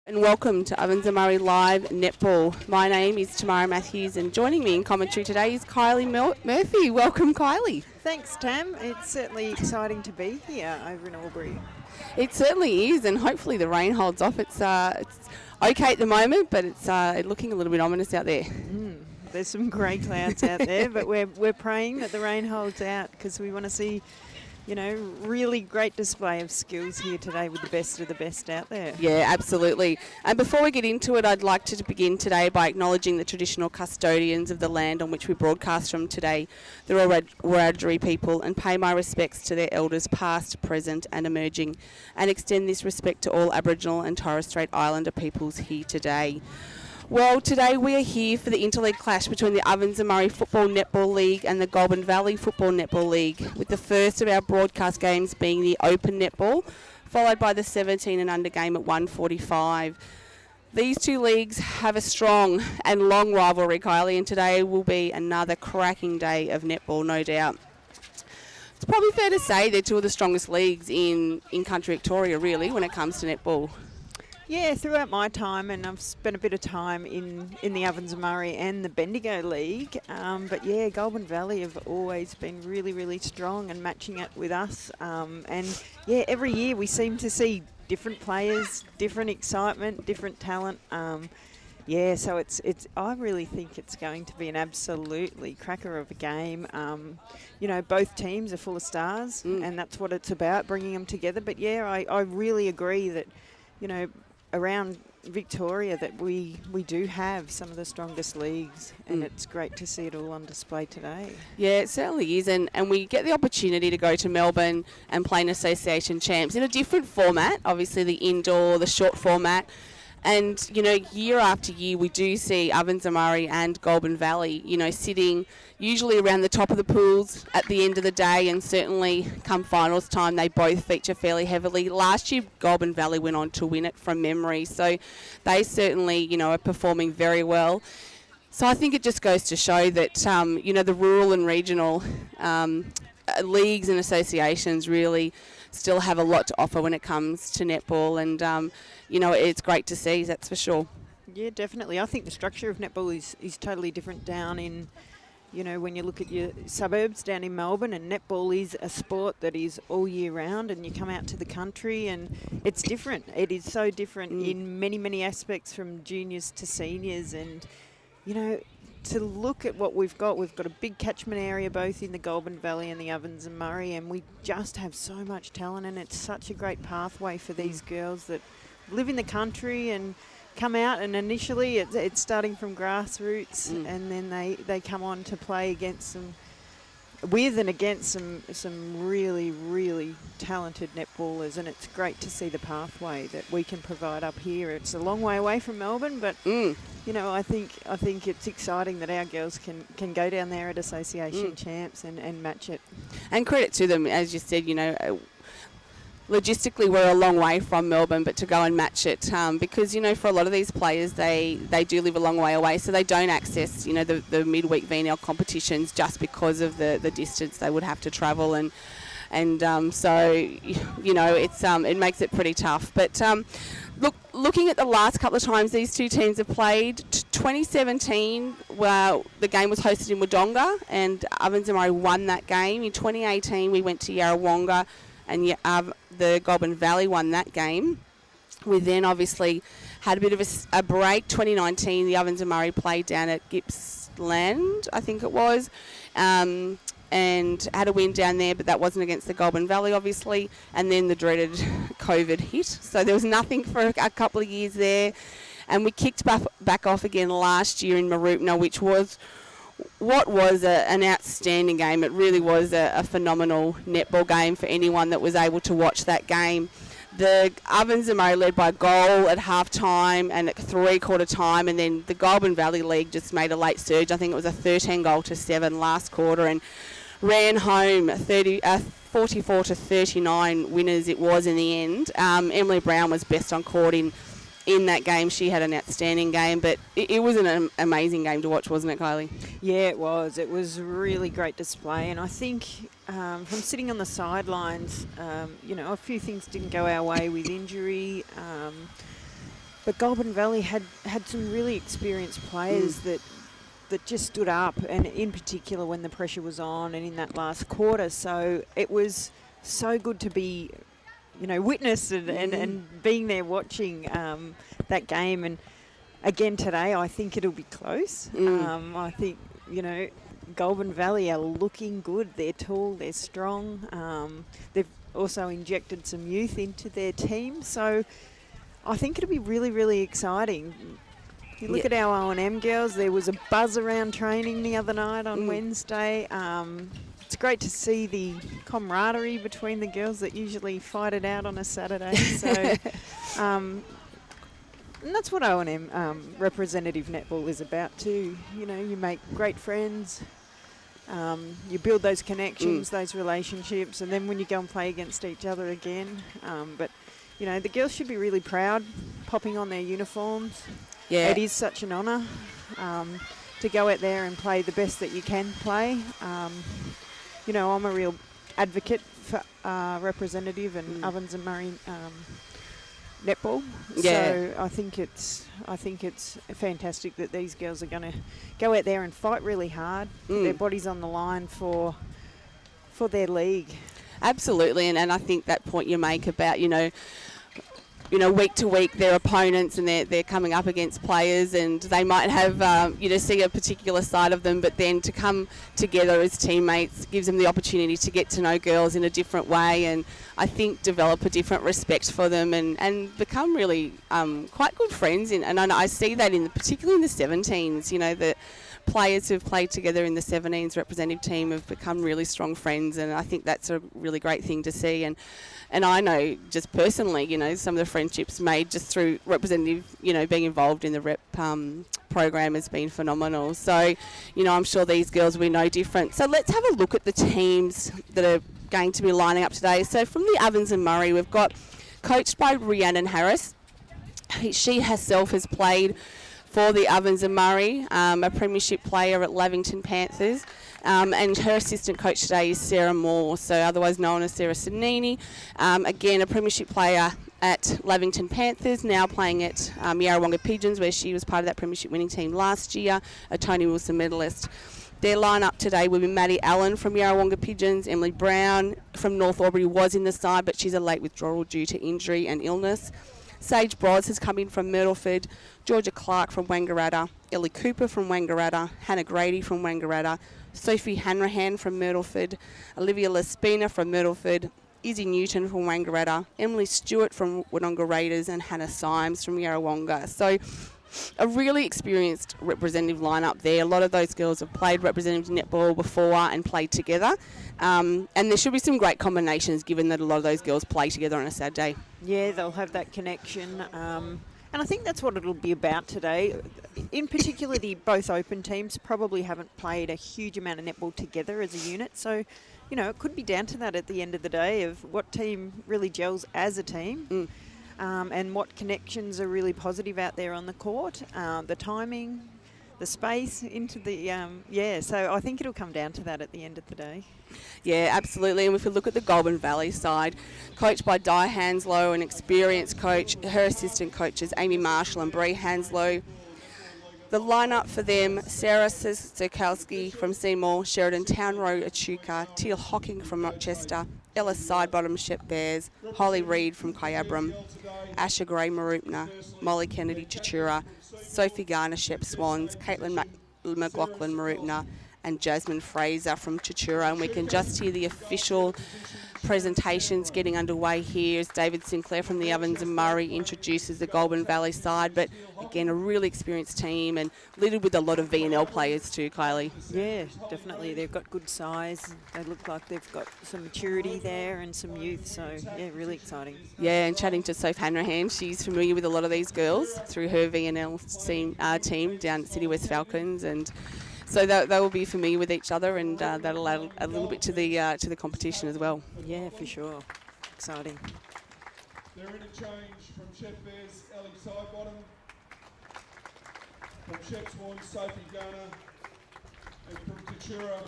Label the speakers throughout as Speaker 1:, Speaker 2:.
Speaker 1: And welcome to Ovens and Murray Live Netball. My name is Tamara Matthews and joining me in commentary today is Kylie Murphy. Welcome, Kylie.
Speaker 2: Thanks, Tam. It's certainly exciting to be here over in Albury.
Speaker 1: It certainly is, and hopefully the rain holds off. It's okay at the moment, but it's looking a little bit ominous out there.
Speaker 2: There's some grey clouds out there, but we're praying that the rain holds out because we want to see, really great display of skills here today with the best of the best out there.
Speaker 1: Yeah, absolutely. And before we get into it, I'd like to begin today by acknowledging the traditional custodians of the land on which we broadcast from today, the Wiradjuri people, and pay my respects to their elders past, present and emerging, and extend this respect to all Aboriginal and Torres Strait Islander peoples here today. Well, today we are here for the Interleague clash between the Ovens and Murray Football Netball League and the Goulburn Valley Football Netball League, with the first of our broadcast games being the Open Netball, followed by the 17 and under game at 1:45. These two leagues have a strong and long rivalry, Kylie, and today will be another cracking day of netball, no doubt. It's probably fair to say they're two of the strongest leagues in country Victoria, really, when it comes to netball.
Speaker 2: Yeah, throughout my time, and I've spent a bit of time in the Ovens and Murray and the Bendigo League, but yeah, Goulburn Valley have always been really, really strong and matching it with us. And yeah, every year we seem to see different players, different excitement, different talent. Yeah, so it's. I really think it's going to be an absolutely cracker of a game. Both teams are full of stars, and that's what it's about, bringing them together. But yeah, I really agree that, around Victoria that we do have some of the strongest leagues, and it's great to see it all on display today.
Speaker 1: Yeah, it certainly is, and we get the opportunity to go to Melbourne and play an association champs in a different format, obviously the indoor, the short format. And, year after year, we do see Ovens and Murray and Goulburn Valley, sitting usually around the top of the pools at the end of the day, and certainly come finals time, they both feature fairly heavily. Last year, Goulburn Valley went on to win it from memory, so they certainly, are performing very well. So I think it just goes to show that, the rural and regional leagues and associations really still have a lot to offer when it comes to netball, and it's great to see, that's for sure.
Speaker 2: Yeah, definitely. I think the structure of netball is totally different down in, when you look at your suburbs down in Melbourne, and netball is a sport that is all year round, and you come out to the country and it's different. It is so different in many, many aspects, from juniors to seniors, and, to look at what we've got a big catchment area both in the Goulburn Valley and the Ovens and Murray, and we just have so much talent, and it's such a great pathway for these girls that live in the country and come out, and initially it's starting from grassroots, and then they come on to play against some really, really talented netballers, and it's great to see the pathway that we can provide up here. It's a long way away from Melbourne, but I think it's exciting that our girls can go down there at association champs and match it.
Speaker 1: And credit to them, as you said, logistically we're a long way from Melbourne, but to go and match it, because for a lot of these players they do live a long way away, so they don't access the midweek VNL competitions just because of the distance they would have to travel, and so it makes it pretty tough. But looking at the last couple of times these two teams have played, 2017, well, the game was hosted in Wodonga and Ovens and Murray won that game. In 2018 we went to Yarrawonga and the Goulburn Valley won that game. We then obviously had a bit of a break. 2019, the Ovens and Murray played down at Gippsland, I think it was, and had a win down there, but that wasn't against the Goulburn Valley, obviously. And then the dreaded COVID hit, so there was nothing for a couple of years there. And we kicked back off again last year in Mooroopna, which was an outstanding game. It really was a phenomenal netball game for anyone that was able to watch that game. The Ovens and Murray led by a goal at half-time and at three-quarter time, and then the Goulburn Valley League just made a late surge. I think it was a 13-7 last quarter, and ran home 44-39 winners it was in the end. Emily Brown was best on court in that game. She had an outstanding game, but it was an amazing game to watch, wasn't it, Kylie?
Speaker 2: Yeah, it was. It was a really great display, and I think from sitting on the sidelines, a few things didn't go our way with injury, But Goulburn Valley had some really experienced players that just stood up, and in particular when the pressure was on and in that last quarter. So it was so good to be, witness and being there watching that game. And again today, I think it'll be close. I think, Goulburn Valley are looking good. They're tall, they're strong. They've also injected some youth into their team. So I think it'll be really, really exciting. You look at our O&M girls, there was a buzz around training the other night on Wednesday. It's great to see the camaraderie between the girls that usually fight it out on a Saturday. So, and that's what O&M representative netball is about too. You make great friends, you build those connections, those relationships, and then when you go and play against each other again. But, the girls should be really proud popping on their uniforms. Yeah. It is such an honour to go out there and play the best that you can play. I'm a real advocate for representative and Ovens and Murray netball. Yeah. So I think it's fantastic that these girls are going to go out there and fight really hard, put their bodies on the line for their league. Absolutely, and I think that point you make about week to week their opponents and they're coming up against players and they might have, see a particular side of them, but then to come together as teammates gives them the opportunity to get to know girls in a different way and I think develop a different respect for them and become really quite good friends. And I see that particularly in the 17s, the players who've played together in the 17s representative team have become really strong friends, and I think that's a really great thing to see. And I know just personally, some of the friendships made just through representative, being involved in the rep program has been phenomenal. So, I'm sure these girls will be no different. So let's have a look at the teams that are going to be lining up today. So from the Ovens and Murray, we've got coached by Rhiannon Harris. She herself has played for the Ovens and Murray, a premiership player at Lavington Panthers. And her assistant coach today is Sarah Moore, so otherwise known as Sarah Sanini. Again, a premiership player at Lavington Panthers, now playing at Yarrawonga Pigeons, where she was part of that premiership winning team last year, a Tony Wilson medalist. Their lineup today will be Maddie Allen from Yarrawonga Pigeons, Emily Brown from North Albury was in the side, but she's a late withdrawal due to injury and illness. Sage Bros has come in from Myrtleford, Georgia Clark from Wangaratta, Ellie Cooper from Wangaratta, Hannah Grady from Wangaratta, Sophie Hanrahan from Myrtleford, Olivia Lespina from Myrtleford, Izzy Newton from Wangaratta, Emily Stewart from Wodonga Raiders and Hannah Symes from Yarrawonga. So a really experienced representative lineup there. A lot of those girls have played representative netball before and played together. And there should be some great combinations given that a lot of those girls play together on a Saturday. Yeah, they'll have that connection. And I think that's what it'll be about today. In particular, both open teams probably haven't played a huge amount of netball together as a unit. So, it could be down to that at the end of the day of what team really gels as a team. And what connections are really positive out there on the court, the timing, the space into the, so I think it'll come down to that at the end of the day. Yeah, absolutely. And if we look at the Goulburn Valley side, coached by Di Hanslow, an experienced coach, her assistant coaches, Amy Marshall and Bree Hanslow. The lineup for them, Sarah Sokowski from Seymour, Sheridan Town Road, Echuca, Teal Hocking from Rochester, Ella Sidebottom, Shep Bears, Holly Reid from Kyabram, Asha Gray, Marupna, Molly Kennedy, Chichura, Sophie Garner, Shep Swans, Caitlin McLaughlin, Marupna, and Jasmine Fraser from Chichura. And we can just hear the official presentations getting underway here as David Sinclair from the Ovens and Murray introduces the Goulburn Valley side. But again, a really experienced team and littered with a lot of VNL players too, Kylie. Yeah, definitely. They've got good size. They look like they've got some maturity there and some youth. So, yeah, really exciting. Yeah, and chatting to Soph Hanrahan, she's familiar with a lot of these girls through her VNL team down at City West Falcons, and so they will be familiar with each other, and that'll add a little bit to the competition as well. Yeah, for sure. Exciting.
Speaker 3: They're interchange from Shep Bears, Ellie Sidebottom, from Shep Swans, Sophie Garner, and from Kachura,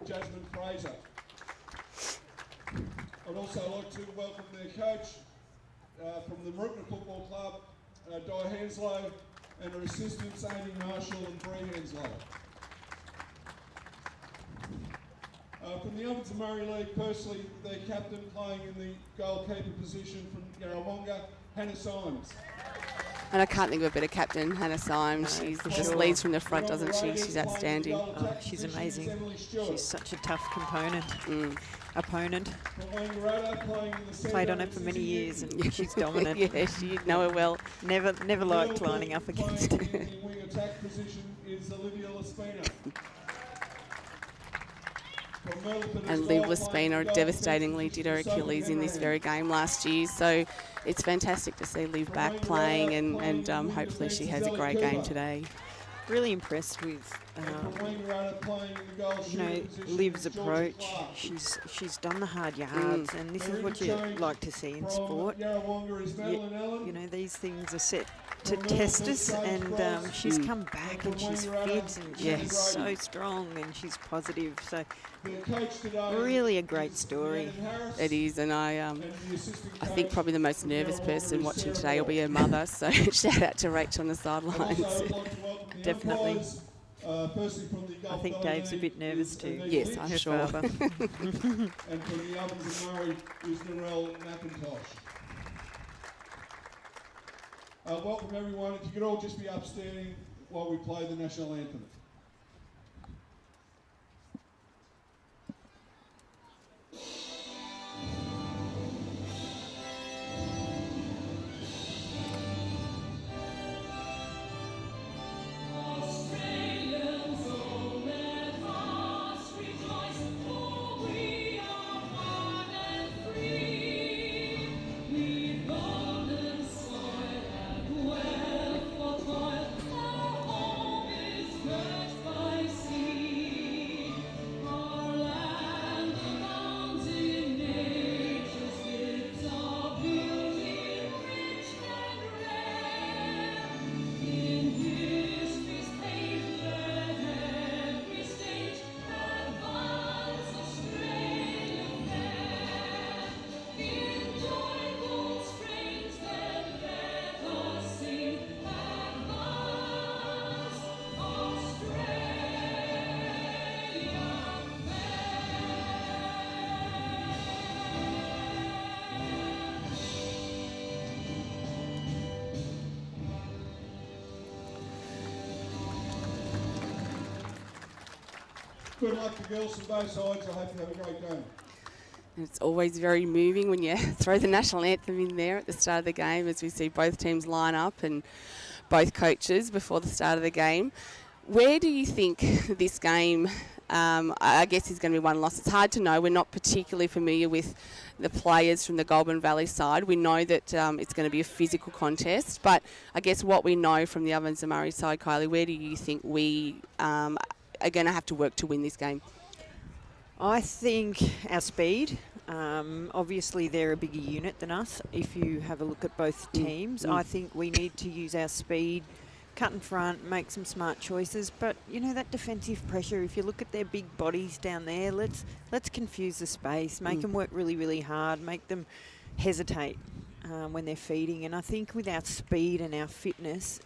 Speaker 3: Jasmine Fraser. I'd also like to welcome their coach from the Marupna Football Club, Di Henslow, and her assistants Amy Marshall and Bree Henslow. From the Ovens and Murray League, personally, their captain playing in the goalkeeper position from Yarrawonga, Hannah Symes.
Speaker 1: And I can't think of a better captain, Hannah Symes.
Speaker 2: No,
Speaker 1: She
Speaker 2: for
Speaker 1: just
Speaker 2: sure.
Speaker 1: leads from the front, doesn't she? She's outstanding.
Speaker 2: Oh, she's amazing. She's such a tough opponent. Played on her for many years and she's dominant.
Speaker 1: Yeah, you know her well.
Speaker 2: Never liked lining up against her.
Speaker 3: In the wing attack position is Olivia Laspina.
Speaker 1: And Liv Laspina devastatingly did her Achilles in this very game last year, so it's fantastic to see Liv back playing, and hopefully she has a great game today.
Speaker 2: Really impressed with Liv's approach. She's done the hard yards, and this is what you like to see in sport. You know, these things are set to test us, and she's come back and she's fit and she's so strong and she's positive. So really a great story.
Speaker 1: It is, and I think probably the most nervous person watching today will be her mother. So shout out to Rach on the sidelines.
Speaker 2: Definitely. I think Dave's a bit nervous too.
Speaker 1: Yes, I'm sure.
Speaker 3: And from the Ovens and Murray is Narelle McIntosh. Welcome everyone. If you could all just be upstanding while we play the national anthem. Good luck to girls from both sides. I hope you have a great game.
Speaker 1: It's always very moving when you throw the national anthem in there at the start of the game, as we see both teams line up and both coaches before the start of the game. Where do you think this game, I guess, is going to be won or lost? It's hard to know. We're not particularly familiar with the players from the Goulburn Valley side. We know that it's going to be a physical contest, but I guess what we know from the Ovens and Murray side, Kylie, where do you think we are going to have to work to win this game?
Speaker 2: I think our speed. Obviously, they're a bigger unit than us. If you have a look at both teams, I think we need to use our speed, cut in front, make some smart choices. But you know, that defensive pressure. If you look at their big bodies down there, let's confuse the space, make them work really, really hard, make them hesitate when they're feeding. And I think with our speed and our fitness,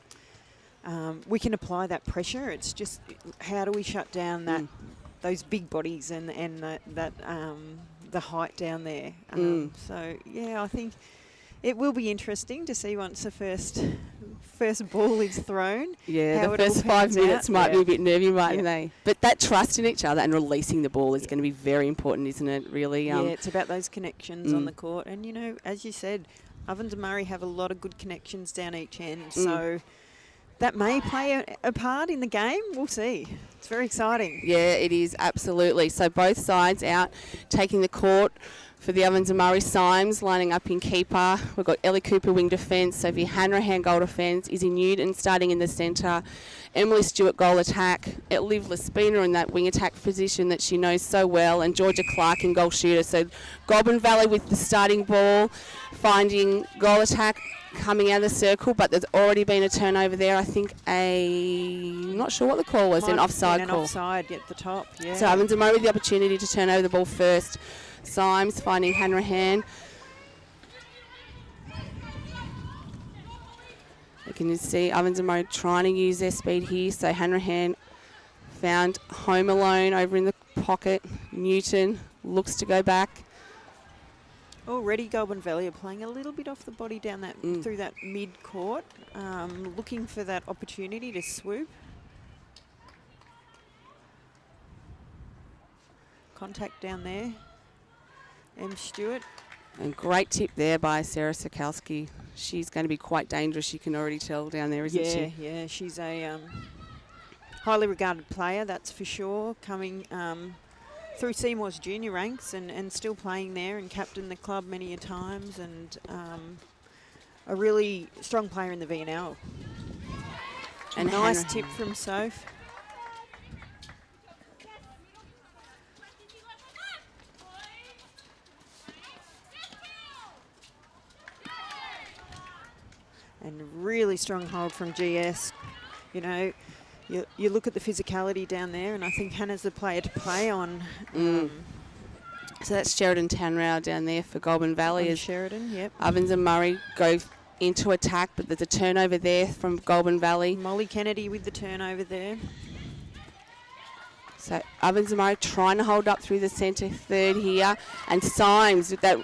Speaker 2: we can apply that pressure. It's just how do we shut down that those big bodies and the height down there. So yeah, I think it will be interesting to see once the first ball is thrown.
Speaker 1: Yeah, the first 5 minutes might be a bit nervy, mightn't they? But that trust in each other and releasing the ball is going to be very important, isn't it? Really.
Speaker 2: Yeah, it's about those connections on the court, and you know, as you said, Ovens and Murray have a lot of good connections down each end. So that may play a part in the game. We'll see. It's very exciting.
Speaker 1: Yeah, it is, absolutely. So both sides out taking the court for the Ovens and Murray. Symes lining up in keeper. We've got Ellie Cooper wing defence, Sophie Hanrahan goal defence, Izzy Newton starting in the centre, Emily Stewart goal attack, Liv Laspina in that wing attack position that she knows so well, and Georgia Clark in goal shooter. So Goulburn Valley with the starting ball, finding goal attack, coming out of the circle, but there's already been a turnover there. I think I'm not sure what the call was, an offside call.
Speaker 2: Offside at the top, yeah.
Speaker 1: So Ovens and Murray with the opportunity to turn over the ball first. Symes finding Hanrahan. can see Ovens and Murray trying to use their speed here. So Hanrahan found home alone over in the pocket. Newton looks to go back.
Speaker 2: Already Goulburn Valley are playing a little bit off the body down that through that mid-court, looking for that opportunity to swoop. Contact down there. M. Stewart.
Speaker 1: And great tip there by Sarah Sikowski. She's going to be quite dangerous, you can already tell down there, isn't she?
Speaker 2: Yeah, she's a highly regarded player, that's for sure, coming through Seymour's junior ranks and still playing there and captained the club many a times, and a really strong player in the VNL. And nice tip from Soph. And really strong hold from GS. You know, you look at the physicality down there, and I think Hannah's the player to play on.
Speaker 1: So that's Sheridan Tanrau down there for Goulburn Valley. As
Speaker 2: Sheridan, yep.
Speaker 1: Ovens and Murray go into attack, but there's a turnover there from Goulburn Valley.
Speaker 2: Molly Kennedy with the turnover there.
Speaker 1: So Ovens and Murray trying to hold up through the centre third here, and Symes with that,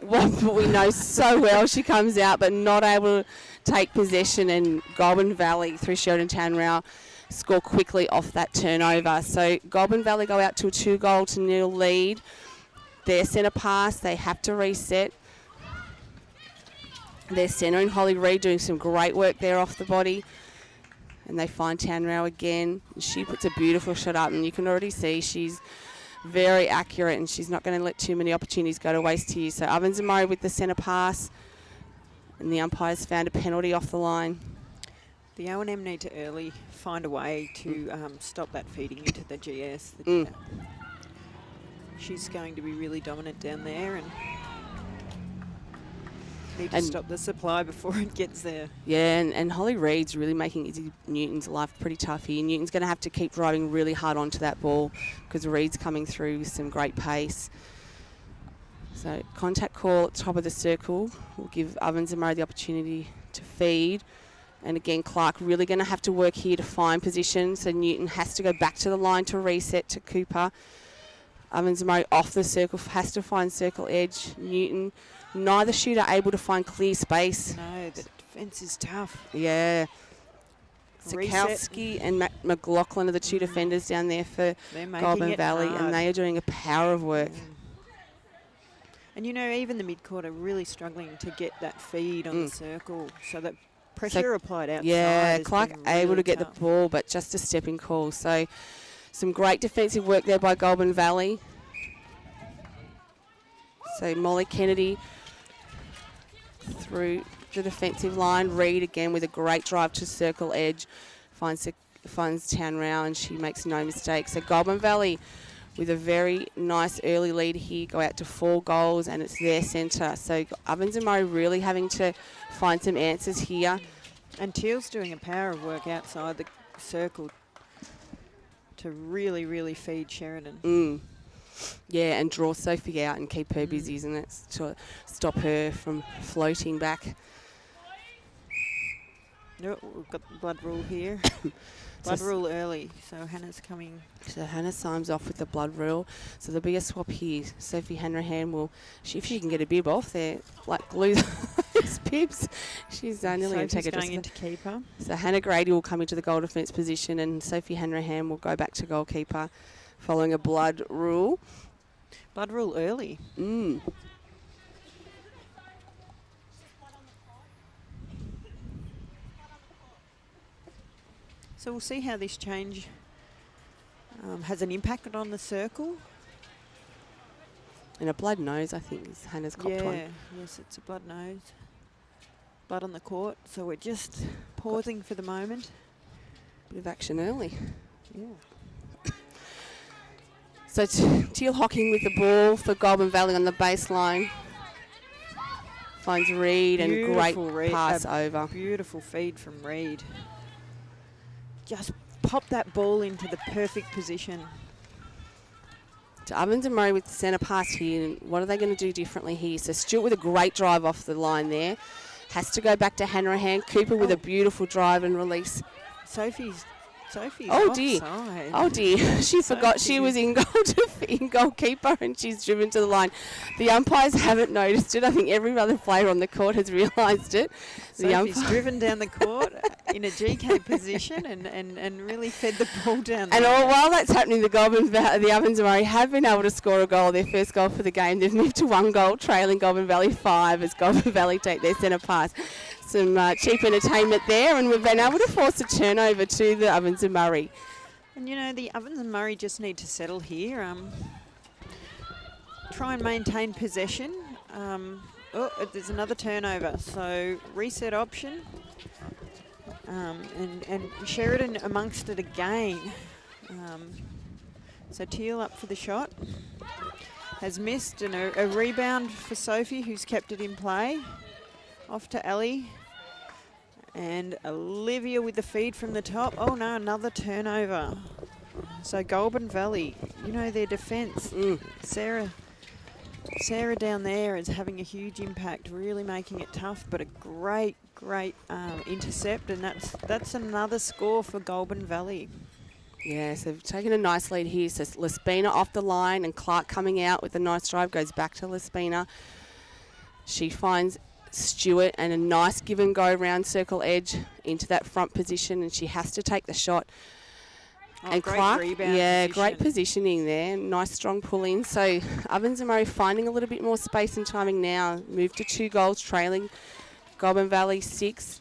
Speaker 1: what we know so well, she comes out but not able to take possession, and Goulburn Valley through Sheridan Tanrau score quickly off that turnover. So Goulburn Valley go out to a 2-0 lead. Their centre pass, they have to reset. Their centre in Holly Reid doing some great work there off the body. And they find Tanrau again. She puts a beautiful shot up, and you can already see she's very accurate, and she's not going to let too many opportunities go to waste here. So Ovens and Murray with the centre pass, and the umpires found a penalty off the line.
Speaker 2: The O&M need to early find a way to stop that feeding into the GS. She's going to be really dominant down there, and need to stop the supply before it gets there.
Speaker 1: Yeah, and Holly Reid's really making Izzy Newton's life pretty tough here. Newton's going to have to keep driving really hard onto that ball because Reid's coming through with some great pace. So contact call at the top of the circle will give Ovens and Murray the opportunity to feed. And again, Clark really going to have to work here to find position. So Newton has to go back to the line to reset to Cooper. Ovens and Murray off the circle, has to find circle edge. Newton, neither shooter able to find clear space.
Speaker 2: No, the defence is tough.
Speaker 1: Yeah. Sikowski and McLaughlin are the two defenders down there for Goulburn Valley, and they are doing a power of work.
Speaker 2: And you know, even the mid-court are really struggling to get that feed on the circle, so that pressure applied outside.
Speaker 1: Yeah, Clark
Speaker 2: really
Speaker 1: able to get
Speaker 2: tough.
Speaker 1: the ball, but just a stepping call. So some great defensive work there by Goulburn Valley. So Molly Kennedy through the defensive line. Reid again with a great drive to circle edge. Finds Tanrau, and she makes no mistake. So Goulburn Valley with a very nice early lead here, go out to 4 goals, and it's their centre. So Ovens and Murray really having to find some answers here.
Speaker 2: And Teal's doing a power of work outside the circle to really, really feed Sheridan.
Speaker 1: Yeah, and draw Sophie out and keep her busy, isn't it? To stop her from floating back.
Speaker 2: Nope, we've got the blood rule here. Blood rule early, so Hannah's coming.
Speaker 1: So Hannah Symes off with the blood rule. So there'll be a swap here. Sophie Hanrahan will, if she can get a bib off there, like glue those bibs. She's nearly going to take it.
Speaker 2: Going into keeper.
Speaker 1: So Hannah Grady will come into the goal defence position, and Sophie Hanrahan will go back to goalkeeper following a blood rule.
Speaker 2: Blood rule early. So we'll see how this change has an impact on the circle.
Speaker 1: And a blood nose, I think, is Hannah's copped one.
Speaker 2: Yes, it's a blood nose. Blood on the court, so we're just pausing for the moment.
Speaker 1: Bit of action early.
Speaker 2: Yeah.
Speaker 1: So Teal Hocking with the ball for Goulburn Valley on the baseline. Finds Reid, and great pass over.
Speaker 2: Beautiful feed from Reid. Just pop that ball into the perfect position.
Speaker 1: To Ovens and Murray with the centre pass here. And what are they going to do differently here? So Stewart with a great drive off the line there. Has to go back to Hanrahan. Cooper with a beautiful drive and release.
Speaker 2: Sophie's
Speaker 1: Oh dear.
Speaker 2: offside.
Speaker 1: Oh dear. She forgot she was in goalkeeper, and she's driven to the line. The umpires haven't noticed it. I think every other player on the court has realised it.
Speaker 2: Sophie's driven down the court in a GK position and really fed the ball down there.
Speaker 1: And while that's happening, the Ovens Murray have been able to score a goal, their first goal for the game. They've moved to 1 goal, trailing Goulburn Valley 5 as Goulburn Valley take their centre pass. Some cheap entertainment there, and we've been able to force a turnover to the Ovens and Murray.
Speaker 2: And you know, the Ovens and Murray just need to settle here. Try and maintain possession. There's another turnover, so reset option. And Sheridan amongst it again. So Teal up for the shot. Has missed, and a rebound for Sophie, who's kept it in play. Off to Ellie. And Olivia with the feed from the top. Oh no, another turnover. So Goulburn Valley, you know, their defence. Sarah down there is having a huge impact, really making it tough, but a great intercept, and that's another score for Goulburn Valley.
Speaker 1: Yes, they've taken a nice lead here. So Lespina off the line, and Clark coming out with a nice drive, goes back to Lespina. She finds Stewart, and a nice give and go round circle edge into that front position, and she has to take the shot. And
Speaker 2: great
Speaker 1: Clark,
Speaker 2: rebound
Speaker 1: great positioning there. Nice strong pull in. So Ovens and Murray finding a little bit more space and timing now. Moved to 2 goals, trailing Goulburn Valley 6.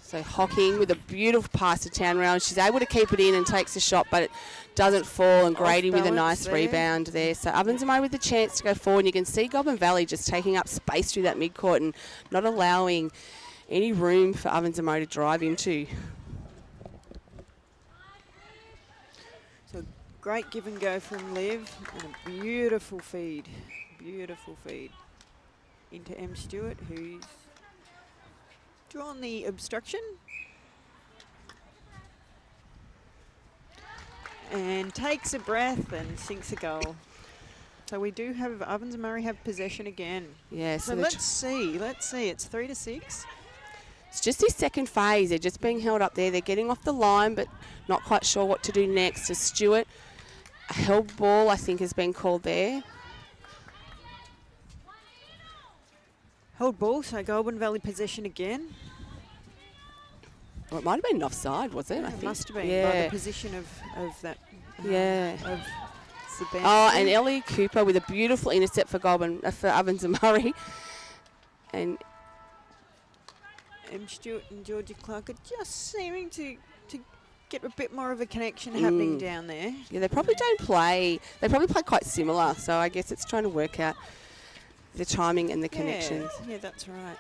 Speaker 1: So Hocking with a beautiful pass to Town Round. She's able to keep it in and takes the shot, but it doesn't fall, and Grady with a nice rebound there. So Ovens and Murray with the chance to go forward. And you can see Goulburn Valley just taking up space through that mid-court and not allowing any room for Ovens and Murray to drive into.
Speaker 2: So great give and go from Liv, and a beautiful feed into M. Stewart, who's drawn the obstruction. And takes a breath and sinks a goal. So we do have Ovens and Murray have possession again.
Speaker 1: Yes.
Speaker 2: So let's see. It's 3-6.
Speaker 1: It's just this second phase. They're just being held up there. They're getting off the line, but not quite sure what to do next. So Stewart, a held ball, I think, has been called there.
Speaker 2: Held ball, so Goulburn Valley possession again.
Speaker 1: Well, it might have been offside, was it?
Speaker 2: Yeah,
Speaker 1: I think.
Speaker 2: It must have been by the position of that.
Speaker 1: Yeah.
Speaker 2: Of the
Speaker 1: and Ellie Cooper with a beautiful intercept for Ovens and Murray. And
Speaker 2: M. Stewart and Georgia Clark are just seeming to get a bit more of a connection happening down there.
Speaker 1: Yeah, they probably don't play. They probably play quite similar, so I guess it's trying to work out the timing and the connections.
Speaker 2: Yeah, that's right.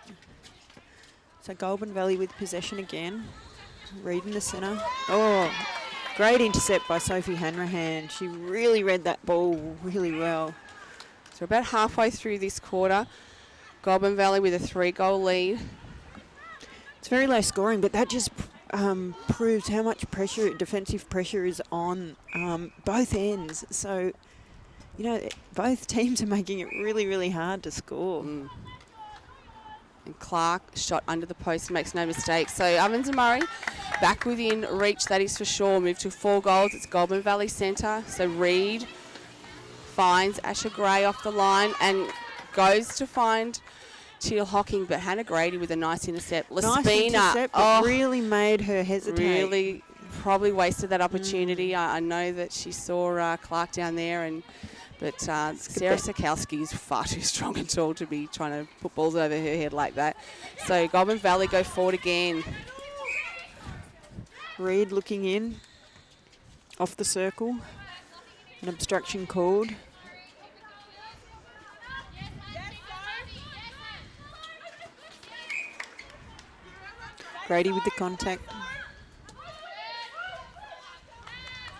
Speaker 2: So Goulburn Valley with possession again. Reed in the centre. Oh, great intercept by Sophie Hanrahan. She really read that ball really well.
Speaker 1: So about halfway through this quarter, Goulburn Valley with a 3-goal lead.
Speaker 2: It's very low scoring, but that just proves how much defensive pressure is on both ends. So, you know, both teams are making it really, really hard to score.
Speaker 1: And Clark shot under the post, makes no mistake. So Ovens and Murray back within reach, that is for sure. Move to 4 goals. It's Goulburn Valley Centre. So Reed finds Asher Gray off the line and goes to find Teal Hocking, but Hannah Grady with a nice intercept.
Speaker 2: Nice intercept, but really made her hesitate.
Speaker 1: Really probably wasted that opportunity. I know that she saw Clark down there, but Sarah Sikowski is far too strong and tall to be trying to put balls over her head like that. So Goulburn Valley go forward again.
Speaker 2: Reed looking in, off the circle, an obstruction called. Grady with the contact.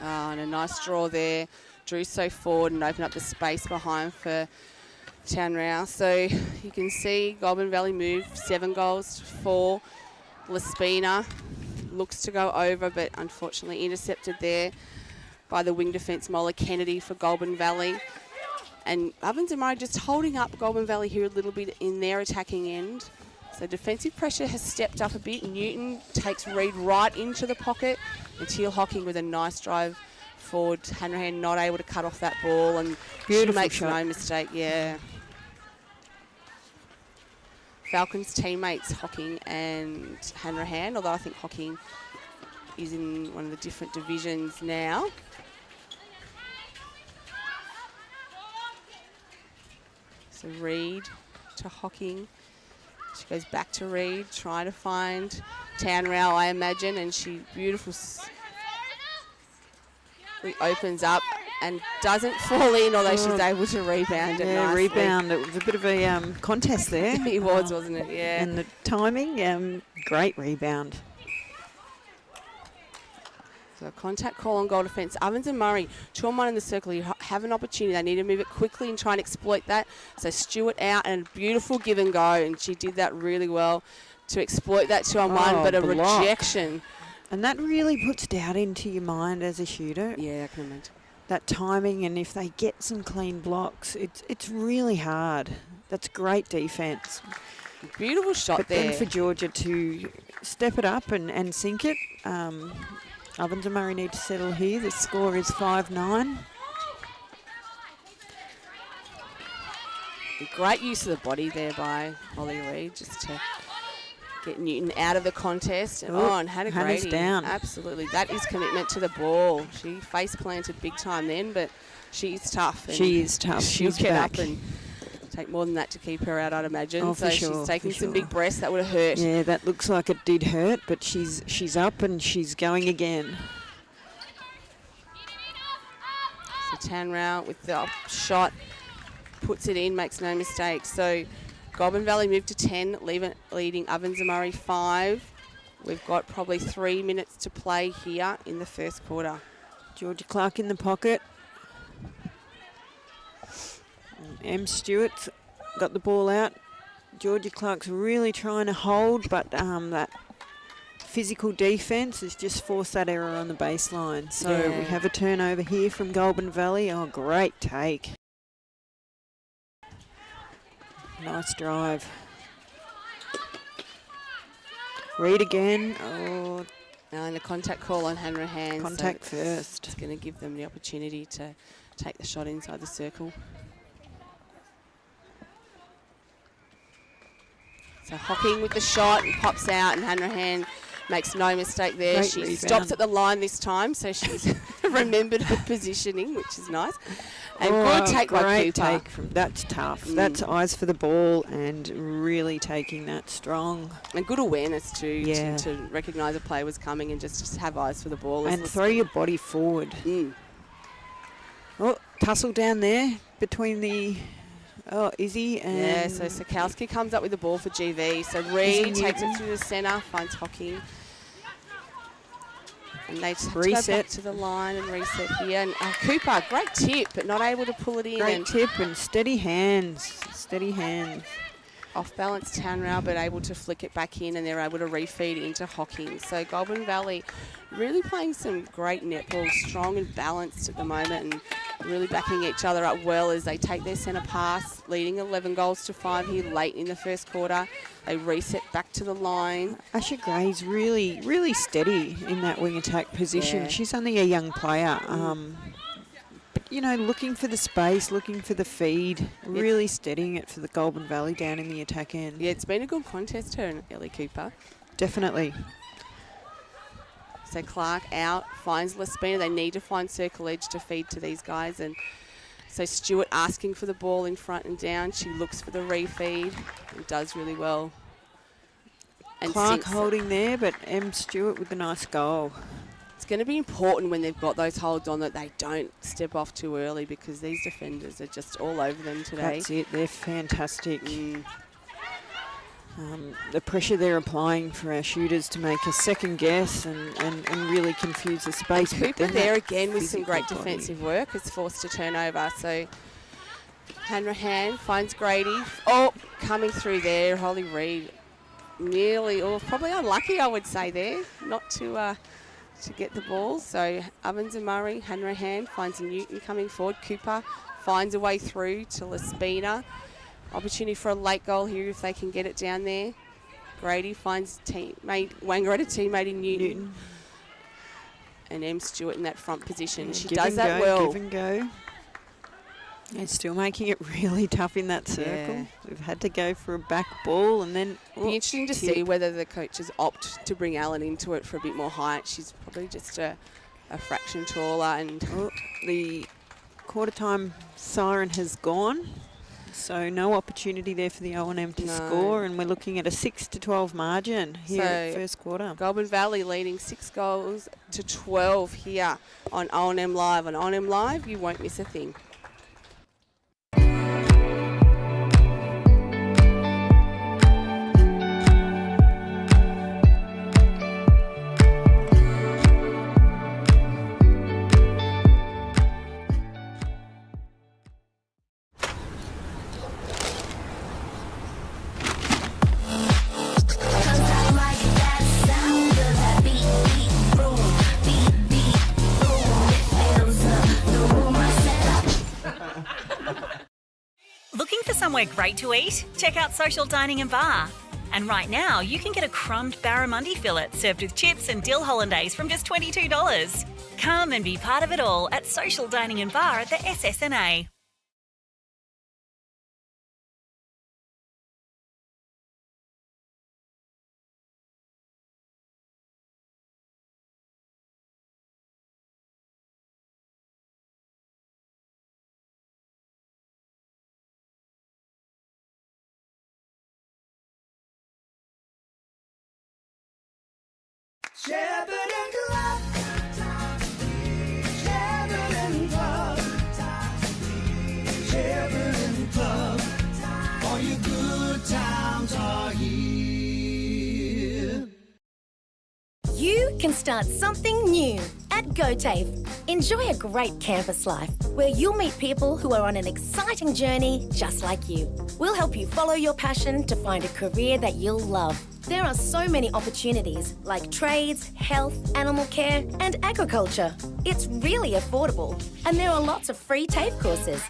Speaker 1: And a nice draw there. Drew so forward and open up the space behind for Chanrao. So you can see Goulburn Valley move 7 goals to 4. Lespina looks to go over, but unfortunately intercepted there by the wing defence, Mola Kennedy for Goulburn Valley. And Ovens and Murray just holding up Goulburn Valley here a little bit in their attacking end. So defensive pressure has stepped up a bit. Newton takes Reid right into the pocket. And Teal Hocking with a nice drive forward. Hanrahan not able to cut off that ball. And
Speaker 2: Beautiful
Speaker 1: she makes
Speaker 2: shot.
Speaker 1: no mistake, yeah. Falcons teammates, Hocking and Hanrahan, although I think Hocking is in one of the different divisions now. So Reid to Hocking. She goes back to Reid, trying to find Townrow, I imagine, and she beautifully opens up and doesn't fall in, although she's able to rebound it nicely.
Speaker 2: Rebound. It was a bit of a contest there.
Speaker 1: It was, wasn't it? Yeah.
Speaker 2: And the timing, great rebound.
Speaker 1: So a contact call on goal defence. Ovens and Murray, 2 on 1 in the circle. You have an opportunity. They need to move it quickly and try and exploit that. So Stewart out and a beautiful give and go, and she did that really well to exploit that 2 on 1, but a
Speaker 2: block.
Speaker 1: rejection.
Speaker 2: And that really puts doubt into your mind as a shooter.
Speaker 1: Yeah, I can imagine.
Speaker 2: That timing, and if they get some clean blocks, it's really hard. That's great defence.
Speaker 1: Beautiful shot
Speaker 2: but
Speaker 1: there.
Speaker 2: Then for Georgia to step it up and sink it. Ovens and Murray need to settle here. The score is 5-9.
Speaker 1: Great use of the body there by Holly Reid, just to get Newton out of the contest. And had a
Speaker 2: Hannah's
Speaker 1: Grady.
Speaker 2: down.
Speaker 1: Absolutely. That is commitment to the ball. She face planted big time then, but she's tough. And
Speaker 2: She is tough.
Speaker 1: She'll
Speaker 2: She's
Speaker 1: get
Speaker 2: back.
Speaker 1: up and take more than that to keep her out, I'd imagine.
Speaker 2: Oh,
Speaker 1: so
Speaker 2: for sure,
Speaker 1: she's taking
Speaker 2: for
Speaker 1: some
Speaker 2: sure.
Speaker 1: big breaths. That would have hurt.
Speaker 2: Yeah, that looks like it did hurt, but she's up and she's going again.
Speaker 1: So Tanrau with the shot, puts it in, makes no mistake. So Goulburn Valley moved to 10, leading Ovens and Murray 5. We've got probably 3 minutes to play here in the first quarter.
Speaker 2: Georgia Clark in the pocket. M. Stewart's got the ball out. Georgia Clark's really trying to hold, but that physical defence has just forced that error on the baseline. So
Speaker 1: Yeah.
Speaker 2: we have a turnover here from Goulburn Valley. Oh, great take. Nice drive. Reid again. Oh,
Speaker 1: And a contact call on Hanrahan.
Speaker 2: contact
Speaker 1: so
Speaker 2: first.
Speaker 1: it's going to give them the opportunity to take the shot inside the circle. So Hocking with the shot and pops out, and Hanrahan makes no mistake there.
Speaker 2: Great
Speaker 1: She
Speaker 2: rebound.
Speaker 1: stops at the line this time, so she's remembered her positioning, which is nice. And good take by
Speaker 2: great
Speaker 1: Cooper.
Speaker 2: take from, that's tough. That's eyes for the ball and really taking that strong.
Speaker 1: And good awareness too,
Speaker 2: Yeah.
Speaker 1: to recognise a player was coming and just have eyes for the ball.
Speaker 2: And throw your body forward. Oh, tussle down there between the Izzy and...
Speaker 1: Yeah, so Sikowski comes up with the ball for GV. So Reid takes it through the centre, finds Hocking. And they have to go
Speaker 2: Reset.
Speaker 1: back to the line and reset here. And Cooper, great tip, but not able to pull it in.
Speaker 2: Great
Speaker 1: And
Speaker 2: tip and steady hands. Steady hands.
Speaker 1: off balance Townrow, but able to flick it back in, and they're able to refeed into Hocking. So Goulburn Valley really playing some great netball, strong and balanced at the moment, and really backing each other up well as they take their centre pass, leading 11 goals to 5 here late in the first quarter. They reset back to the line.
Speaker 2: Asher Gray's really, really steady in that wing attack position.
Speaker 1: Yeah.
Speaker 2: She's only a young player. But, you know, looking for the space, looking for the feed, really steadying it for the Goulburn Valley down in the attack end.
Speaker 1: Yeah, it's been a good contest, her and Ellie Cooper.
Speaker 2: Definitely.
Speaker 1: So Clark out, finds Laspina. They need to find circle edge to feed to these guys. And so Stewart asking for the ball in front and down. She looks for the refeed and does really well. And
Speaker 2: Clark
Speaker 1: sinks it.
Speaker 2: holding there, but M. Stewart with a nice goal.
Speaker 1: It's going to be important when they've got those holds on that they don't step off too early, because these defenders are just all over them today.
Speaker 2: That's it. They're fantastic. The pressure they're applying for our shooters to make a second guess and really confuse the space. But
Speaker 1: Cooper
Speaker 2: then
Speaker 1: there
Speaker 2: that
Speaker 1: again with some great
Speaker 2: physical body.
Speaker 1: defensive work is forced to turn over. So Hanrahan finds Grady. Oh, coming through there, Holly Reid. Nearly, or probably unlucky, I would say there, not to to get the ball. So Ovens and Murray, hand finds Newton coming forward. Cooper finds a way through to Laspina. Opportunity for a late goal here if they can get it down there. Grady finds Wangaratta teammate in Newton. And M. Stewart in that front position.
Speaker 2: Yeah,
Speaker 1: she does that well.
Speaker 2: Give and go. And still making it really tough in that circle.
Speaker 1: Yeah.
Speaker 2: We've had to go for a back ball and then...
Speaker 1: It'll be interesting to see whether the coaches opt to bring Alan into it for a bit more height. She's probably just a fraction taller. And
Speaker 2: the quarter time siren has gone. So no opportunity there for the O&M to score, and we're looking at a 6-12 margin here at first quarter.
Speaker 1: Goulburn Valley leading 6 goals to 12 here on O&M Live. On O&M Live, you won't miss a thing.
Speaker 4: Somewhere great to eat? Check out Social Dining and Bar. And right now, you can get a crumbed barramundi fillet served with chips and dill hollandaise from just $22. Come and be part of it all at Social Dining and Bar at the SSNA.
Speaker 5: Shepparton Club, Shepparton Club, Shepparton Club, all your good times are here.
Speaker 6: You can start something new at GoTAFE. Enjoy a great campus life where you'll meet people who are on an exciting journey just like you. We'll help you follow your passion to find a career that you'll love. There are so many opportunities like trades, health, animal care and agriculture. It's really affordable and there are lots of free TAFE courses.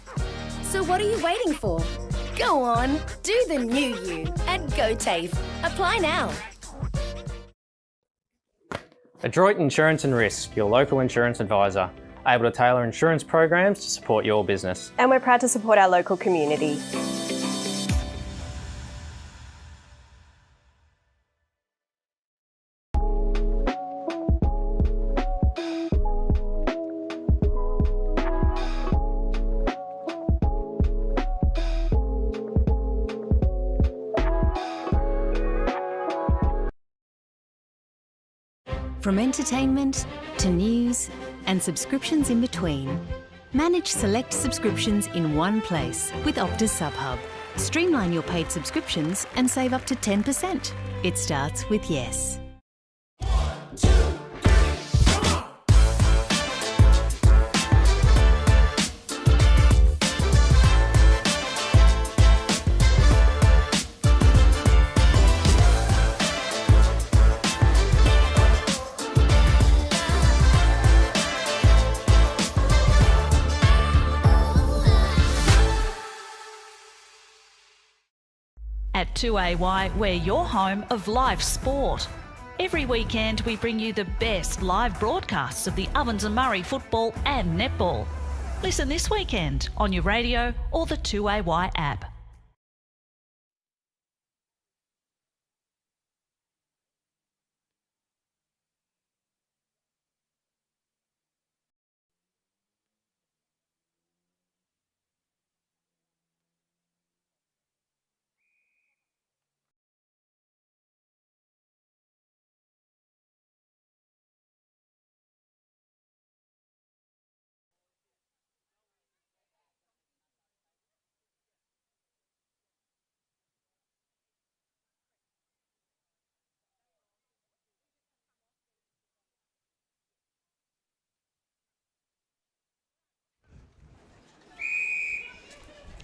Speaker 6: So what are you waiting for? Go on, do the new you at GoTAFE. Apply now.
Speaker 7: Adroit Insurance and Risk, your local insurance advisor, able to tailor insurance programs to support your business.
Speaker 8: And we're proud to support our local community.
Speaker 9: From entertainment to news and subscriptions in between, manage select subscriptions in one place with Optus SubHub. Streamline your paid subscriptions and save up to 10%. It starts with yes.
Speaker 5: 1, 2, 3, come on!
Speaker 4: At 2AY, we're your home of live sport. Every weekend, we bring you the best live broadcasts of the Ovens and Murray football and netball. Listen this weekend on your radio or the 2AY app.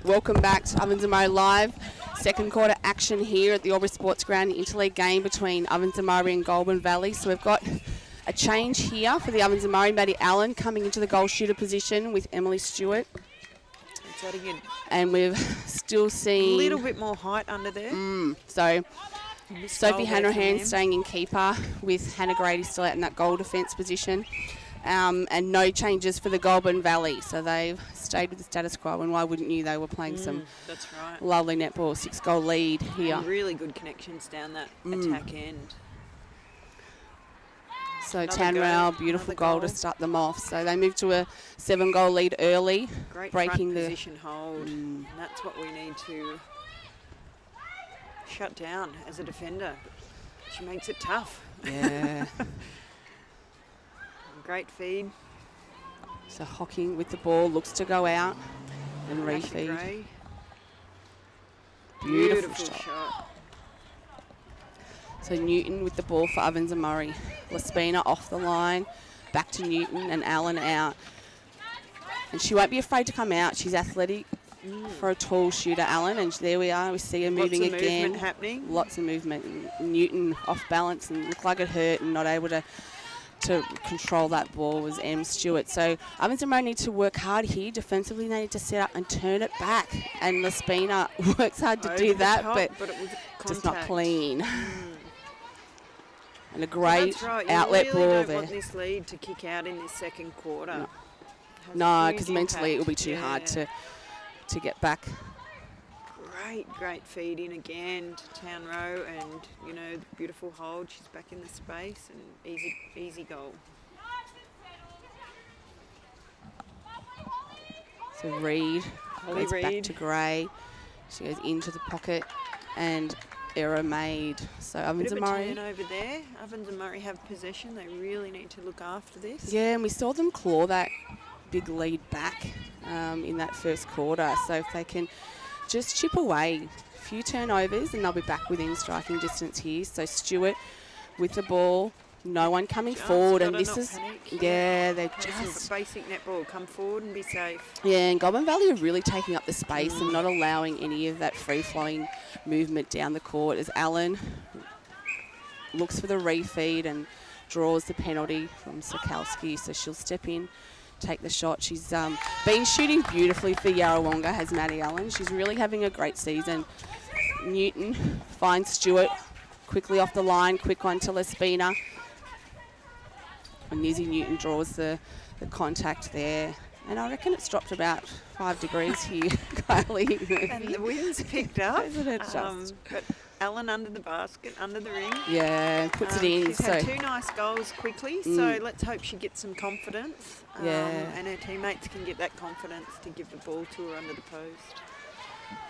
Speaker 1: Welcome back to Ovens and Murray Live. Second quarter action here at the Albury Sports Ground, the Interleague game between Ovens and Murray and Goulburn Valley. So we've got A change here for the Ovens and Murray. Maddie Allen coming into the goal shooter position with Emily Stewart. And we've still seen...
Speaker 2: A little bit more height under there.
Speaker 1: So Sophie Hanrahan staying in keeper with Hannah Grady still out in that goal defence position. And no changes for the Goulburn Valley. So they've stayed with the status quo, and why wouldn't you? They were playing some lovely netball, 6-goal lead here.
Speaker 2: And really good connections down that attack end.
Speaker 1: So Tanrell, beautiful goal to start them off. So they moved to a 7-goal lead early,
Speaker 2: Great
Speaker 1: breaking
Speaker 2: front position hold. And that's what we need to shut down as a defender. She makes it tough.
Speaker 1: Yeah.
Speaker 2: Great feed.
Speaker 1: So Hocking with the ball, looks to go out and refeed. Beautiful shot. So Newton with the ball for Ovens and Murray. Laspina off the line, back to Newton and Allen out. And she won't be afraid to come out. She's athletic for a tall shooter, Allen. And there we are. We see her moving again.
Speaker 2: Lots of movement happening.
Speaker 1: Lots of movement. Newton off balance and looked like it hurt and not able to control that ball was Em Stewart. So Ovens and Murray need to work hard here. Defensively, they need to set up and turn it back. And Laspina works hard to do that, but
Speaker 2: it was
Speaker 1: just not clean. And a
Speaker 2: outlet
Speaker 1: great
Speaker 2: ball there. You really don't want this lead to kick out in this second quarter.
Speaker 1: No, because mentally it will be too hard to get back.
Speaker 2: Great feed in again to Town Row, and the beautiful hold. She's back in the space and easy goal.
Speaker 1: So Reid goes back to Gray. She goes into the pocket and error made. So Ovens and Murray.
Speaker 2: Turnover there. Ovens and Murray have possession. They really need to look after this.
Speaker 1: Yeah, and we saw them claw that big lead back in that first quarter. So if they can just chip away a few turnovers, and they'll be back within striking distance here. So Stewart with the ball, no one coming forward, and this is they're just
Speaker 2: basic netball. Come forward and be safe.
Speaker 1: Yeah, and Goulburn Valley are really taking up the space and not allowing any of that free-flowing movement down the court as Allen looks for the refeed and draws the penalty from Sikowski. So she'll step in, take the shot. She's been shooting beautifully for Yarrawonga, has Maddie Allen. She's really having a great season. Newton finds Stewart quickly off the line, quick one to Laspina. And Nizzy Newton draws the contact there. And I reckon it's dropped about 5 degrees here, Kylie.
Speaker 2: And the wind's picked up.
Speaker 1: Isn't it just?
Speaker 2: But Allen under the basket, under the ring.
Speaker 1: Yeah, and puts it in.
Speaker 2: She's had 2 nice goals quickly, so let's hope she gets some confidence. And her teammates can get that confidence to give the ball to her under the post.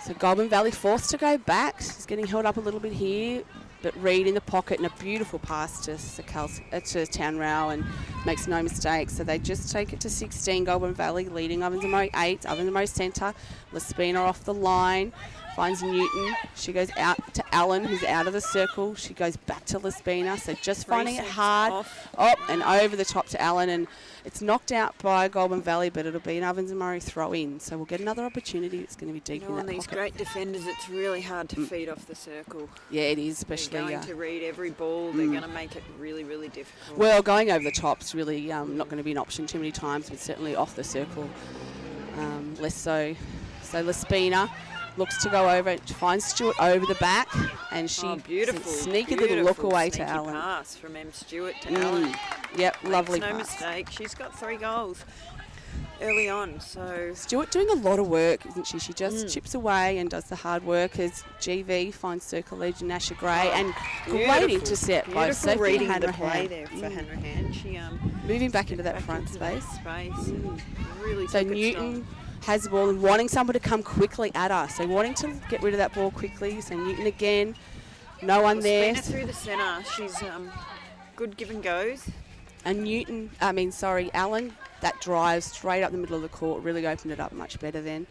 Speaker 1: So Goulburn Valley forced to go back. She's getting held up a little bit here, but Reid in the pocket and a beautiful pass to Town Row and makes no mistakes. So they just take it to 16. Goulburn Valley leading Ovens and Murray 8. Ovens and Murray centre. Laspina off the line. Finds Newton. She goes out to Allen, who's out of the circle. She goes back to Laspina. So just finding it hard. And over the top to Allen. And it's knocked out by Goulburn Valley, but it'll be an Ovens and Murray throw in. So we'll get another opportunity. It's going to be deep in that
Speaker 2: pocket. These great defenders, it's really hard to feed off the circle.
Speaker 1: Yeah, it is, especially.
Speaker 2: They're going to read every ball. They're going to make it really, really difficult.
Speaker 1: Well, going over the top's really not going to be an option too many times, but certainly off the circle less so. So Laspina looks to go over, finds Stewart over the back, and she sneaky little look away to Allen.
Speaker 2: Pass from Em Stewart to Allen.
Speaker 1: Yep, lovely pass.
Speaker 2: No mistake. She's got 3 goals early on. So
Speaker 1: Stewart doing a lot of work, isn't she? She just chips away and does the hard work as GV finds circle legend Asha Gray, and great intercept by Sophie Hanrahan.
Speaker 2: There for Hanrahan. She
Speaker 1: moving back into that front space.
Speaker 2: Really.
Speaker 1: So Newton has the ball and wanting someone to come quickly at her. So wanting to get rid of that ball quickly. So Newton again, no one there.
Speaker 2: Spin it through the centre. She's good give and goes.
Speaker 1: And Allen, that drive straight up the middle of the court really opened it up much better then.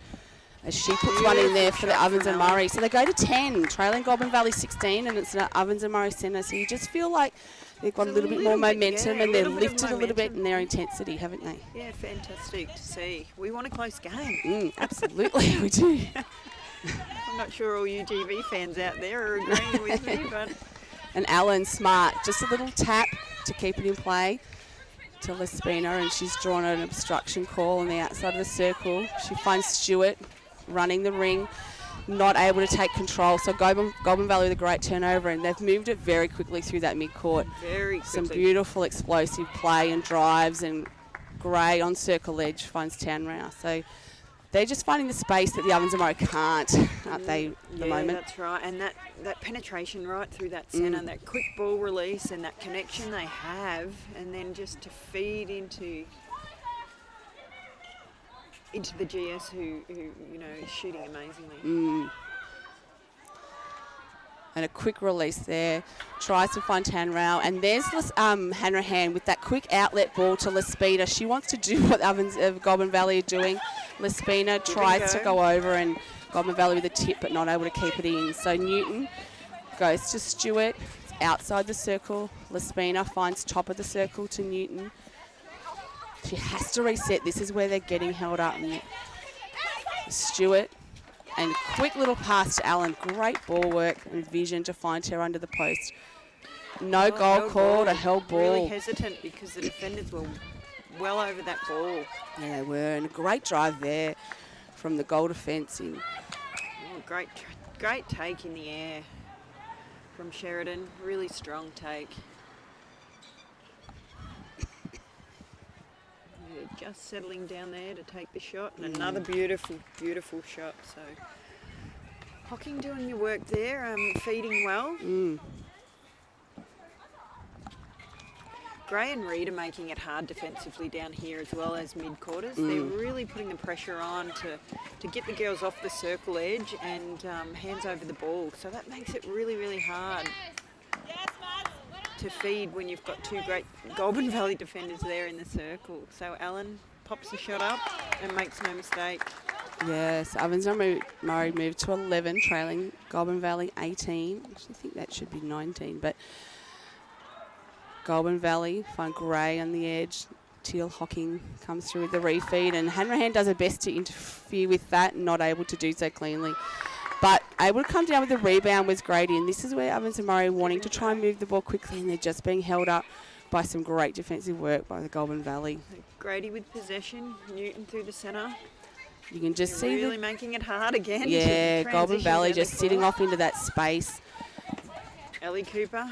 Speaker 1: As she puts one in there for the Ovens and Murray. So they go to 10, trailing Goulburn Valley 16, and it's an Ovens and Murray centre. So you just feel like they've got a little bit more momentum and they're lifted a little bit in their intensity, haven't they?
Speaker 2: Yeah, fantastic to see. We want a close game.
Speaker 1: Absolutely, we do.
Speaker 2: I'm not sure all you GV fans out there are agreeing with me, but...
Speaker 1: And Allen, smart, just a little tap, to keep it in play to Lespina, and she's drawn an obstruction call on the outside of the circle. She finds Stewart running the ring, not able to take control. So Goulburn Valley with a great turnover, and they've moved it very quickly through that mid-court.
Speaker 2: Very quickly.
Speaker 1: Some beautiful explosive play and drives, and Gray on circle edge finds Townrow. So they're just finding the space that the Ovens and Murray can't, aren't they, at the moment?
Speaker 2: That's right. And that penetration right through that centre, that quick ball release and that connection they have, and then just to feed into the GS who you know, is shooting amazingly.
Speaker 1: And a quick release there. Tries to find Townrow. And there's Hanrahan with that quick outlet ball to Lespina. She wants to do what Ovens of Goulburn Valley are doing. Lespina tries to go over, and Goulburn Valley with a tip but not able to keep it in. So Newton goes to Stewart. It's outside the circle. Lespina finds top of the circle to Newton. She has to reset. This is where they're getting held up. And Stewart. And quick little pass to Allen. Great ball work and vision to find her under the post. No goal called, a held ball.
Speaker 2: Really hesitant because the defenders were well over that ball.
Speaker 1: Yeah, they were. And a great drive there from the goal defence.
Speaker 2: Great take in the air from Sheridan. Really strong take. Just settling down there to take the shot, and another beautiful, beautiful shot. So Hocking doing your work there, feeding well. Gray and Reed are making it hard defensively down here as well as mid-quarters. They're really putting the pressure on to get the girls off the circle edge and hands over the ball. So that makes it really, really hard to feed when you've got two great Goulburn Valley defenders there in the circle. So Allen pops the shot up and makes no mistake.
Speaker 1: Yes, Ovens and Murray moved to 11, trailing Goulburn Valley 18. Actually, I think that should be 19, but Goulburn Valley find Gray on the edge. Teal Hocking comes through with the refeed, and Hanrahan does her best to interfere with that, not able to do so cleanly. But able to come down with the rebound was Grady, and this is where Ovens and Murray wanting to try and move the ball quickly, and they're just being held up by some great defensive work by the Goulburn Valley.
Speaker 2: Grady with possession, Newton through the centre.
Speaker 1: You can just see
Speaker 2: really making it hard again.
Speaker 1: Yeah, Goulburn Valley just sitting off into that space.
Speaker 2: Ellie Cooper.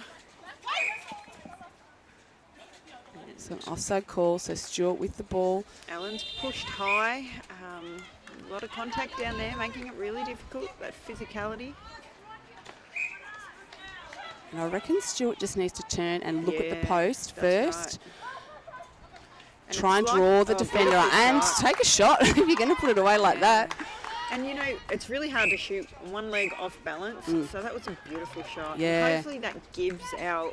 Speaker 1: So offside call, so Stewart with the ball.
Speaker 2: Allen's pushed high. A lot of contact down there, making it really difficult, that physicality.
Speaker 1: And I reckon Stewart just needs to turn and look at the post first.
Speaker 2: Right.
Speaker 1: Try and draw the defender and take a shot if you're going to put it away like that.
Speaker 2: And you know, it's really hard to shoot one leg off balance, so that was a beautiful shot.
Speaker 1: Yeah.
Speaker 2: And hopefully that gives our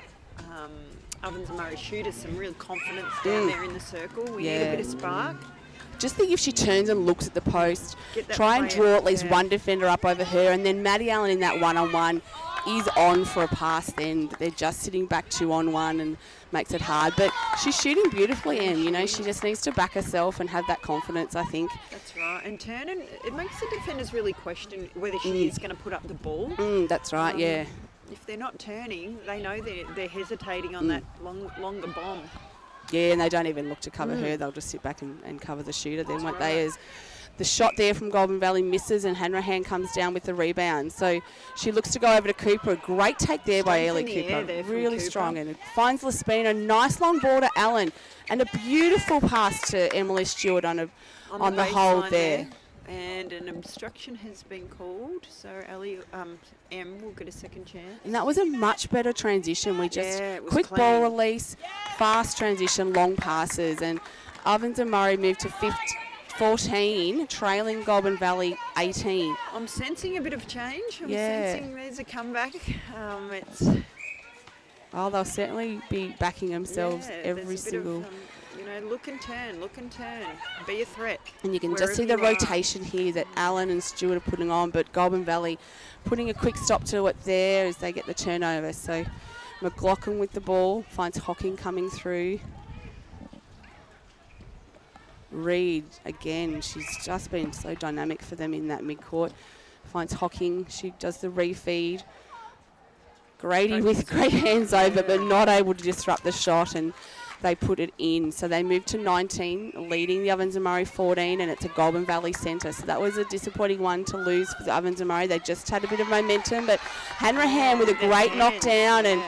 Speaker 2: Ovens and Murray shooters some real confidence down there in the circle. We need a bit of spark.
Speaker 1: Just think if she turns and looks at the post, try and
Speaker 2: play
Speaker 1: draw
Speaker 2: out,
Speaker 1: at least one defender up over her, and then Maddie Allen in that one-on-one is on for a pass then. They're just sitting back 2-on-1 and makes it hard. But she's shooting beautifully, and, you know, she just needs to back herself and have that confidence, I think.
Speaker 2: That's right. And turning, it makes the defenders really question whether she is going to put up the ball.
Speaker 1: That's right, yeah.
Speaker 2: If they're not turning, they know they're hesitating on that longer bomb.
Speaker 1: Yeah, and they don't even look to cover her. They'll just sit back and cover the shooter then, won't they? As the shot there from Goulburn Valley misses and Hanrahan comes down with the rebound. So she looks to go over to Cooper. A great take there by Ellie Cooper. Really strong. And it finds Lespina. Nice long ball to Allen. And a beautiful pass to Emily Stewart on the hold there.
Speaker 2: And an obstruction has been called, so Ellie M will get a second chance.
Speaker 1: And that was a much better transition. We just quick
Speaker 2: clean.
Speaker 1: ball release, fast transition, long passes, and Ovens and Murray moved to 14, trailing Goulburn Valley 18.
Speaker 2: I'm sensing a bit of change. I'm sensing there's a comeback.
Speaker 1: They'll certainly be backing themselves every
Speaker 2: there's a bit
Speaker 1: single.
Speaker 2: of, look and turn, be a threat.
Speaker 1: And you can just see the rotation here that Allen and Stewart are putting on, but Goulburn Valley putting a quick stop to it there as they get the turnover. So McLaughlin with the ball, finds Hocking coming through. Reed, again, she's just been so dynamic for them in that mid-court. Finds Hocking, she does the refeed. Grady with great hands over, but not able to disrupt the shot, and they put it in. So they moved to 19, leading the Ovens and Murray 14, and it's a Goulburn Valley centre. So that was a disappointing one to lose for the Ovens and Murray. They just had a bit of momentum, but Hanrahan with a great knockdown and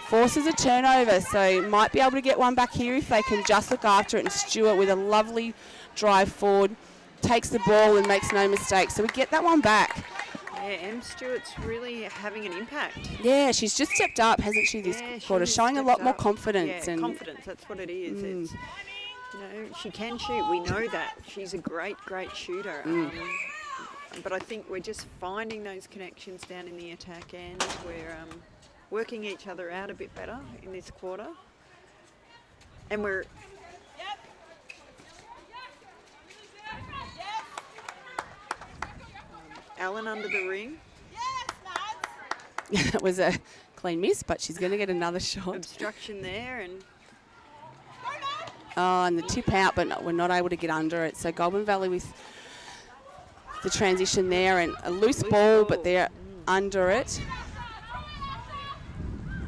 Speaker 1: forces a turnover. So might be able to get one back here if they can just look after it. And Stewart with a lovely drive forward, takes the ball and makes no mistake. So we get that one back.
Speaker 2: Yeah, Em Stewart's really having an impact.
Speaker 1: Yeah, she's just stepped up, hasn't she, this quarter, showing a lot more confidence.
Speaker 2: Yeah,
Speaker 1: and
Speaker 2: confidence, that's what it is. It's, you know, she can shoot, we know that. She's a great shooter. But I think we're just finding those connections down in the attack end. We're working each other out a bit better in this quarter. And we're... Allen under the ring.
Speaker 1: That was a clean miss, but she's going to get another shot.
Speaker 2: Obstruction there, and
Speaker 1: and the tip out, but no, we're not able to get under it. So Goulburn Valley with the transition there, and a loose ball, but they're under it.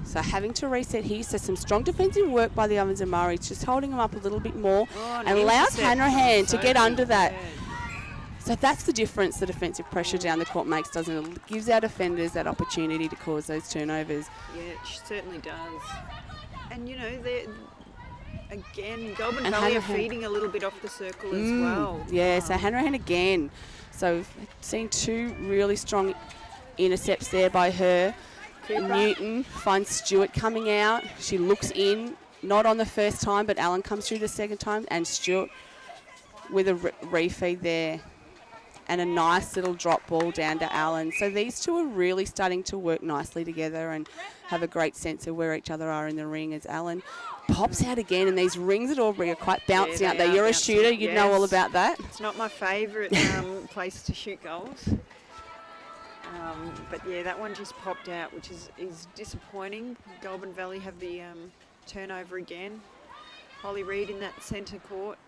Speaker 1: So having to reset here. So some strong defensive work by the Ovens and Murray, just holding them up a little bit more, and allows Hanrahan to get under that. So that's the difference the defensive pressure down the court makes, doesn't it? It gives our defenders that opportunity to cause those turnovers.
Speaker 2: Yeah, it certainly does. And, you know, again, Goulburn Valley are feeding a little bit off the circle as well.
Speaker 1: Yeah, so Hanrahan again. So we've seen two really strong intercepts there by her.
Speaker 2: Cooper.
Speaker 1: Newton finds Stewart coming out. She looks in, not on the first time, but Allen comes through the second time, and Stewart with a refeed there. And a nice little drop ball down to Allen. So these two are really starting to work nicely together and have a great sense of where each other are in the ring, as Allen pops out again. And these rings at Albury are quite bouncy, aren't they? You're a shooter, you'd know all about that.
Speaker 2: It's not my favourite place to shoot goals. But yeah, that one just popped out, which is disappointing. Goulburn Valley have the turnover again. Holly Reid in that centre court.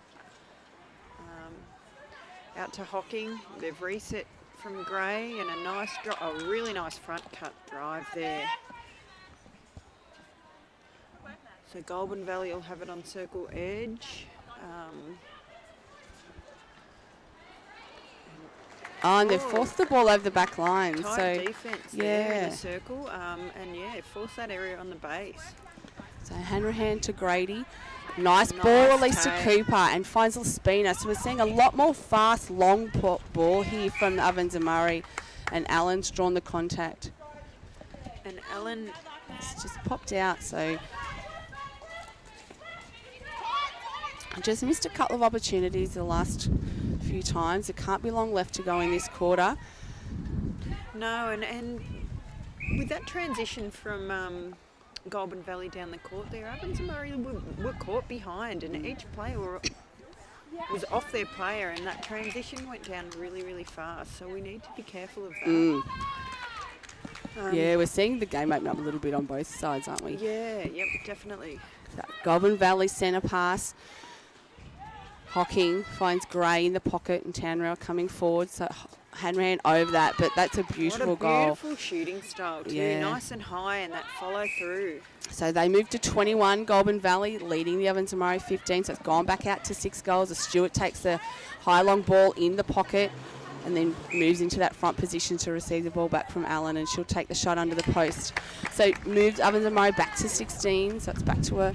Speaker 2: Out to Hocking, they've reset from Gray, and a really nice front cut drive there. So Goulburn Valley will have it on circle edge.
Speaker 1: And they've forced the ball over the back line.
Speaker 2: Tight defence there in the circle, and yeah, force that area on the base.
Speaker 1: So Hanrahan to Grady. Nice ball release to Cooper, and finds Lespina. So we're seeing a lot more fast, long ball here from the Ovens and Murray. And Allen's drawn the contact.
Speaker 2: And Allen
Speaker 1: it's just popped out. So just missed a couple of opportunities the last few times. There can't be long left to go in this quarter.
Speaker 2: No, and with that transition from Goulburn Valley down the court there, Ovens and Murray were caught behind, and each player was off their player, and that transition went down really fast, so we need to be careful of that.
Speaker 1: Yeah, we're seeing the game open up a little bit on both sides, aren't we?
Speaker 2: Yeah, yep, definitely.
Speaker 1: That Goulburn Valley centre pass. Hocking finds Gray in the pocket, and Tanrail coming forward, so Hanrahan over that, but that's a beautiful goal.
Speaker 2: What a beautiful shooting style too, nice and high, and that follow through.
Speaker 1: So they moved to 21, Goulburn Valley leading the Ovens and Murray 15, so it's gone back out to 6 goals. Stewart takes the high long ball in the pocket and then moves into that front position to receive the ball back from Allen, and she'll take the shot under the post. So moves Ovens and Murray back to 16, so it's back to a...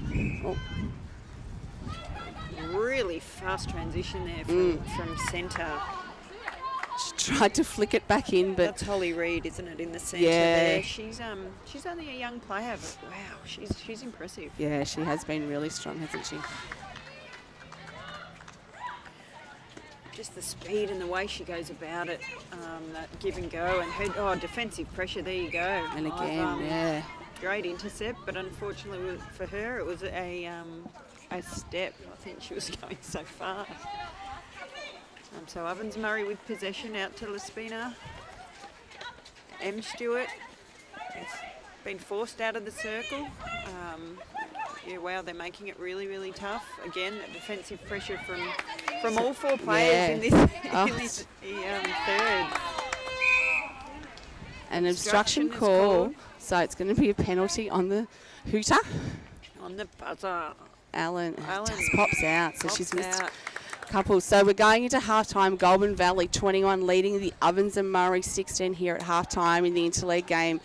Speaker 2: Really fast transition there from centre.
Speaker 1: She tried to flick it back in, but
Speaker 2: that's Holly Reid, isn't it, in the centre there? She's only a young player, but wow, she's impressive.
Speaker 1: Yeah, she has been really strong, hasn't she?
Speaker 2: Just the speed and the way she goes about it, that give and go, and her defensive pressure. There you go.
Speaker 1: And again,
Speaker 2: great intercept, but unfortunately for her, it was a step. I think she was going so fast. So Ovens Murray with possession out to Lespina. M. Stewart has been forced out of the circle. Yeah, wow, they're making it really tough. Again, defensive pressure from all 4 players in this third.
Speaker 1: An obstruction call. So it's going to be a penalty on the hooter.
Speaker 2: On the buzzer.
Speaker 1: Allen
Speaker 2: Allen
Speaker 1: just pops out. So
Speaker 2: pops
Speaker 1: she's missed
Speaker 2: out.
Speaker 1: a couple. So we're going into half-time. Goulburn Valley 21 leading the Ovens and Murray 16 here at half-time in the Interleague game.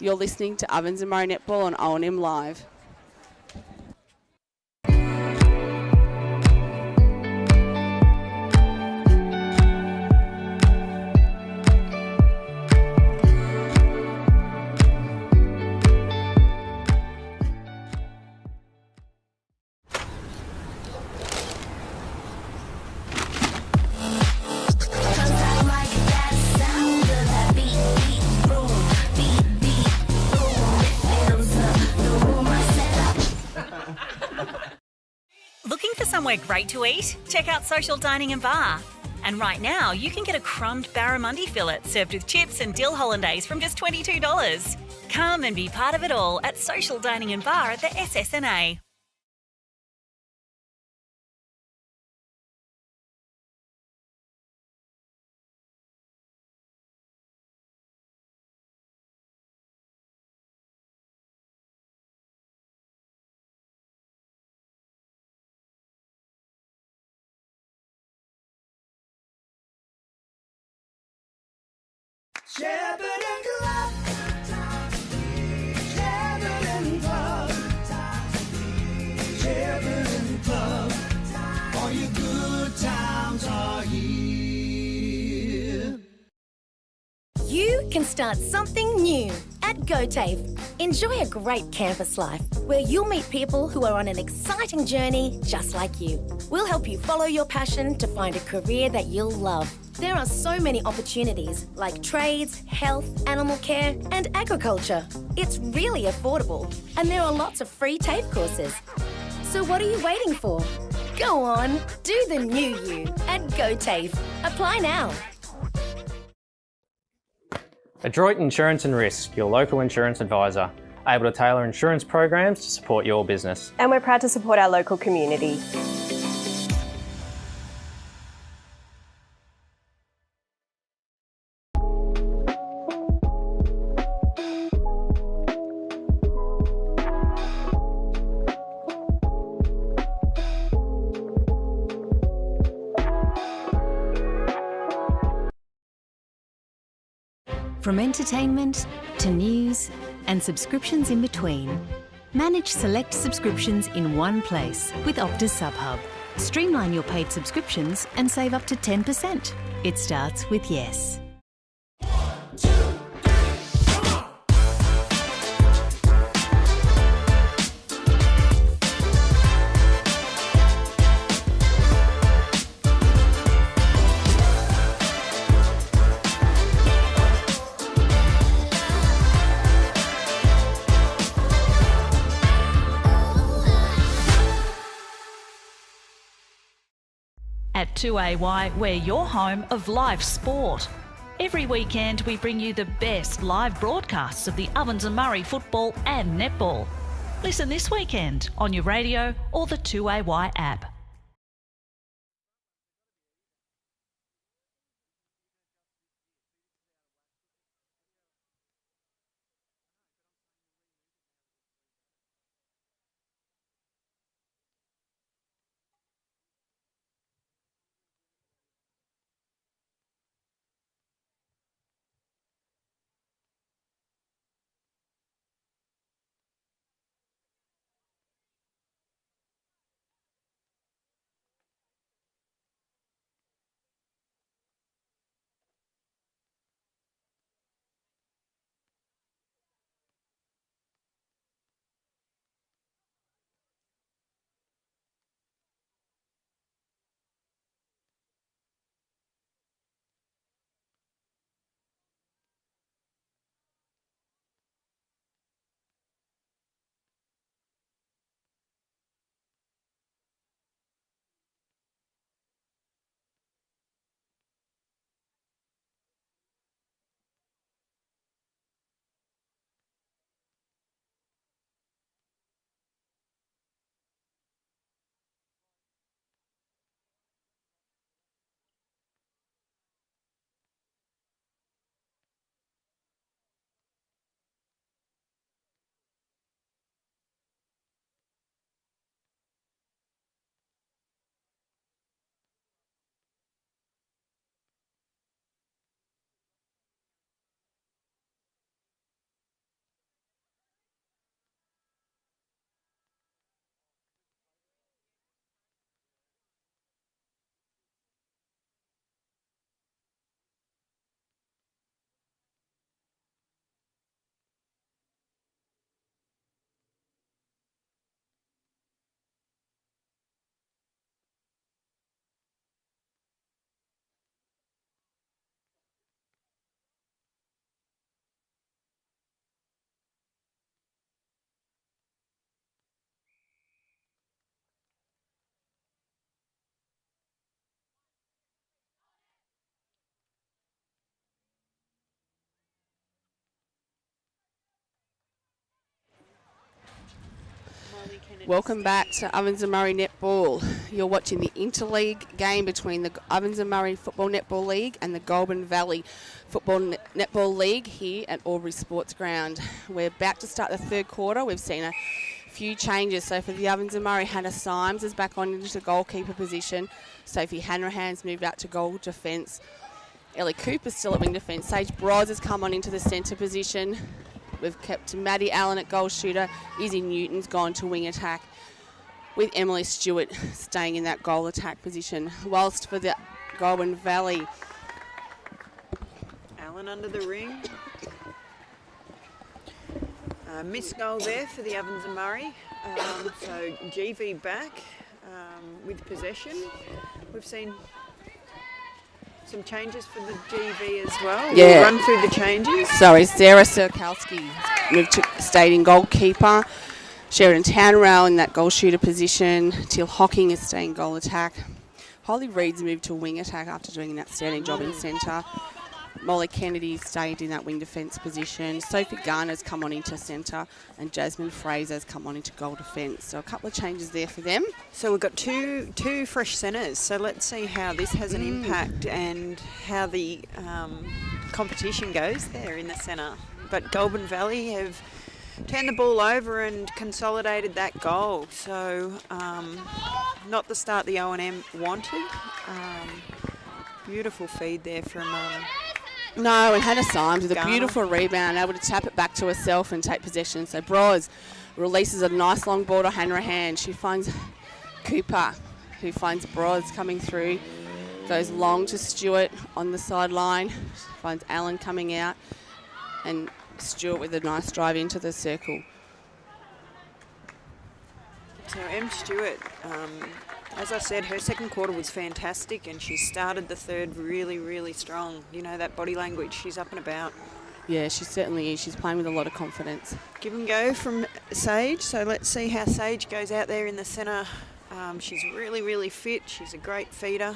Speaker 1: You're listening to Ovens and Murray Netball on OMFNL Live.
Speaker 10: Looking for somewhere great to eat? Check out Social Dining and Bar. And right now, you can get a crumbed barramundi fillet served with chips and dill hollandaise from just $22. Come and be part of it all at Social Dining and Bar at the SSNA.
Speaker 5: Shepherd Club. Shepherd Club. Shepherd Club. All your good times are here.
Speaker 6: You can start something new at GoTafe. Enjoy a great campus life where you'll meet people who are on an exciting journey just like you. We'll help you follow your passion to find a career that you'll love. There are so many opportunities like trades, health, animal care and agriculture. It's really affordable and there are lots of free TAFE courses. So what are you waiting for? Go on, do the new you at GoTafe. Apply now.
Speaker 7: Adroit Insurance and Risk, your local insurance advisor, able to tailor insurance programs to support your business.
Speaker 8: And we're proud to support our local community.
Speaker 9: From entertainment to news and subscriptions in between. Manage select subscriptions in one place with Optus SubHub. Streamline your paid subscriptions and save up to 10%. It starts with yes.
Speaker 4: At 2AY, we're your home of live sport. Every weekend we bring you the best live broadcasts of the Ovens and Murray football and netball. Listen this weekend on your radio or the 2AY app.
Speaker 1: Welcome back to Ovens and Murray Netball. You're watching the Interleague game between the Ovens and Murray Football Netball League and the Goulburn Valley Football Netball League here at Albury Sports Ground. We're about to start the third quarter. We've seen a few changes. So for the Ovens and Murray, Hannah Symes is back on into the goalkeeper position. Sophie Hanrahan's moved out to goal defence. Ellie Cooper's still at wing defence. Sage Bros has come on into the centre position. We've kept Maddie Allen at goal shooter. Izzy Newton's gone to wing attack, with Emily Stewart staying in that goal attack position. Whilst for the Goulburn Valley,
Speaker 2: Allen under the ring. Missed goal there for the Ovens and Murray. So GV back with possession. We've seen some changes for the GV as well.
Speaker 1: Yeah.
Speaker 2: We'll run through the changes.
Speaker 1: Sorry, Sarah Sirkowski moved to stayed in goalkeeper. Sheridan Townrow in that goal shooter position. Teal Hocking is staying goal attack. Holly Reed's moved to wing attack after doing an outstanding job in centre. Molly Kennedy stayed in that wing defence position. Sophie Garner's come on into centre, and Jasmine Fraser's come on into goal defence. So a couple of changes there for them.
Speaker 2: So we've got two fresh centres. So let's see how this has an impact and how the competition goes there in the centre. But Goulburn Valley have turned the ball over and consolidated that goal. So not the start the O&M wanted. Beautiful feed there from...
Speaker 1: No, and Hannah Symes with a beautiful rebound, able to tap it back to herself and take possession. So Bros releases a nice long ball to Hanrahan. She finds Cooper, who finds Bros coming through. Goes long to Stewart on the sideline. Finds Allen coming out. And Stewart with a nice drive into the circle.
Speaker 2: So M. Stewart, as I said, her second quarter was fantastic and she started the third really, really strong. You know, that body language, she's up and about.
Speaker 1: Yeah, she certainly is. She's playing with a lot of confidence.
Speaker 2: Give and go from Sage. So let's see how Sage goes out there in the centre. She's really, really fit. She's a great feeder.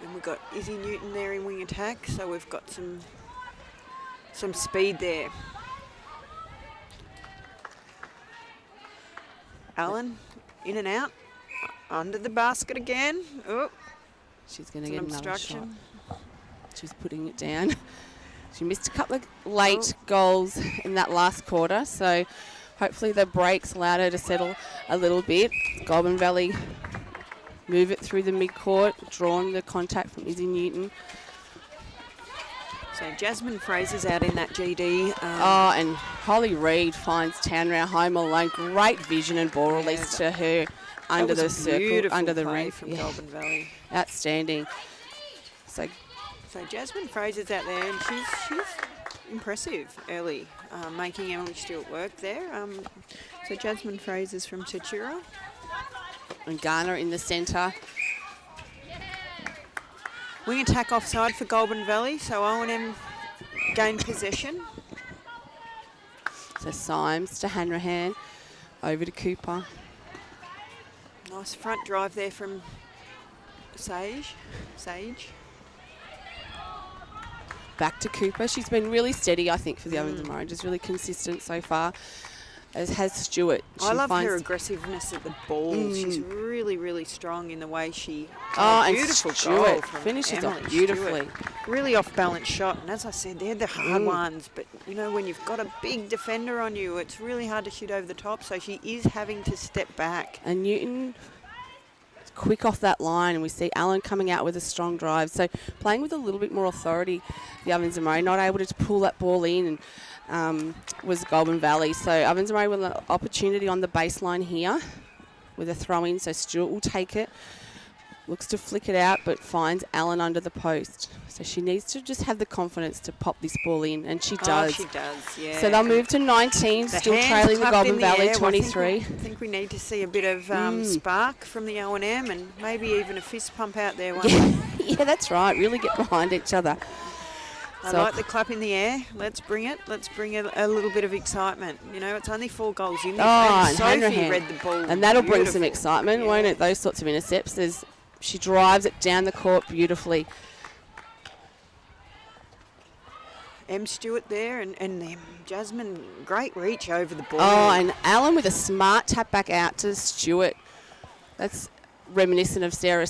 Speaker 2: And we've got Izzy Newton there in wing attack. So we've got some speed there. Allen, in and out, under the basket again. Oh,
Speaker 1: she's going to get another
Speaker 2: obstruction.
Speaker 1: shot. She's putting it down. She missed a couple of late goals in that last quarter, so hopefully the breaks allowed her to settle a little bit. Goulburn Valley move it through the mid-court, drawn the contact from Izzy Newton.
Speaker 2: So Jasmine Fraser's out in that GD.
Speaker 1: And Holly Reed finds Townrow home alone. Great vision and ball release to her under the circle, under the ring
Speaker 2: from Goulburn Valley.
Speaker 1: Outstanding. So
Speaker 2: Jasmine Fraser's out there, and she's impressive early, making Emily Stewart work there. So Jasmine Fraser's from Tatura.
Speaker 1: And Garner in the centre.
Speaker 2: Wing attack offside for Goulburn Valley, so O&M gain possession.
Speaker 1: So Symes to Hanrahan, over to Cooper.
Speaker 2: Nice front drive there from Sage.
Speaker 1: Back to Cooper. She's been really steady, I think, for the Ovens and Murray. Just really consistent so far, as has Stewart.
Speaker 2: I love her aggressiveness at the ball. She's really, really strong in the way she...
Speaker 1: and
Speaker 2: beautiful
Speaker 1: Stewart
Speaker 2: goal from
Speaker 1: finishes
Speaker 2: Emily
Speaker 1: off beautifully.
Speaker 2: Stewart. Really off-balance shot, and as I said, they're the hard ones, but, you know, when you've got a big defender on you, it's really hard to shoot over the top, so she is having to step back.
Speaker 1: And Newton quick off that line, and we see Allen coming out with a strong drive. So playing with a little bit more authority, the Ovens and Murray, not able to pull that ball in, and was Goulburn Valley. So Ovens and Murray with an opportunity on the baseline here with a throw-in, so Stewart will take it. Looks to flick it out, but finds Allen under the post. So she needs to just have the confidence to pop this ball in, and she does.
Speaker 2: She does, yeah.
Speaker 1: So they'll move to 19, still trailing the Goulburn Valley 23.
Speaker 2: I think we need to see a bit of spark from the O&M and maybe even a fist pump out there.
Speaker 1: Yeah, that's right. Really get behind each other.
Speaker 2: I like the clap in the air. Let's bring it. Let's bring a little bit of excitement. You know, it's only 4 goals in this.
Speaker 1: And
Speaker 2: Sophie read the ball.
Speaker 1: And that'll bring some excitement, won't it? Those sorts of intercepts. She drives it down the court beautifully.
Speaker 2: M. Stewart there, and then Jasmine, great reach over the ball.
Speaker 1: Oh, and Allen with a smart tap back out to Stewart. That's reminiscent of Sarah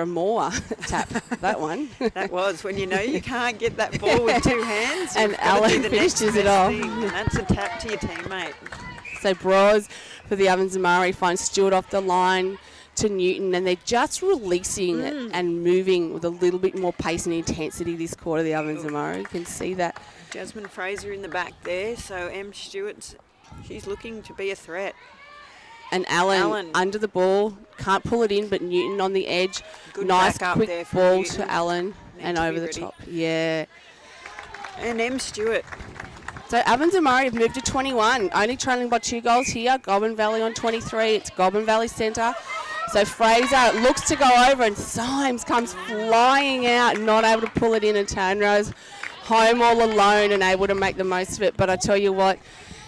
Speaker 1: Moore tap, that one.
Speaker 2: That was when you know you can't get that ball with two hands.
Speaker 1: And Allen finishes it off.
Speaker 2: And that's a tap to your teammate.
Speaker 1: So Bros for the Ovens and Murray finds Stewart off the line to Newton, and they're just releasing and moving with a little bit more pace and intensity this quarter, the Ovens and Murray. You can see that.
Speaker 2: Jasmine Fraser in the back there, so M. Stewart's, she's looking to be a threat.
Speaker 1: And Allen under the ball, can't pull it in, but Newton on the edge.
Speaker 2: Good
Speaker 1: nice
Speaker 2: back up
Speaker 1: quick
Speaker 2: there
Speaker 1: ball
Speaker 2: Newton.
Speaker 1: to Allen and over the top. Yeah.
Speaker 2: And M. Stewart.
Speaker 1: So Ovens and Murray have moved to 21, only trailing by 2 goals here. Goulburn Valley on 23. It's Goulburn Valley Centre. So Fraser looks to go over, and Symes comes flying out, not able to pull it in, and Tanrow's home all alone and able to make the most of it. But I tell you what,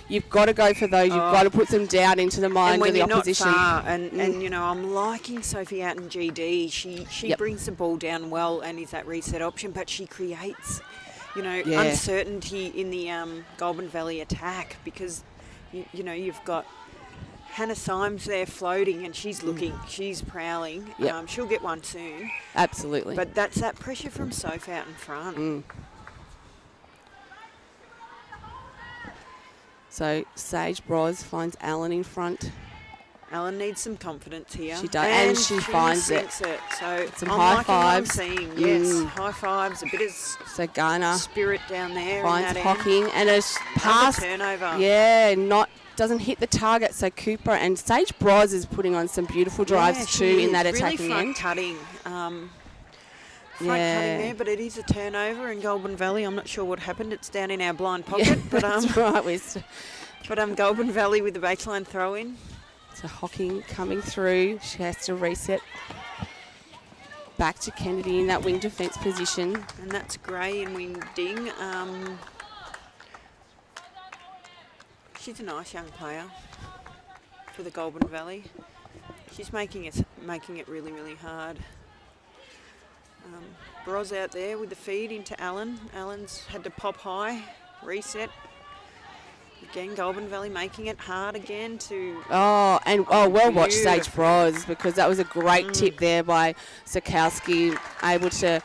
Speaker 1: you've got to go for those. You've got to put them down into the mind of the opposition.
Speaker 2: Not far, and you know, I'm liking Sophie out in GD. She brings the ball down well and is that reset option, but she creates, you know, uncertainty in the Goulburn Valley attack, because you know, you've got Hannah Symes there floating, and she's looking, she's prowling.
Speaker 1: Yep.
Speaker 2: She'll get one soon.
Speaker 1: Absolutely.
Speaker 2: But that's that pressure from Soph out in front.
Speaker 1: So Sage Bros finds Allen in front.
Speaker 2: Allen needs some confidence here.
Speaker 1: She does, and she finds it.
Speaker 2: So
Speaker 1: some
Speaker 2: I'm
Speaker 1: high
Speaker 2: liking
Speaker 1: fives.
Speaker 2: What I'm seeing. Yes, high fives, a bit of
Speaker 1: so Garner
Speaker 2: spirit down there.
Speaker 1: Finds Hocking, and a pass.
Speaker 2: Turnover.
Speaker 1: Yeah, doesn't hit the target. So Cooper and Sage Bros is putting on some beautiful drives too in that attacking
Speaker 2: really
Speaker 1: end.
Speaker 2: Cutting. Front cutting there, but it is a turnover in Goulburn Valley. I'm not sure what happened. It's down in our blind pocket. But
Speaker 1: that's right.
Speaker 2: But Goulburn Valley with the baseline throw in.
Speaker 1: So Hocking coming through. She has to reset back to Kennedy in that wing defence position.
Speaker 2: And that's Gray in wing ding. She's a nice young player for the Goulburn Valley. She's making it really, really hard. Bros out there with the feed into Allen. Allen's had to pop high, reset. Again, Goulburn Valley making it hard again to...
Speaker 1: well watched Sage Bros, because that was a great tip there by Sikowski, able to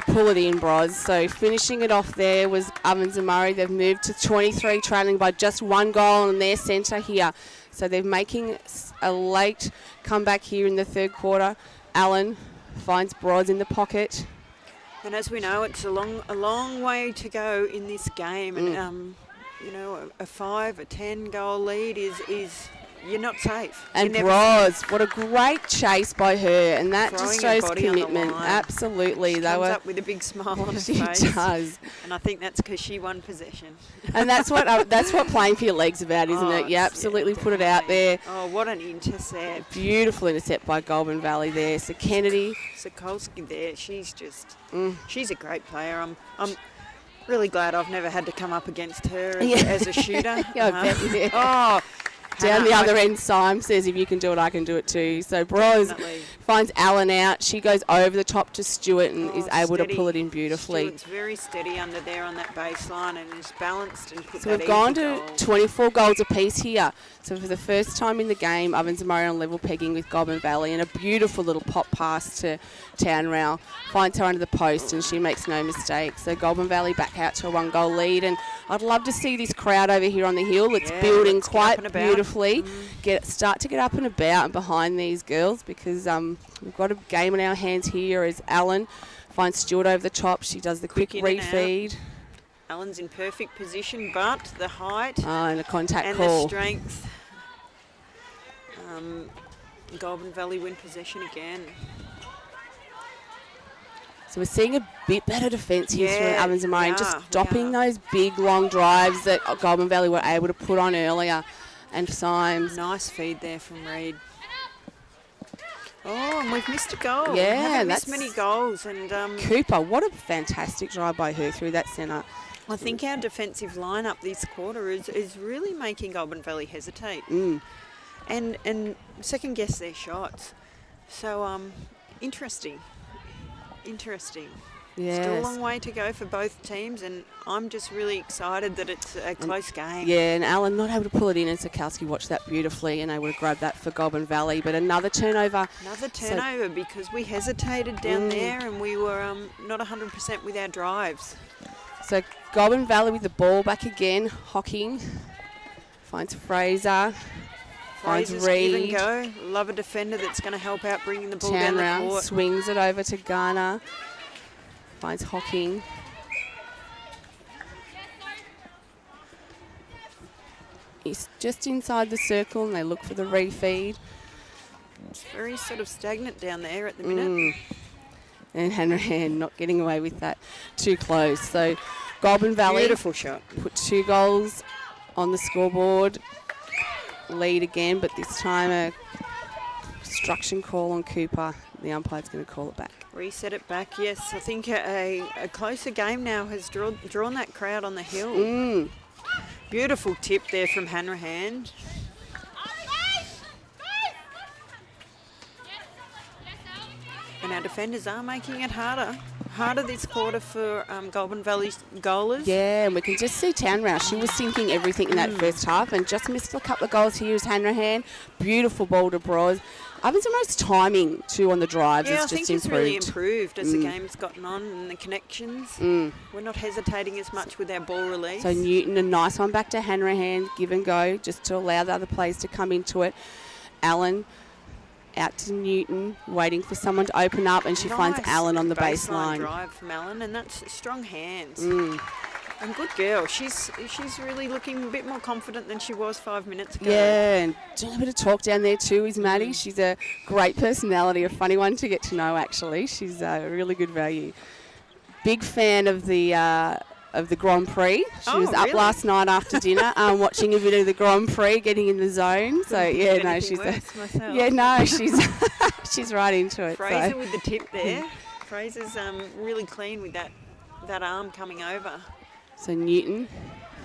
Speaker 1: pull it in, Bros. So finishing it off there was Ovens and Murray. They've moved to 23, trailing by just 1 goal in their centre here. So they're making a late comeback here in the third quarter. Allen finds Bros in the pocket.
Speaker 2: And as we know, it's a long way to go in this game. And, you know, a 5, a 10 goal lead is you're not safe.
Speaker 1: And Bros, what a great chase by her, and that just shows commitment. Absolutely.
Speaker 2: She comes up with a big smile on her face.
Speaker 1: She does.
Speaker 2: And I think that's because she won possession.
Speaker 1: And that's what playing for your legs about, isn't it? You absolutely put it out there.
Speaker 2: Oh, what an intercept.
Speaker 1: Beautiful intercept by Goulburn Valley there. So Kennedy.
Speaker 2: Sokolski there, she's just, she's a great player. I'm really glad I've never had to come up against her as a shooter.
Speaker 1: Yeah, I bet. Down the other end, Symes says, if you can do it, I can do it too. So Bros finds Allen out. She goes over the top to Stewart and is able to pull it in beautifully.
Speaker 2: Stewart's very steady under there on that baseline and is balanced and put
Speaker 1: so
Speaker 2: that
Speaker 1: we've gone to
Speaker 2: goal.
Speaker 1: 24 goals apiece here. So for the first time in the game, Ovens and Murray on level pegging with Goulburn Valley, and a beautiful little pop pass to Townrow. Finds her under the post and she makes no mistake. So Goulburn Valley back out to a 1-goal lead, and I'd love to see this crowd over here on the hill. It's building quite beautifully. Start to get up and about and behind these girls, because we've got a game in our hands here as Allen finds Stewart over the top. She does the quick refeed.
Speaker 2: Allen's in perfect position, but the height
Speaker 1: and a contact
Speaker 2: and
Speaker 1: call.
Speaker 2: The strength. Goulburn Valley win possession again.
Speaker 1: So we're seeing a bit better defence here from Ovens and Murray, just stopping those big long drives that Goulburn Valley were able to put on earlier. And Symes.
Speaker 2: Nice feed there from Reed. Oh, and we've missed a goal.
Speaker 1: Yeah,
Speaker 2: haven't missed many goals. And
Speaker 1: Cooper, what a fantastic drive by her through that centre.
Speaker 2: I think our defensive lineup this quarter is really making Goulburn Valley hesitate and second guess their shots. So interesting. Still a
Speaker 1: Yes.
Speaker 2: long way to go for both teams, and I'm just really excited that it's a close game.
Speaker 1: Yeah, and Alan not able to pull it in, and Sikowski watched that beautifully and able to grab that for Goulburn Valley. But another turnover.
Speaker 2: Another turnover because we hesitated down there and we were not 100% with our drives.
Speaker 1: So Goulburn Valley with the ball back again. Hocking finds Fraser. Finds
Speaker 2: Fraser's
Speaker 1: Reed.
Speaker 2: give and go. Love a defender that's going to help out bringing the ball down the
Speaker 1: Townround
Speaker 2: court.
Speaker 1: swings it over to Garner. Finds Hocking. He's just inside the circle and they look for the refeed.
Speaker 2: It's very sort of stagnant down there at the minute.
Speaker 1: And Hanrahan not getting away with that too close. So Goulburn Valley
Speaker 2: Beautiful shot.
Speaker 1: put 2 goals on the scoreboard. Lead again, but this time a obstruction call on Cooper. The umpire's going to call it back.
Speaker 2: Reset it back, yes. I think a closer game now has drawn that crowd on the hill. Beautiful tip there from Hanrahan. And our defenders are making it harder this quarter for Goulburn Valley's goalers.
Speaker 1: Yeah, and we can just see Townround. She was sinking everything in that first half and just missed a couple of goals here as Hanrahan. Beautiful ball to Bros. Ovens most timing too on the drives
Speaker 2: Yeah,
Speaker 1: has
Speaker 2: I think
Speaker 1: just
Speaker 2: it's
Speaker 1: improved.
Speaker 2: really improved as the game's gotten on and the connections. We're not hesitating as much with our ball release.
Speaker 1: So Newton, a nice one back to Hanrahan, give and go, just to allow the other players to come into it. Allen out to Newton, waiting for someone to open up, and she finds
Speaker 2: Nice
Speaker 1: Allen on the
Speaker 2: baseline
Speaker 1: baseline.
Speaker 2: drive from Allen, and that's strong hands. And good girl. She's really looking a bit more confident than she was 5 minutes ago.
Speaker 1: Yeah, and doing a bit of talk down there too is Maddie. She's a great personality, a funny one to get to know actually. She's a really good value. Big fan of the Grand Prix. She was up
Speaker 2: really?
Speaker 1: last night after dinner, watching a bit of the Grand Prix, getting in the zone. So yeah, no, she's she's right into it.
Speaker 2: Fraser
Speaker 1: So.
Speaker 2: with the tip there. Fraser's really clean with that arm coming over.
Speaker 1: So Newton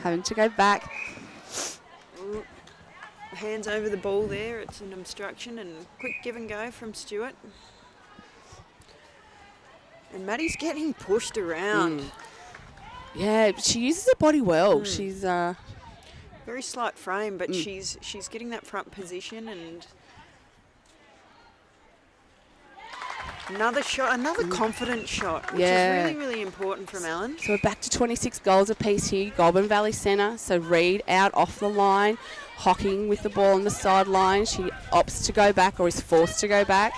Speaker 1: having to go back.
Speaker 2: Hands over the ball there. It's an obstruction and quick give and go from Stewart. And Maddie's getting pushed around.
Speaker 1: Yeah, she uses her body well. She's
Speaker 2: Very slight frame, but she's getting that front position and another shot, another confident shot, which is really, really important from Allen.
Speaker 1: So we're back to 26 goals apiece here. Goulburn Valley Centre. So Reed out off the line. Hocking with the ball on the sideline. She opts to go back or is forced to go back.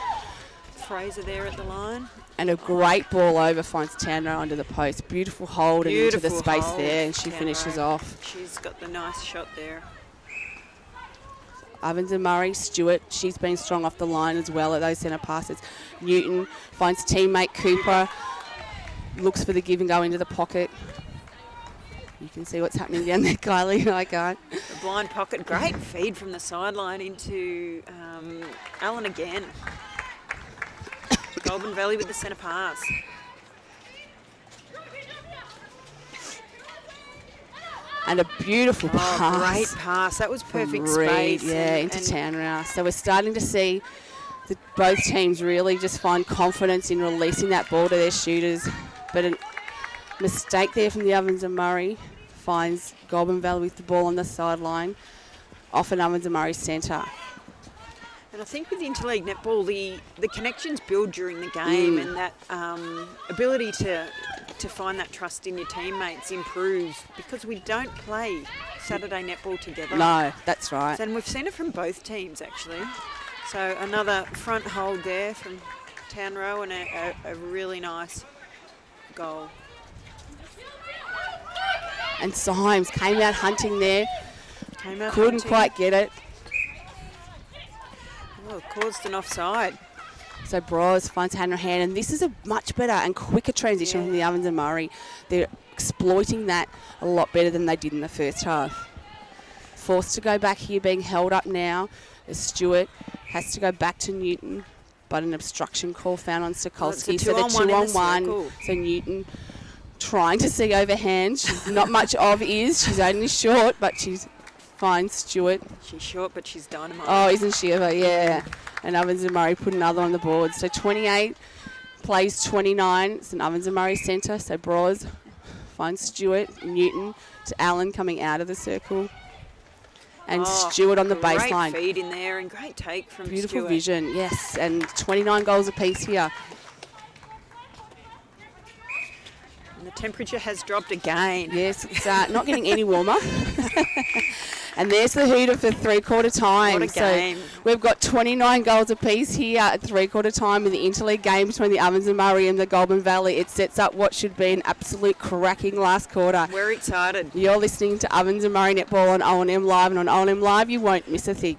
Speaker 2: Fraser there at the line.
Speaker 1: And a great ball over finds Townrow under the post. Beautiful hold and into the space
Speaker 2: hold,
Speaker 1: there, and she
Speaker 2: Townrow.
Speaker 1: finishes off.
Speaker 2: She's got the nice shot there.
Speaker 1: Ovens and Murray, Stewart, she's been strong off the line as well at those centre passes. Newton finds teammate Cooper, looks for the give and go into the pocket. You can see what's happening down there, Kylie. I can't.
Speaker 2: The blind pocket, great feed from the sideline into Allen again. Goulburn Valley with the centre pass.
Speaker 1: And a beautiful pass.
Speaker 2: Great pass. That was perfect
Speaker 1: from Reed,
Speaker 2: space.
Speaker 1: Yeah, into Townrow. So we're starting to see both teams really just find confidence in releasing that ball to their shooters. But a mistake there from the Ovens and Murray finds Goulburn Valley with the ball on the sideline. Off an Ovens and Murray centre.
Speaker 2: And I think with Interleague netball, the connections build during the game, and that ability to find that trust in your teammates improves because we don't play Saturday netball together.
Speaker 1: No, that's right.
Speaker 2: And we've seen it from both teams actually. So another front hold there from Townrow and a really nice goal.
Speaker 1: And Symes came out hunting there.
Speaker 2: Came out
Speaker 1: Couldn't
Speaker 2: hunting.
Speaker 1: quite get it.
Speaker 2: Oh, caused an offside.
Speaker 1: So Bros finds Hanrahan, and this is a much better and quicker transition from the Ovens and Murray. They're exploiting that a lot better than they did in the first half. Forced to go back here, being held up now as Stewart has to go back to Newton, but an obstruction call found on Sokolsky. So the 2-on-1. So Newton trying to see overhand. She's not much of is. She's only short, but she's fine. Stewart.
Speaker 2: She's short, but she's dynamite.
Speaker 1: Oh, isn't she ever? Yeah. And Ovens and Murray put another on the board. So 28 plays 29. It's an Ovens and Murray centre. So Bros finds Stewart, Newton to Allen coming out of the circle. And Stewart on the baseline.
Speaker 2: Great feed in there and great take from
Speaker 1: Beautiful
Speaker 2: Stewart.
Speaker 1: vision, yes. And 29 goals apiece here.
Speaker 2: And the temperature has dropped again.
Speaker 1: Yes, it's not getting any warmer. And there's the hooter for three-quarter time.
Speaker 2: What a game.
Speaker 1: So we've got 29 goals apiece here at three-quarter time in the Interleague game between the Ovens and Murray and the Goulburn Valley. It sets up what should be an absolute cracking last quarter.
Speaker 2: We're excited.
Speaker 1: You're listening to Ovens and Murray Netball on O&M Live, and on O&M Live you won't miss a thing.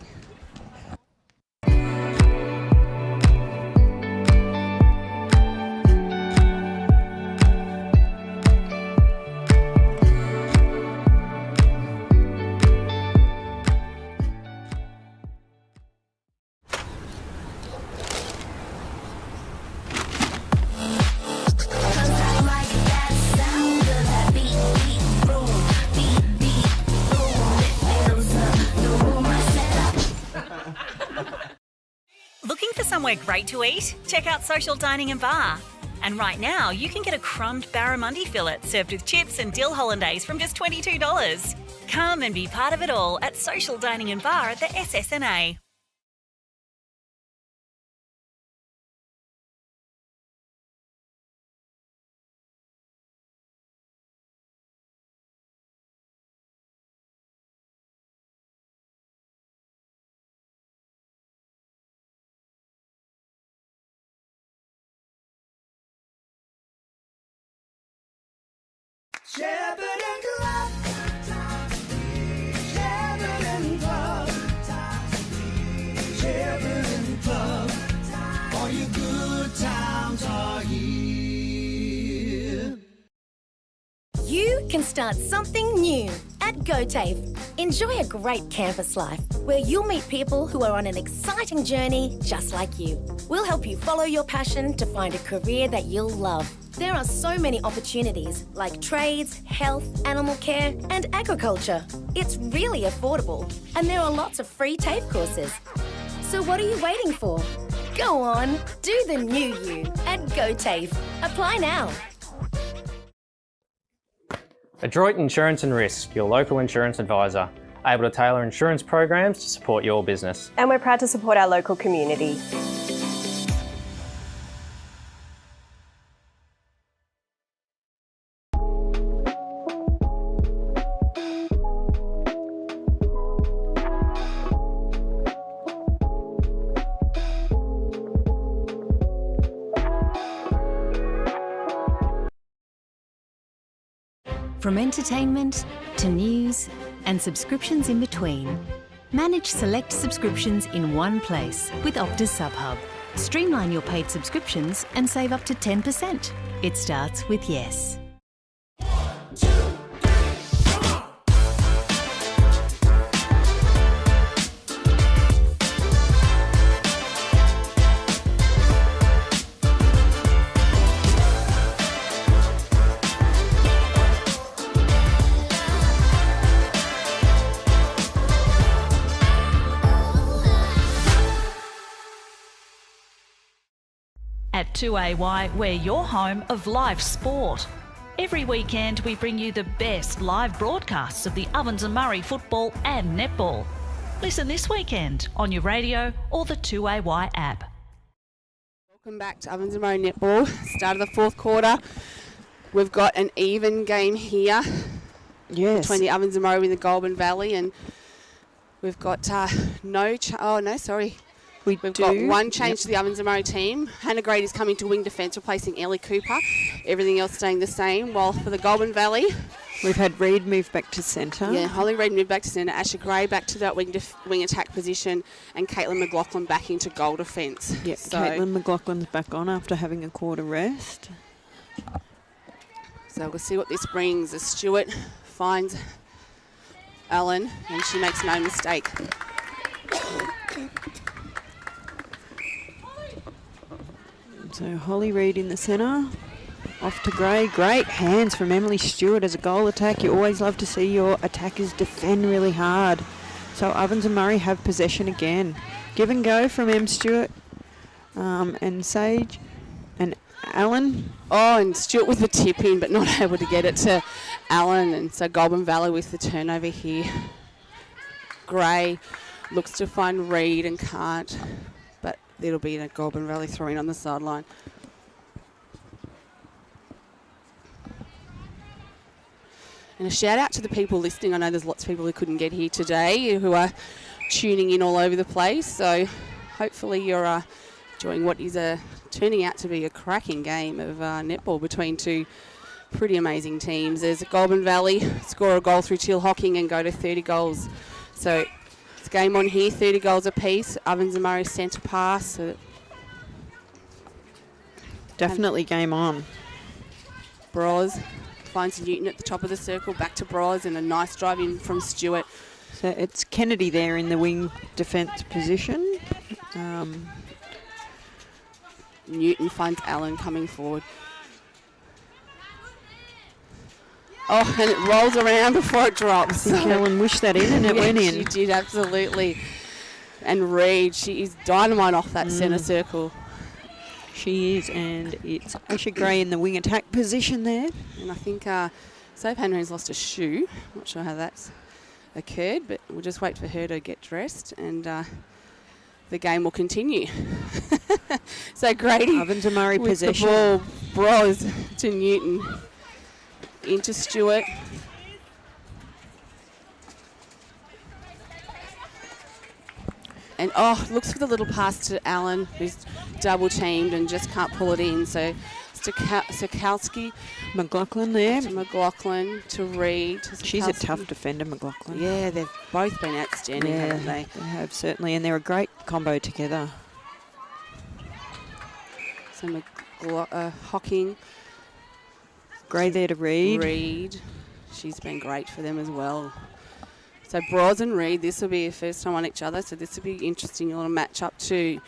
Speaker 10: Looking for somewhere great to eat? Check out Social Dining and Bar. And right now, you can get a crumbed barramundi fillet served with chips and dill hollandaise from just $22. Come and be part of it all at Social Dining and Bar at the SSNA.
Speaker 5: Shepparton Club. Shepparton Club. Shepparton Club. All your good times are here.
Speaker 6: You can start something new at GoTafe. Enjoy a great campus life where you'll meet people who are on an exciting journey just like you. We'll help you follow your passion to find a career that you'll love. There are so many opportunities like trades, health, animal care and agriculture. It's really affordable and there are lots of free TAFE courses. So what are you waiting for? Go on, do the new you at GoTafe. Apply now.
Speaker 7: Adroit Insurance and Risk, your local insurance advisor, able to tailor insurance programs to support your business.
Speaker 8: And we're proud to support our local community.
Speaker 9: From entertainment to news and subscriptions in between. Manage select subscriptions in one place with Optus SubHub. Streamline your paid subscriptions and save up to 10%. It starts with yes.
Speaker 4: At 2AY, we're your home of live sport. Every weekend we bring you the best live broadcasts of the Ovens and Murray football and netball. Listen this weekend on your radio or the 2AY app.
Speaker 1: Welcome back to Ovens and Murray Netball. Start of the fourth quarter. We've got an even game here between the Ovens and Murray and the Goulburn Valley, and we've got We've got one change to the Ovens and Murray team. Hannah Grady's coming to wing defence, replacing Ellie Cooper. Everything else staying the same. While for the Goulburn Valley,
Speaker 2: we've had Reid move back to centre.
Speaker 1: Yeah, Holly Reid moved back to centre. Asher Gray back to that wing attack position, and Caitlin McLaughlin back into goal defence.
Speaker 2: Yep, so Caitlin McLaughlin's back on after having a quarter rest.
Speaker 1: So we'll see what this brings as Stewart finds Ellen, and she makes no mistake.
Speaker 2: So Holly Reid in the centre, off to Gray. Great hands from Emily Stewart as a goal attack. You always love to see your attackers defend really hard. So Ovens and Murray have possession again. Give and go from Em Stewart and Sage. And Allen.
Speaker 1: Oh, and Stewart with the tip in, but not able to get it to Allen. And so Goulburn Valley with the turnover here. Gray looks to find Reed and can't, but it'll be a Goulburn Valley throw-in on the sideline. And a shout out to the people listening. I know there's lots of people who couldn't get here today who are tuning in all over the place. So hopefully you're enjoying what is turning out to be a cracking game of netball between two pretty amazing teams. There's Goulburn Valley score a goal through Teal Hocking and go to 30 goals. So it's game on here, 30 goals apiece. Ovens and Murray centre pass. So
Speaker 2: Definitely game on.
Speaker 1: Bros finds Newton at the top of the circle, back to Bros, and a nice drive in from Stewart.
Speaker 2: So it's Kennedy there in the wing defence position.
Speaker 1: Newton finds Allen coming forward. Oh, and it rolls around before it drops.
Speaker 2: I think Allen wished that in and it went in.
Speaker 1: She did, absolutely. And Reed, she is dynamite off that centre circle.
Speaker 2: She is, and it's Asher Gray in the wing attack position there.
Speaker 1: And I think Save Henry's lost a shoe. Not sure how that's occurred, but we'll just wait for her to get dressed and the game will continue. So Grady
Speaker 2: Ovens and Murray
Speaker 1: with
Speaker 2: possession.
Speaker 1: the ball, Bros to Newton, into Stewart. And looks for the little pass to Allen, who's double teamed and just can't pull it in. So Sokowski,
Speaker 2: McLaughlin there.
Speaker 1: to McLaughlin, to Reed. To
Speaker 2: She's a
Speaker 1: Sokowski.
Speaker 2: tough defender, McLaughlin.
Speaker 1: Yeah, they've both been outstanding, haven't they?
Speaker 2: They have certainly, and they're a great combo together.
Speaker 1: So Hocking,
Speaker 2: Gray there to Reed.
Speaker 1: Reed. She's been great for them as well. So Bros and Reed, this will be a first time on each other, so this will be interesting little match up to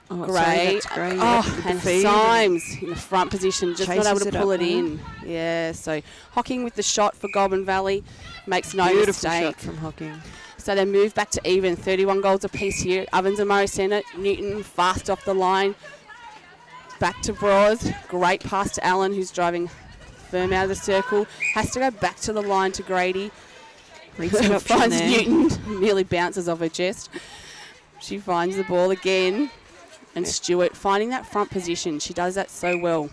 Speaker 1: Gray.
Speaker 2: That's Gray.
Speaker 1: And Symes in the front position, just not able to pull it
Speaker 2: up,
Speaker 1: in. Yeah, so Hocking with the shot for Goulburn Valley, makes no
Speaker 2: Beautiful
Speaker 1: mistake.
Speaker 2: shot from Hocking.
Speaker 1: So they move back to even, 31 goals apiece here. Ovens and Murray centre, Newton fast off the line. Back to Bros, great pass to Allen, who's driving firm out of the circle. Has to go back to the line to Grady. Finds Newton, nearly bounces off her chest. She finds the ball again. And Stewart finding that front position. She does that so well.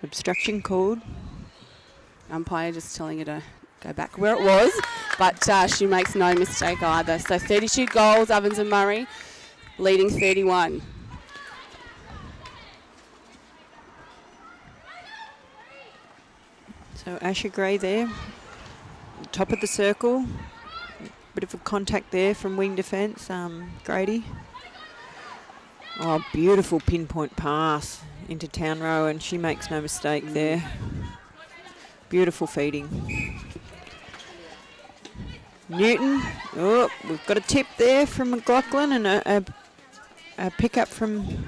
Speaker 2: Obstruction called.
Speaker 1: Umpire just telling her to go back where it was. But she makes no mistake either. So 32 goals, Ovens and Murray, leading 31.
Speaker 2: So Asher Gray there. Top of the circle. Bit of a contact there from wing defence, Grady. Oh, beautiful pinpoint pass into Town Row, and she makes no mistake there. Beautiful feeding. Newton. Oh, we've got a tip there from McLaughlin and a pick up from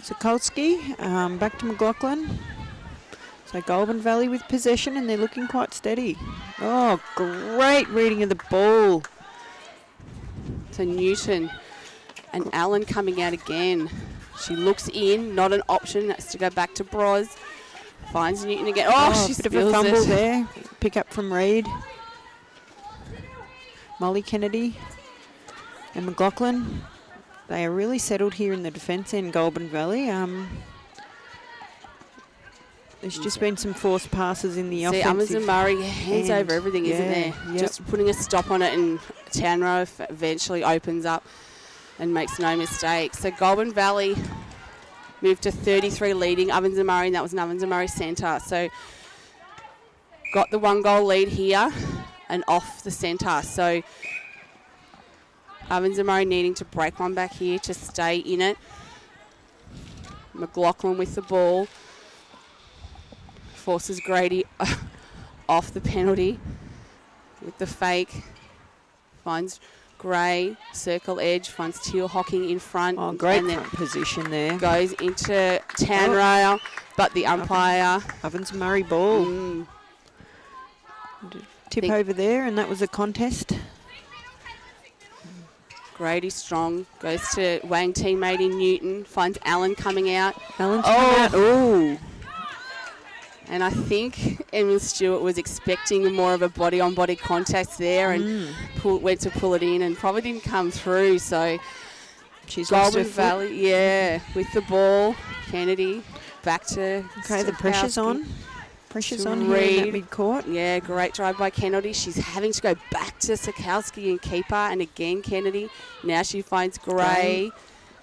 Speaker 2: Sokolski. Back to McLaughlin. So Goulburn Valley with possession, and they're looking quite steady. Oh, great reading of the ball.
Speaker 1: So Newton and Allen coming out again. She looks in, not an option. That's to go back to Bros. Finds Newton again. Oh, she
Speaker 2: bit of a
Speaker 1: spills
Speaker 2: fumble
Speaker 1: it.
Speaker 2: there. Pick up from Reed. Molly Kennedy and McLaughlin. They are really settled here in the defence end, Goulburn Valley. There's just been some forced passes in the offensive.
Speaker 1: Ovens and Murray, hands
Speaker 2: end.
Speaker 1: over everything, isn't there?
Speaker 2: Yep.
Speaker 1: Just putting a stop on it, and Town Row eventually opens up and makes no mistakes. So Goulburn Valley moved to 33 leading Ovens and Murray, and that was an Ovens and Murray centre. So got the 1-goal lead here and off the centre. So Ovens and Murray needing to break one back here to stay in it. McLaughlin with the ball. Forces Grady off the penalty with the fake. Finds Gray, circle edge, finds Teal Hocking in front.
Speaker 2: Oh, great
Speaker 1: and then
Speaker 2: front position there.
Speaker 1: goes into Town Row, but the umpire.
Speaker 2: Ovens and Murray ball. Tip over there, and that was a contest.
Speaker 1: Grady strong. Goes to Wang teammate in Newton. Finds Allen coming out.
Speaker 2: Allen's coming out. Ooh.
Speaker 1: And I think Emma Stewart was expecting more of a body-on-body contact there and went to pull it in and probably didn't come through. So
Speaker 2: she's lost her
Speaker 1: Golden Valley, with the ball. Kennedy back to
Speaker 2: the pressure's on. Pressure's on here in that mid-court.
Speaker 1: Yeah, great drive by Kennedy. She's having to go back to Sikowski and keeper, and again Kennedy. Now she finds Gray.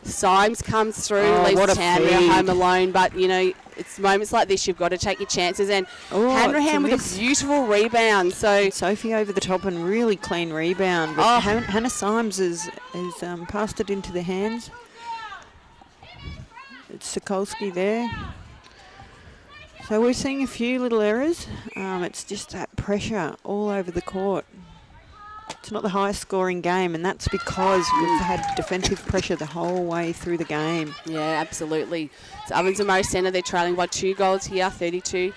Speaker 1: Symes comes through, leaves Tanria home alone, but you know, it's moments like this you've got to take your chances. And Hanrahan with a beautiful rebound. So
Speaker 2: Sophie over the top and really clean rebound. But Hannah Symes has passed it into the hands. It's Sokolski there. So we're seeing a few little errors. It's just that pressure all over the court. It's not the highest scoring game, and that's because we've had defensive pressure the whole way through the game.
Speaker 1: Yeah, absolutely. So Ovens and Murray Centre, they're trailing by 2 goals here. 32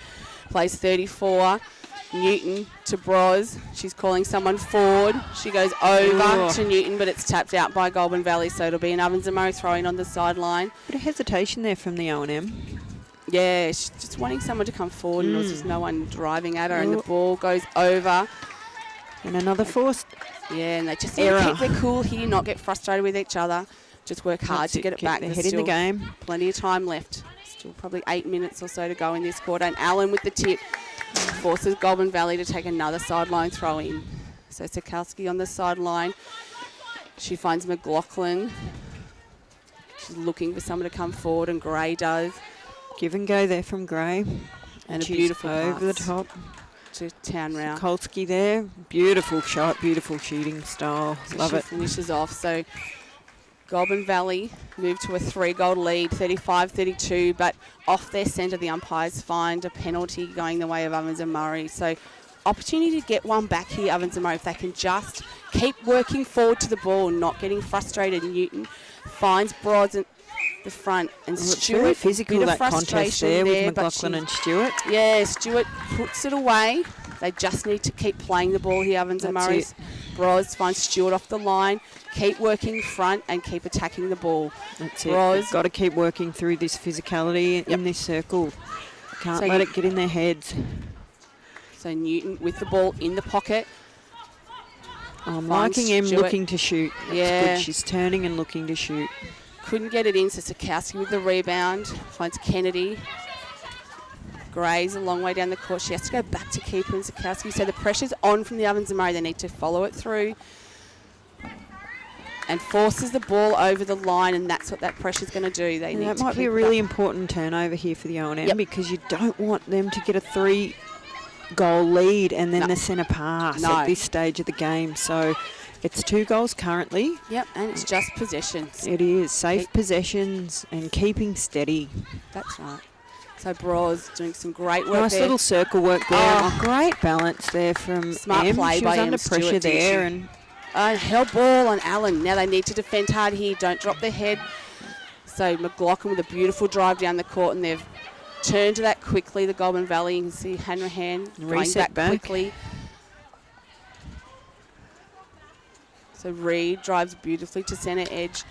Speaker 1: plays 34. Newton to Bros. She's calling someone forward. She goes over to Newton, but it's tapped out by Goulburn Valley, so it'll be an Ovens and Murray throw-in on the sideline.
Speaker 2: Bit of hesitation there from the O&M.
Speaker 1: Yeah, she's just wanting someone to come forward, and there was just no one driving at her, and the ball goes over.
Speaker 2: And another forced.
Speaker 1: Yeah, and they just need to keep their cool here, not get frustrated with each other. Just work hard to get it back.
Speaker 2: There's head in the game.
Speaker 1: Plenty of time left. Still probably 8 minutes or so to go in this quarter. And Allen with the tip forces Goulburn Valley to take another sideline throw in. So Sikowski on the sideline. She finds McLaughlin. She's looking for someone to come forward, and Gray does.
Speaker 2: Give and go there from Gray.
Speaker 1: And a beautiful
Speaker 2: over the top.
Speaker 1: To Townrow.
Speaker 2: Kolsky there. Beautiful shot, beautiful shooting style.
Speaker 1: So
Speaker 2: Love
Speaker 1: she
Speaker 2: it.
Speaker 1: Finishes off. So Goulburn Valley moved to a 3-goal lead, 35-32, but off their centre, the umpires find a penalty going the way of Ovens and Murray. So opportunity to get one back here, Ovens and Murray, if they can just keep working forward to the ball, not getting frustrated. Newton finds Broads at the front, and Stewart,
Speaker 2: very physical, that contest there with
Speaker 1: but
Speaker 2: McLaughlin and Stewart.
Speaker 1: Yeah, Stewart puts it away. They just need to keep playing the ball here, Ovens and Murray. Bros finds Stewart off the line, keep working front and keep attacking the ball.
Speaker 2: That's it. Got to keep working through this physicality in this circle. Can't let it get in their heads.
Speaker 1: So Newton with the ball in the pocket.
Speaker 2: I'm liking him looking to shoot. That's good. She's turning and looking to shoot.
Speaker 1: Couldn't get it in, so Sikowski with the rebound. Finds Kennedy. Gray's a long way down the court. She has to go back to keeper and Sikowski. So the pressure's on from the Ovens and Murray. They need to follow it through. And forces the ball over the line, and that's what that pressure's going to do.
Speaker 2: That might be a really important turnover here for the O&M because you don't want them to get a 3-goal lead and then the centre pass at this stage of the game. So it's 2 goals currently.
Speaker 1: Yep, and it's just possessions.
Speaker 2: It is. Safe possessions and keeping steady.
Speaker 1: That's right. So Bros doing some great work there.
Speaker 2: Nice little circle work there. Great balance there from
Speaker 1: Smart
Speaker 2: Em.
Speaker 1: play
Speaker 2: She
Speaker 1: by
Speaker 2: was under
Speaker 1: Stewart
Speaker 2: pressure there. And
Speaker 1: held ball on Allen. Now they need to defend hard here. Don't drop their head. So McLaughlin with a beautiful drive down the court, and they've turned to that quickly. The Goulburn Valley, you can see Hanrahan going back quickly. So Reed drives beautifully to centre edge,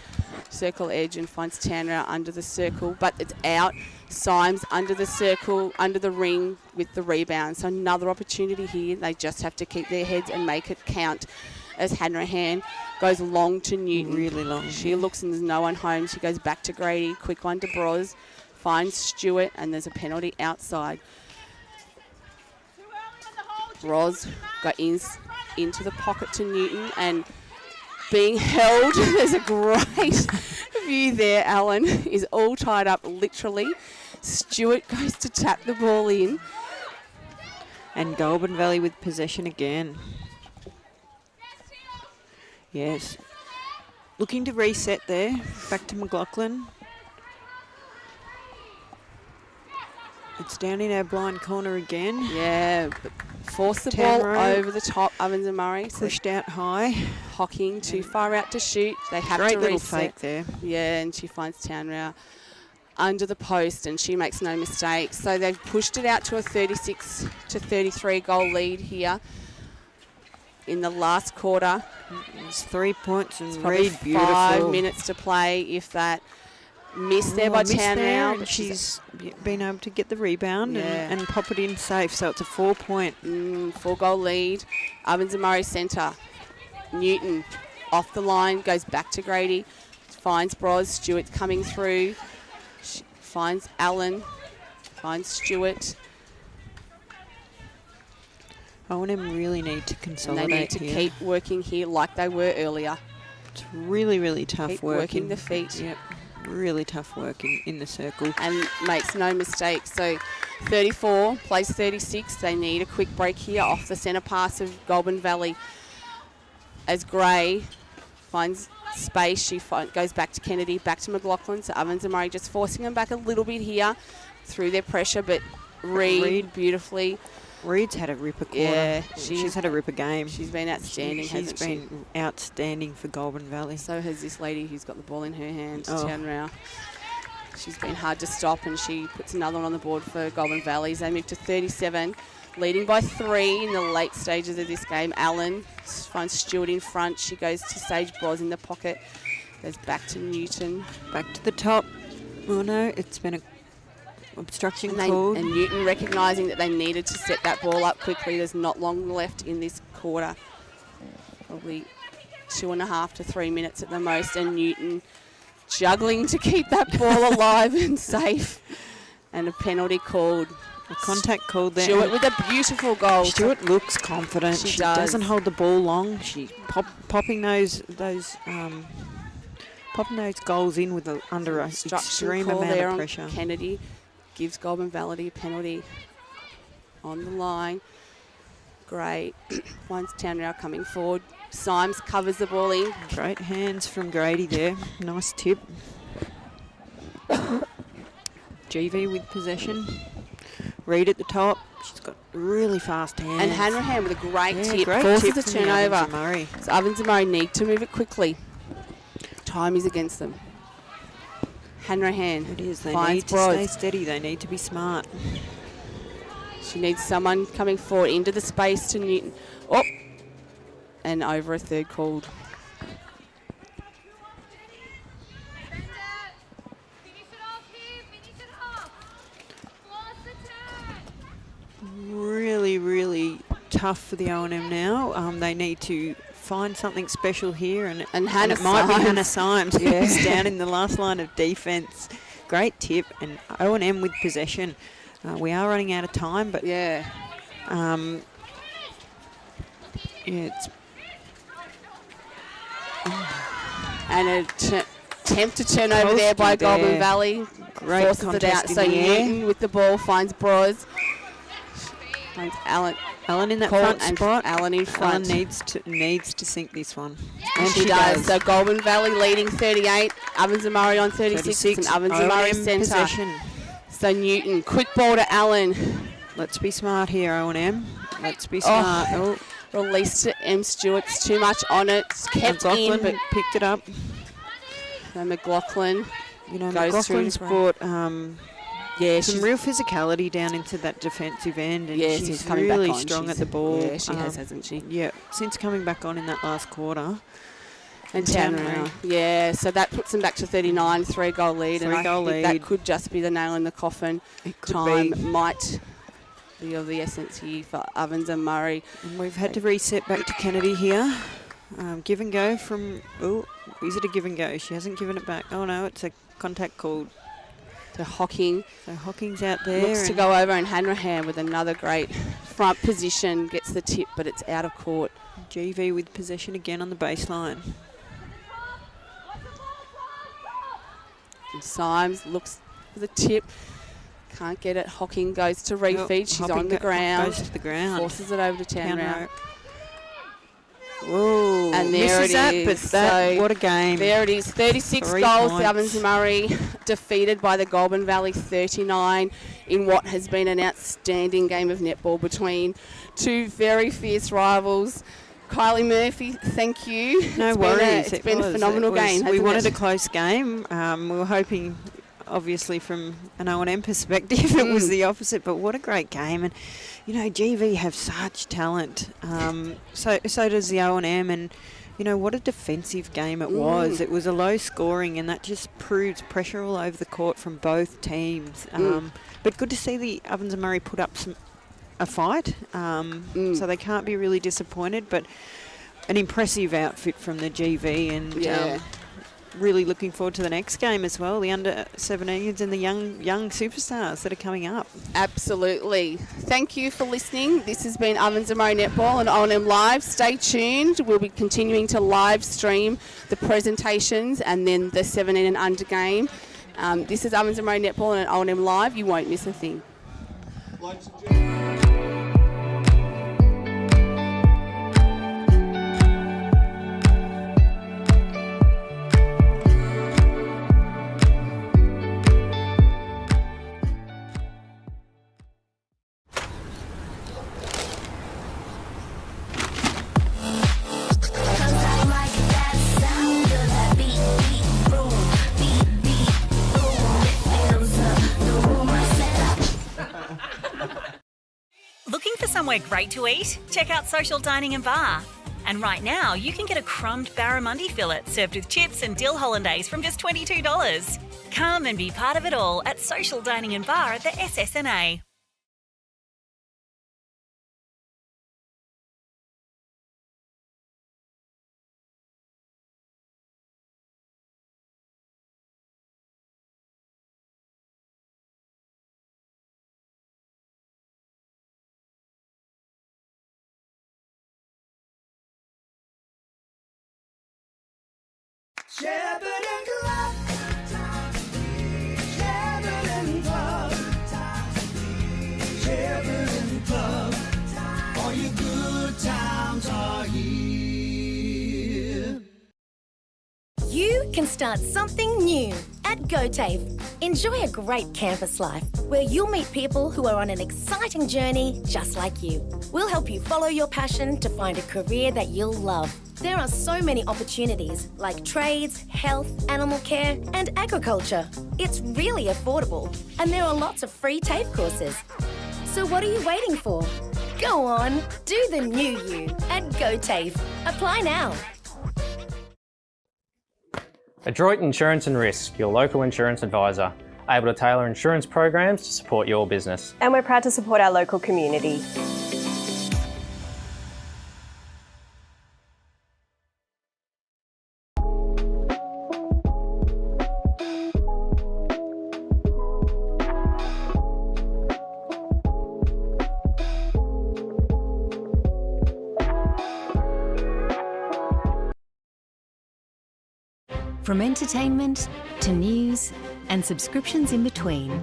Speaker 1: circle edge, and finds Tanner under the circle, but it's out. Symes under the circle, under the ring with the rebound. So another opportunity here. They just have to keep their heads and make it count as Hanrahan goes long to Newton.
Speaker 2: Really long.
Speaker 1: She looks and there's no one home. She goes back to Grady. Quick one to Bros. Finds Stewart, and there's a penalty outside. Bros got into the pocket to Newton and being held. There's a great view there. Allen is all tied up literally. Stewart goes to tap the ball in.
Speaker 2: And Goulburn Valley with possession again. Yes. Looking to reset there. Back to McLaughlin. It's down in our blind corner again.
Speaker 1: Yeah, but force the ball over the top, Ovens and Murray.
Speaker 2: Pushed out high.
Speaker 1: Hocking too far out to shoot. They have
Speaker 2: Great
Speaker 1: to
Speaker 2: little
Speaker 1: reset.
Speaker 2: fake there.
Speaker 1: Yeah, and she finds Townrow under the post, and she makes no mistake. So they've pushed it out to a 36-33 goal lead here. in the last quarter.
Speaker 2: It's 3 points and
Speaker 1: Probably
Speaker 2: Reid beautiful.
Speaker 1: 5 minutes to play, if that. Missed there by Town now.
Speaker 2: And she's been able to get the rebound and pop it in safe. So it's a 4-point.
Speaker 1: 4-goal lead. Ovens and Murray centre. Newton off the line, goes back to Grady. Finds Bros. Stewart's coming through. She finds Allen. Finds Stewart.
Speaker 2: O&M really need to consolidate.
Speaker 1: And they need to keep working here like they were earlier.
Speaker 2: It's really, really tough
Speaker 1: keep
Speaker 2: work.
Speaker 1: Working the feet.
Speaker 2: Yep. Really tough work in the circle.
Speaker 1: And makes no mistake. So 34 plays 36. They need a quick break here off the centre pass of Goulburn Valley. As Gray finds space, she goes back to Kennedy, back to McLaughlin. So Ovens and Murray just forcing them back a little bit here through their pressure, but Reid beautifully.
Speaker 2: Reid's had a ripper quarter.
Speaker 1: Yeah,
Speaker 2: she's had a ripper game.
Speaker 1: She's been outstanding, hasn't she?
Speaker 2: She's been outstanding for Goulburn Valley.
Speaker 1: So has this lady who's got the ball in her hand, Tian Rao. She's been hard to stop, and she puts another one on the board for Goulburn Valley. They move to 37, leading by 3 in the late stages of this game. Allen finds Stewart in front. She goes to Sage Bros in the pocket. Goes back to Newton.
Speaker 2: Back to the top. Oh no, it's been a obstruction called.
Speaker 1: And Newton recognising that they needed to set that ball up quickly. There's not long left in this quarter. Probably 2.5 to 3 minutes at the most. And Newton juggling to keep that ball alive and safe. And a penalty called.
Speaker 2: A contact called there.
Speaker 1: Stewart with a beautiful goal.
Speaker 2: Stewart looks confident. She doesn't hold the ball long. She's popping those goals in with under an extreme amount of pressure.
Speaker 1: Kennedy gives Goulburn Valley a penalty on the line. Great. Finds Town Rao coming forward. Symes covers the ball in.
Speaker 2: Great hands from Grady there. Nice tip. GV with possession. Reid at the top. She's got really fast hands.
Speaker 1: And Hanrahan with a great tip. Forces a turnover. So Ovens and Murray need to move it quickly. Time is against them. Hanrahan.
Speaker 2: It is. They
Speaker 1: finds
Speaker 2: need to
Speaker 1: Bros.
Speaker 2: stay steady. They need to be smart.
Speaker 1: She needs someone coming forward into the space to Newton. Oh! And over a third called.
Speaker 2: Really, really tough for the O&M now. They need to find something special here, and it might be Hannah Symes who's down in the last line of defence. Great tip, and O&M with possession. We are running out of time, but it's
Speaker 1: and an attempt to turn over there by Goulburn Valley.
Speaker 2: Great
Speaker 1: forces it out. So Newton with the ball finds Bros. Finds Allen.
Speaker 2: Allen in that front spot.
Speaker 1: Allen in front.
Speaker 2: Allen needs to sink this one.
Speaker 1: And she does. So Goulburn Valley leading 38. Ovens and Murray on 36. And Ovens and Murray centre. So Newton, quick ball to Allen.
Speaker 2: Let's be smart here, O&M. Let's be smart. Oh.
Speaker 1: Released to M. Stewart's too much on it. It's kept in, but
Speaker 2: picked it up.
Speaker 1: So McLaughlin,
Speaker 2: McLaughlin's brought some
Speaker 1: she's
Speaker 2: real physicality down into that defensive end, and she's
Speaker 1: coming
Speaker 2: really
Speaker 1: back on.
Speaker 2: strong at the ball.
Speaker 1: Yeah, she hasn't she?
Speaker 2: Yeah, since coming back on in that last quarter.
Speaker 1: And Town Rao. Yeah, so that puts them back to 39, 3-goal lead. And I think that could just be the nail in the coffin.
Speaker 2: It could be.
Speaker 1: Might be of the essence here for Ovens and Murray.
Speaker 2: And we've had to reset back to Kennedy here. Give and go from, is it a give and go? She hasn't given it back. Oh no, it's a contact called.
Speaker 1: To Hocking.
Speaker 2: So Hocking's out there.
Speaker 1: Looks to go over, and Hanrahan with another great front position. Gets the tip, but it's out of court.
Speaker 2: GV with possession again on the baseline.
Speaker 1: And Symes looks for the tip. Can't get it. Hocking goes to refeed. She's on the ground.
Speaker 2: Goes to the ground.
Speaker 1: Forces it over to Town Rao.
Speaker 2: Whoa.
Speaker 1: And there it is.
Speaker 2: What a game.
Speaker 1: There it is. 36
Speaker 2: 3
Speaker 1: goals.
Speaker 2: points.
Speaker 1: The Ovens and Murray defeated by the Goulburn Valley 39 in what has been an outstanding game of netball between two very fierce rivals. Kylie Murphy, thank you.
Speaker 2: No worries.
Speaker 1: It's been a phenomenal game.
Speaker 2: We wanted a close game. We were hoping obviously from an O&M perspective, it was the opposite, but what a great game. And, GV have such talent. So does the O&M, and, what a defensive game it was. It was a low scoring, and that just proves pressure all over the court from both teams. But good to see the Ovens and Murray put up a fight, so they can't be really disappointed, but an impressive outfit from the GV, and really looking forward to the next game as well, the under-17s and the young superstars that are coming up.
Speaker 1: Absolutely. Thank you for listening. This has been Ovens and Murray Netball and O&M Live. Stay tuned. We'll be continuing to live stream the presentations and then the 17 and under game. This is Ovens and Murray Netball and O&M Live. You won't miss a thing.
Speaker 3: Ladies and gentlemen.
Speaker 10: Looking for somewhere great to eat? Check out Social Dining and Bar. And right now, you can get a crumbed barramundi fillet served with chips and dill hollandaise from just $22. Come and be part of it all at Social Dining and Bar at the SSNA.
Speaker 5: Shepherd Club. Shepherd Club. Shepherd Club. All your good times are here.
Speaker 6: You can start something new at GoTafe. Enjoy a great campus life where you'll meet people who are on an exciting journey just like you. We'll help you follow your passion to find a career that you'll love. There are so many opportunities like trades, health, animal care and agriculture. It's really affordable and there are lots of free TAFE courses. So what are you waiting for? Go on, do the new you at GoTafe. Apply now.
Speaker 7: Adroit Insurance and Risk, your local insurance advisor, able to tailor insurance programs to support your business.
Speaker 8: And we're proud to support our local community.
Speaker 9: From entertainment to news and subscriptions in between.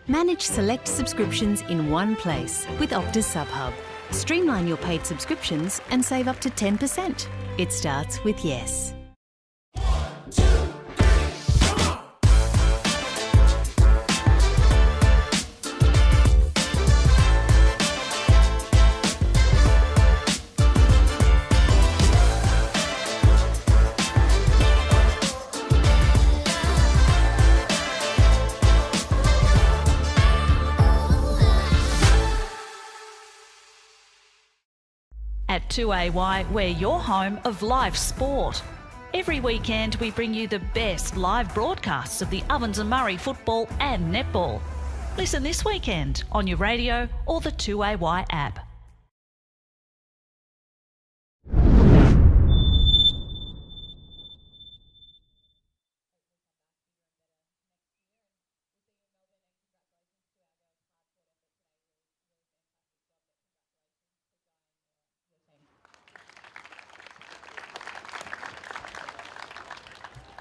Speaker 9: Manage select subscriptions in one place with Optus SubHub. Streamline your paid subscriptions and save up to 10%. It starts with yes.
Speaker 4: At 2AY, we're your home of live sport. Every weekend we bring you the best live broadcasts of the Ovens and Murray football and netball. Listen this weekend on your radio or the 2AY app.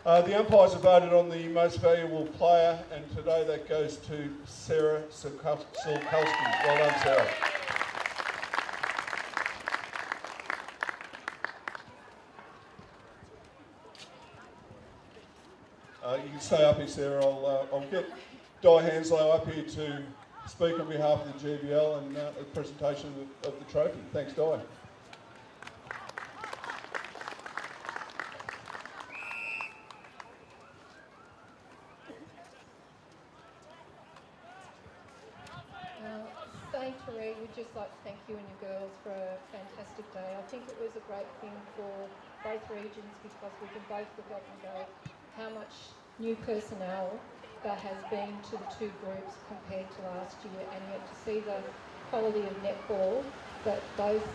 Speaker 3: The umpires have voted on the most valuable player, and today that goes to Sarah Silkowski. Well done, Sarah. You can stay up here, Sarah. I'll get Di Hanslow up here to speak on behalf of the GVL and the presentation of the trophy. Thanks, Di.
Speaker 11: just like to thank you and your girls for a fantastic day. I think it was a great thing for both regions because we can both look up and go how much new personnel there has been to the two groups compared to last year, and yet to see the quality of netball that both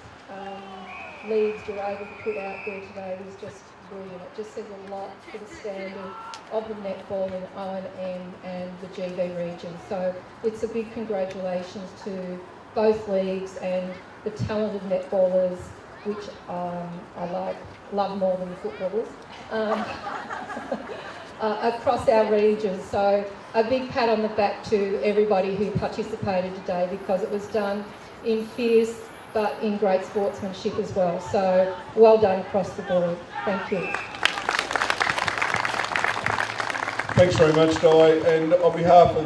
Speaker 11: leagues were able to put out there today was just brilliant. It just says a lot for the standard of the netball in OMFNL and the GV region. So it's a big congratulations to both leagues and the talented netballers, which I love more than the footballers, across our region. So a big pat on the back to everybody who participated today, because it was done in fierce but in great sportsmanship as well. So well done across the board. Thank you.
Speaker 3: Thanks very much, Di. And on behalf of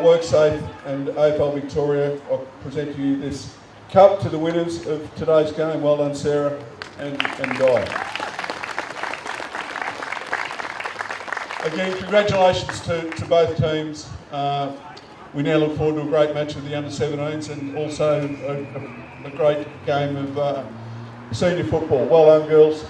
Speaker 3: WorkSafe and AFL Victoria, I present to you this cup to the winners of today's game. Well done, Sarah and Di. Again, congratulations to both teams. We now look forward to a great match with the under-17s and also a great game of senior football. Well done, girls.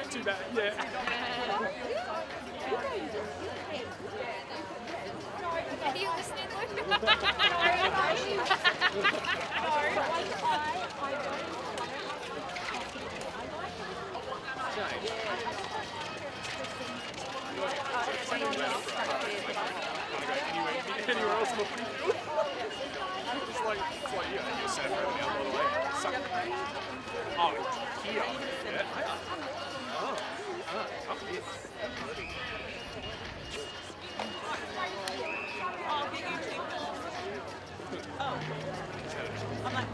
Speaker 12: Too bad, yeah. Are you listening, Luke?
Speaker 13: Anywhere else in the field? It's like yeah, you're sad for everything else, by the way. Suck it. Oh, here. Yeah. Up here.
Speaker 10: I'm like,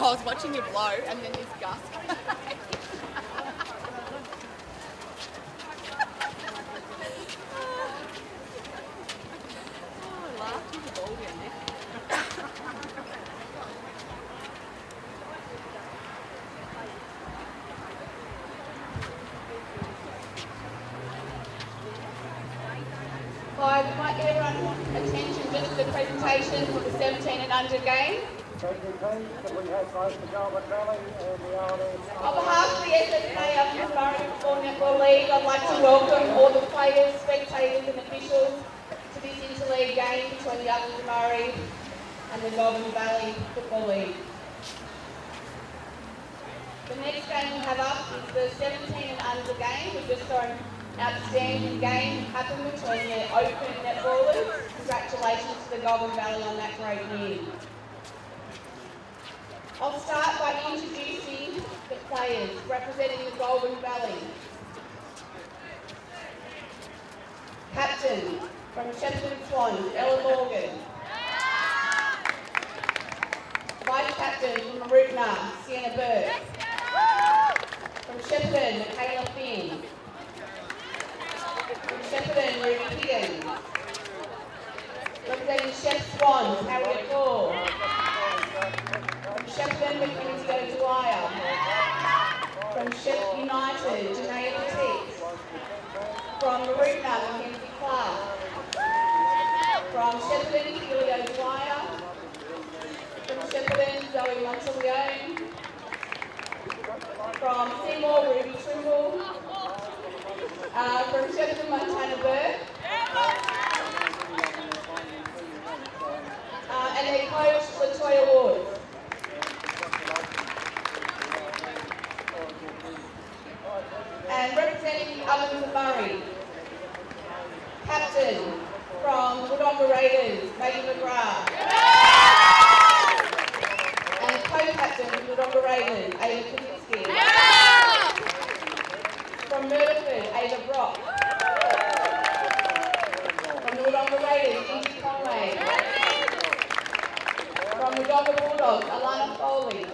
Speaker 1: I was watching you blow, and then this gust. I laughed with the ball down there. I'd like everyone's attention just to the presentation for the 17 and under game. On behalf of the SSK Upton Murray Football Netball League, I'd like to welcome all the players, spectators and officials to this Interleague game between the Upton Murray and the Goulburn Valley Football League. The next game we have up is the 17 and under game. We just saw an outstanding game happen between the Open netballers. Congratulations to the Goulburn Valley on that great win. I'll start by introducing the players representing the Goulburn Valley. Captain from Shepparton Swans, Ella Morgan. Vice Captain from Marupna, Sienna Burke. From Shepparton, Michaela Finn. From Shepparton, Ruby Higgins. Representing Shep Swans, Harriet Gore. From Shepparton, Mackenzie O'Dwyer. From Shep United, Janaea Petit. From Marupna, Mackenzie Clark. From Shepparton, Keely O'Dwyer. From Shepparton, Zoe Monteleone. From Seymour, Ruby Trimble. From Shepparton, Montana Burke. And their coach, Latoya Ward. And representing Ovens and Murray, Captain from Wodonga Raiders, Maggie McGrath. And co-captain from Wodonga Raiders, Ada Kaczynski. From Murderford, Ada Brock. From the Wodonga Raiders, Ingy Conway. From the Wodonga Bulldogs, Alana Foley.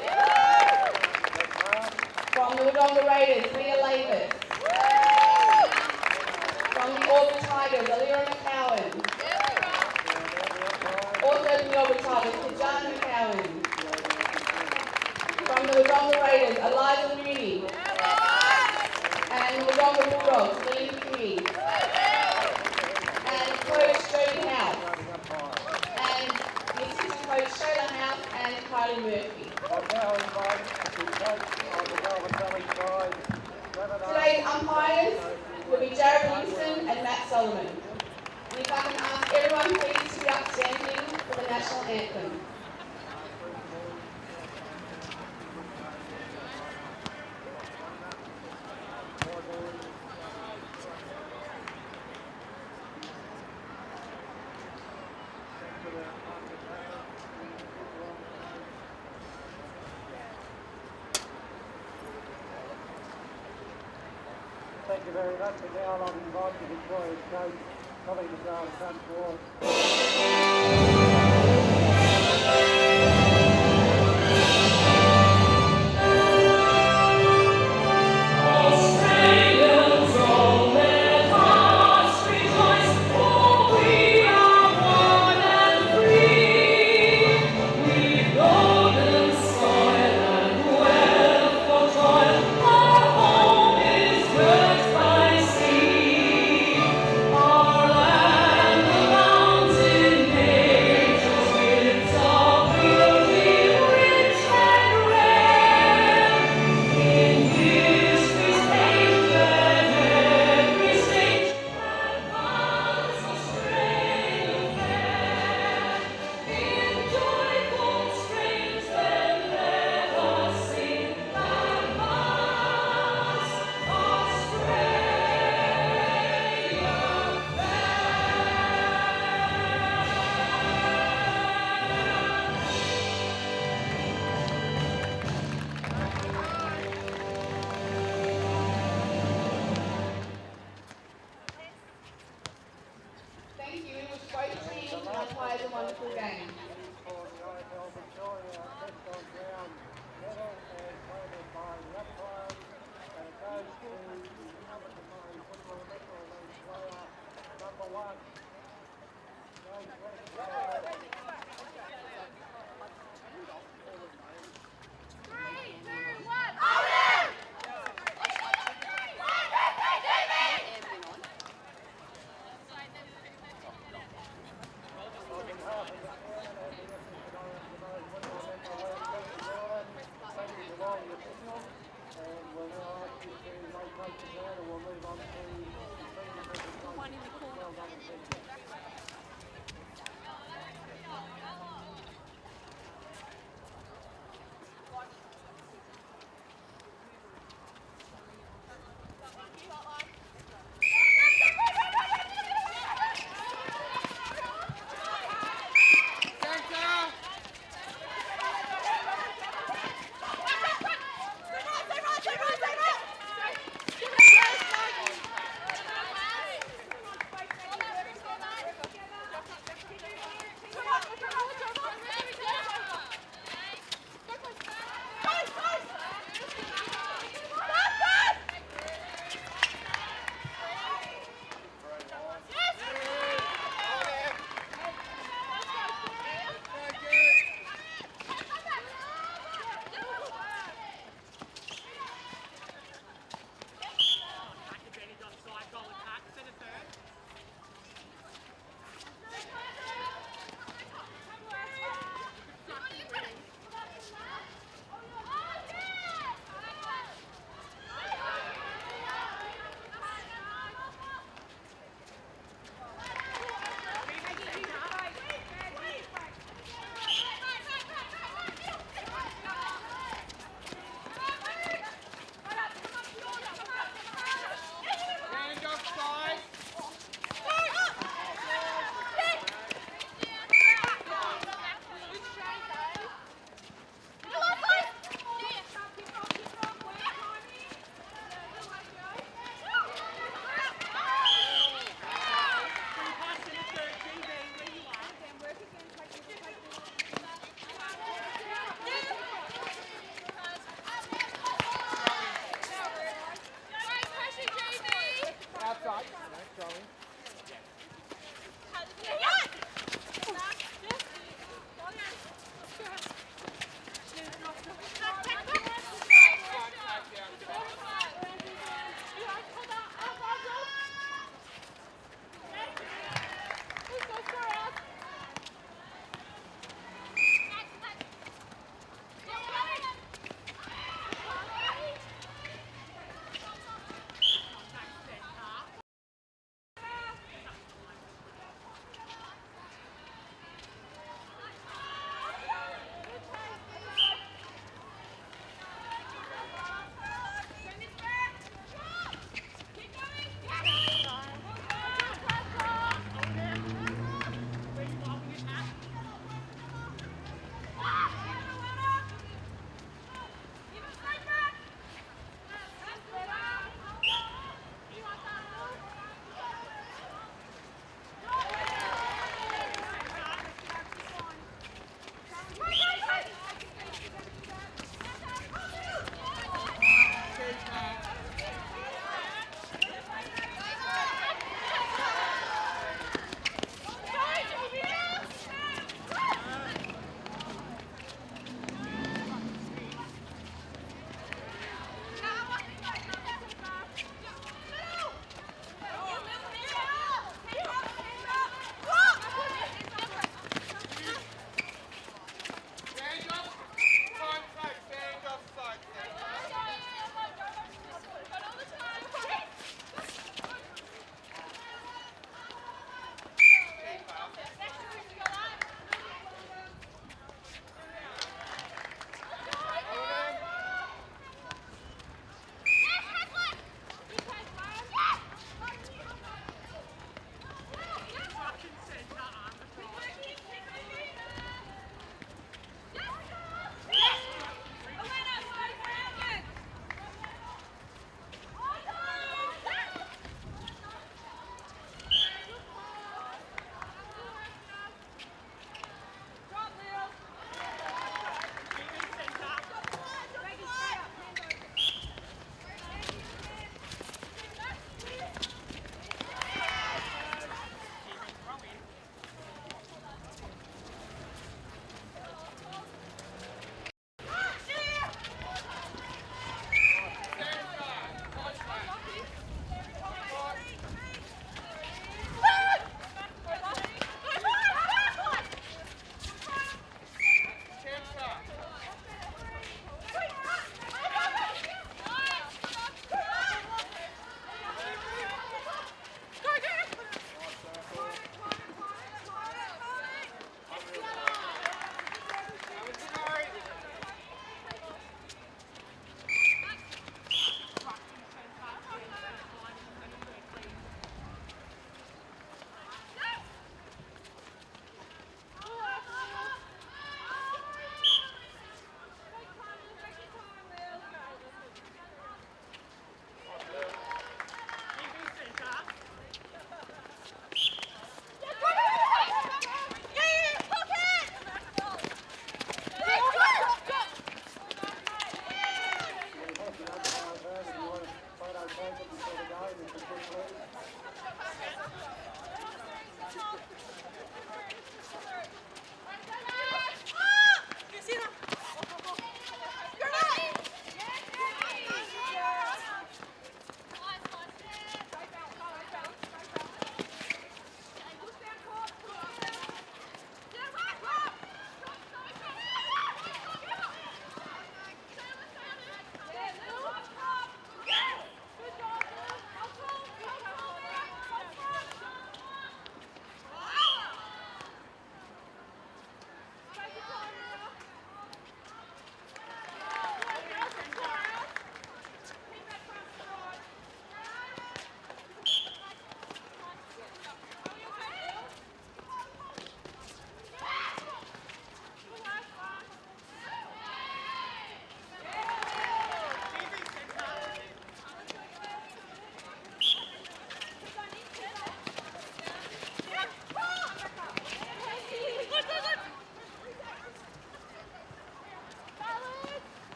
Speaker 1: From the Wodonga Raiders, Mia Lavis. From the Auburn Tigers, Alira McCowan. Also from the Auburn Tigers, Kajan McCowan. From the Wodonga Raiders, Eliza Mooney. And the Wodonga Bulldogs, Lily Pugh. And Coach Jodie House. And the assistant coach Shayla House and Kylie Murphy. Today's umpires will be Jared Wilson and Matt Solomon. And if I can ask everyone please to be upstanding for the national anthem.
Speaker 14: Thank you very much. And now I'll invite the Victoria's coach, Tommy Mazar, to come forward.
Speaker 5: Our land, the mountain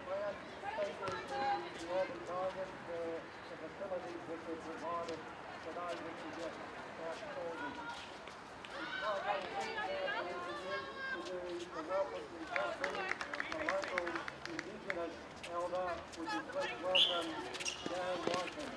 Speaker 14: players, especially to the Auburn Tigers for the facilities that they've provided for those which are just outstanding. It's quite one thing now to do the welcome reception, the local Indigenous elder, which is please welcome Jane Watson.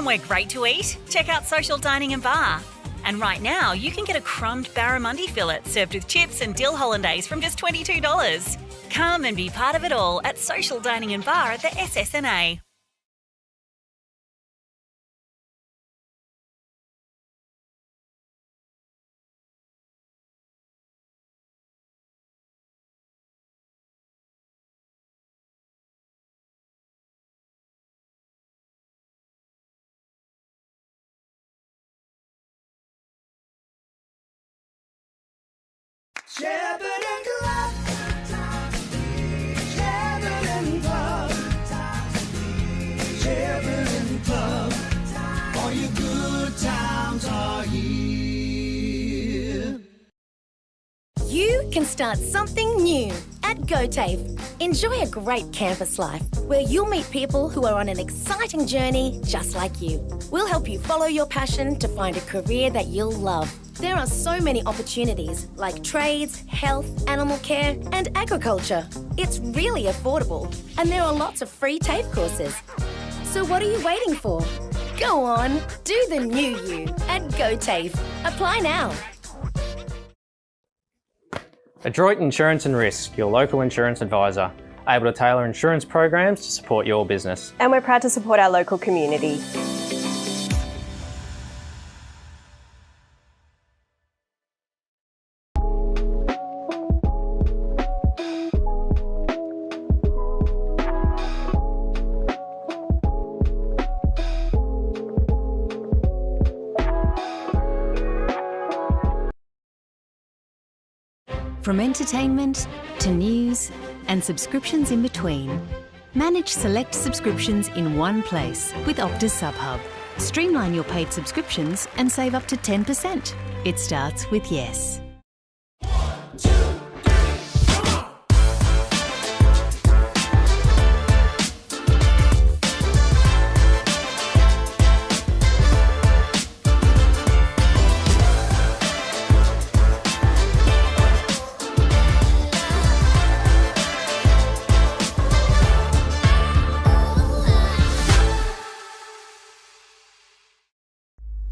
Speaker 10: somewhere great to eat? Check out Social Dining and Bar. And right now, you can get a crumbed barramundi fillet served with chips and dill hollandaise from just $22. Come and be part of it all at Social Dining and Bar at the SSNA.
Speaker 5: Sheridan Club. Sheridan Club. Sheridan Club. All your good times are here.
Speaker 6: You can start something new at GoTafe. Enjoy a great campus life where you'll meet people who are on an exciting journey just like you. We'll help you follow your passion to find a career that you'll love. There are so many opportunities like trades, health, animal care and agriculture. It's really affordable and there are lots of free TAFE courses. So what are you waiting for? Go on, do the new you at GoTafe. Apply now.
Speaker 7: Adroit Insurance and Risk, your local insurance advisor, able to tailor insurance programs to support your business.
Speaker 8: And we're proud to support our local community.
Speaker 9: From entertainment to news and subscriptions in between, manage select subscriptions in one place with Optus SubHub. Streamline your paid subscriptions and save up to 10%. It starts with yes.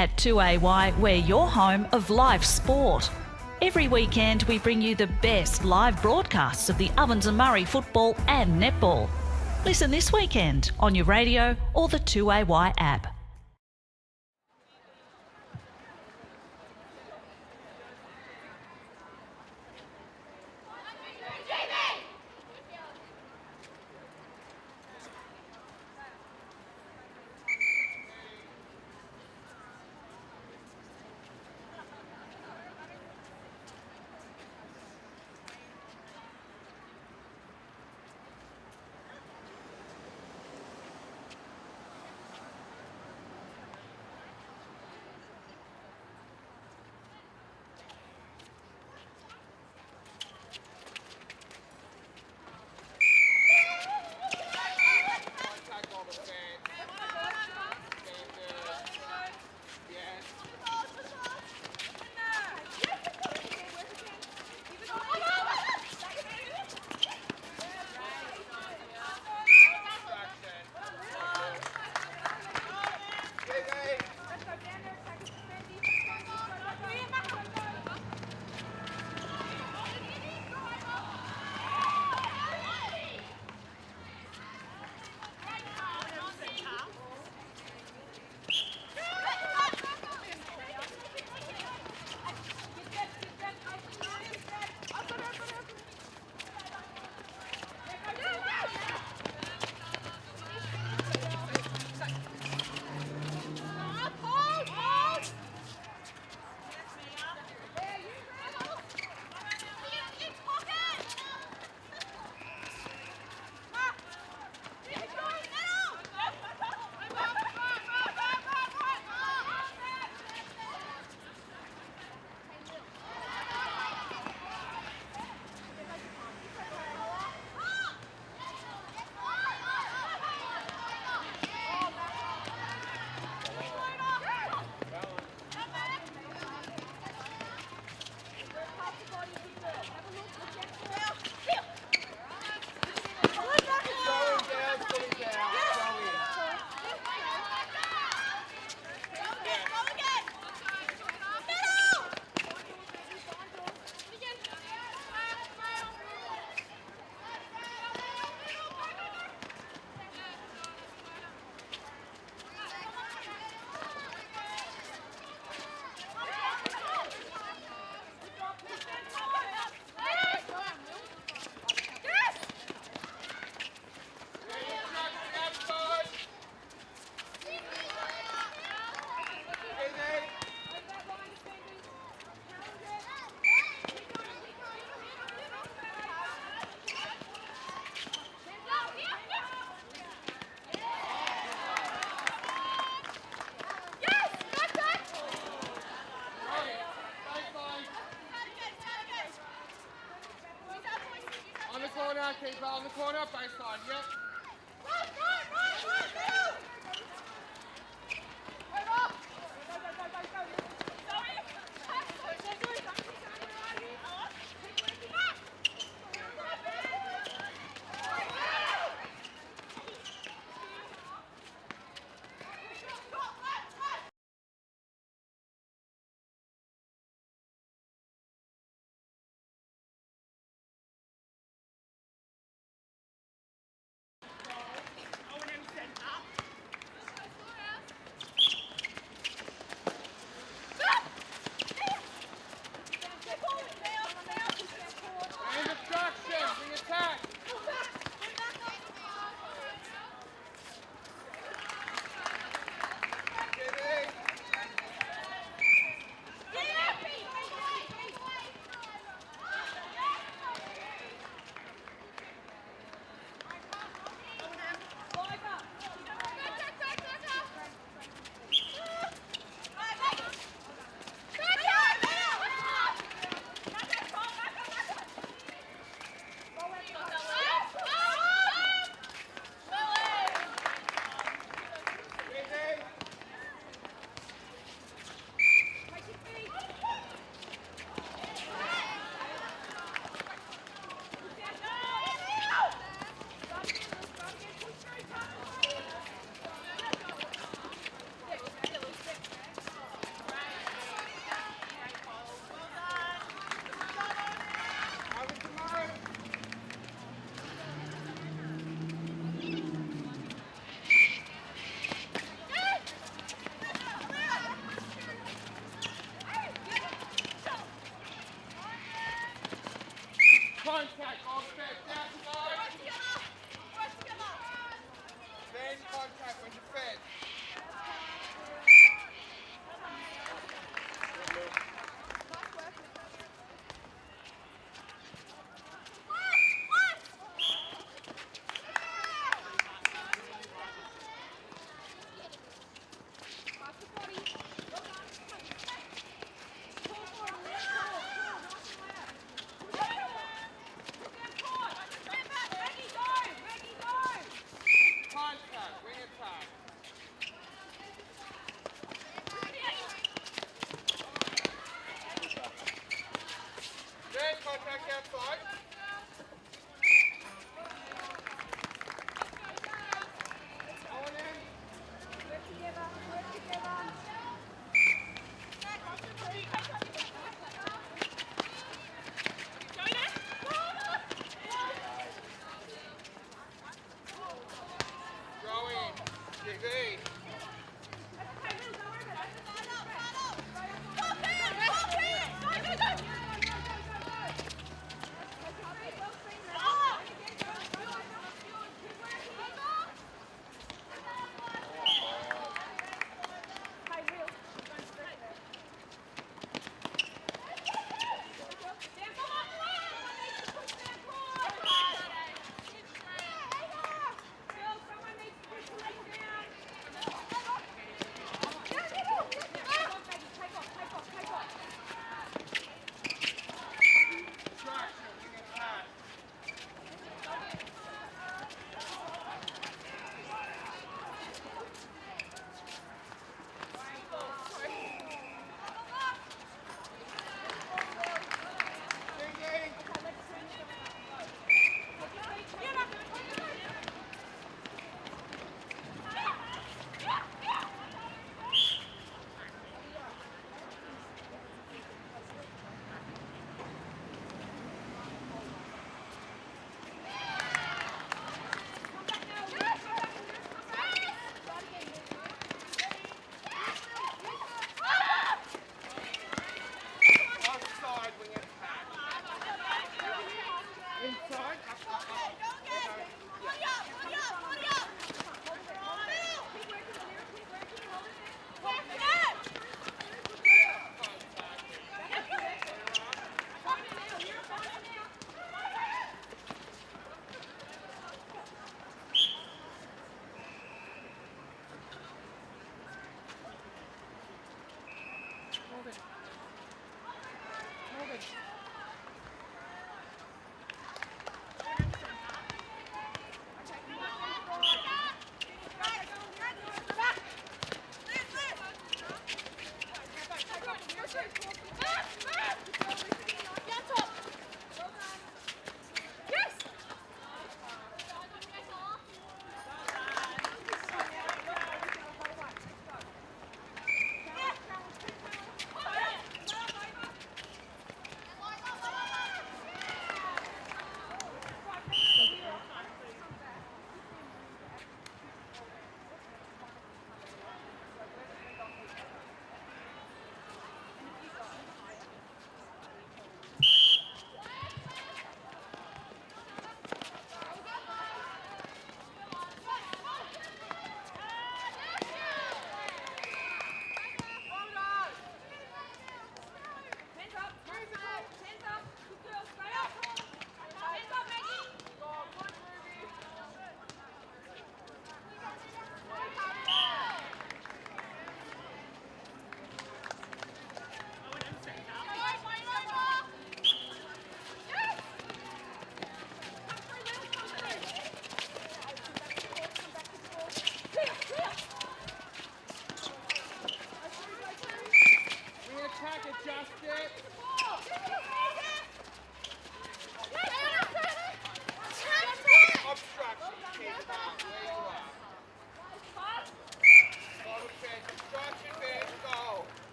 Speaker 4: At 2AY, we're your home of live sport. Every weekend, we bring you the best live broadcasts of the Ovens and Murray football and netball. Listen this weekend on your radio or the 2AY app.
Speaker 14: corner, keep on the corner, baseline, yep. Contact, all fed, down to line. Then contact when you're fed.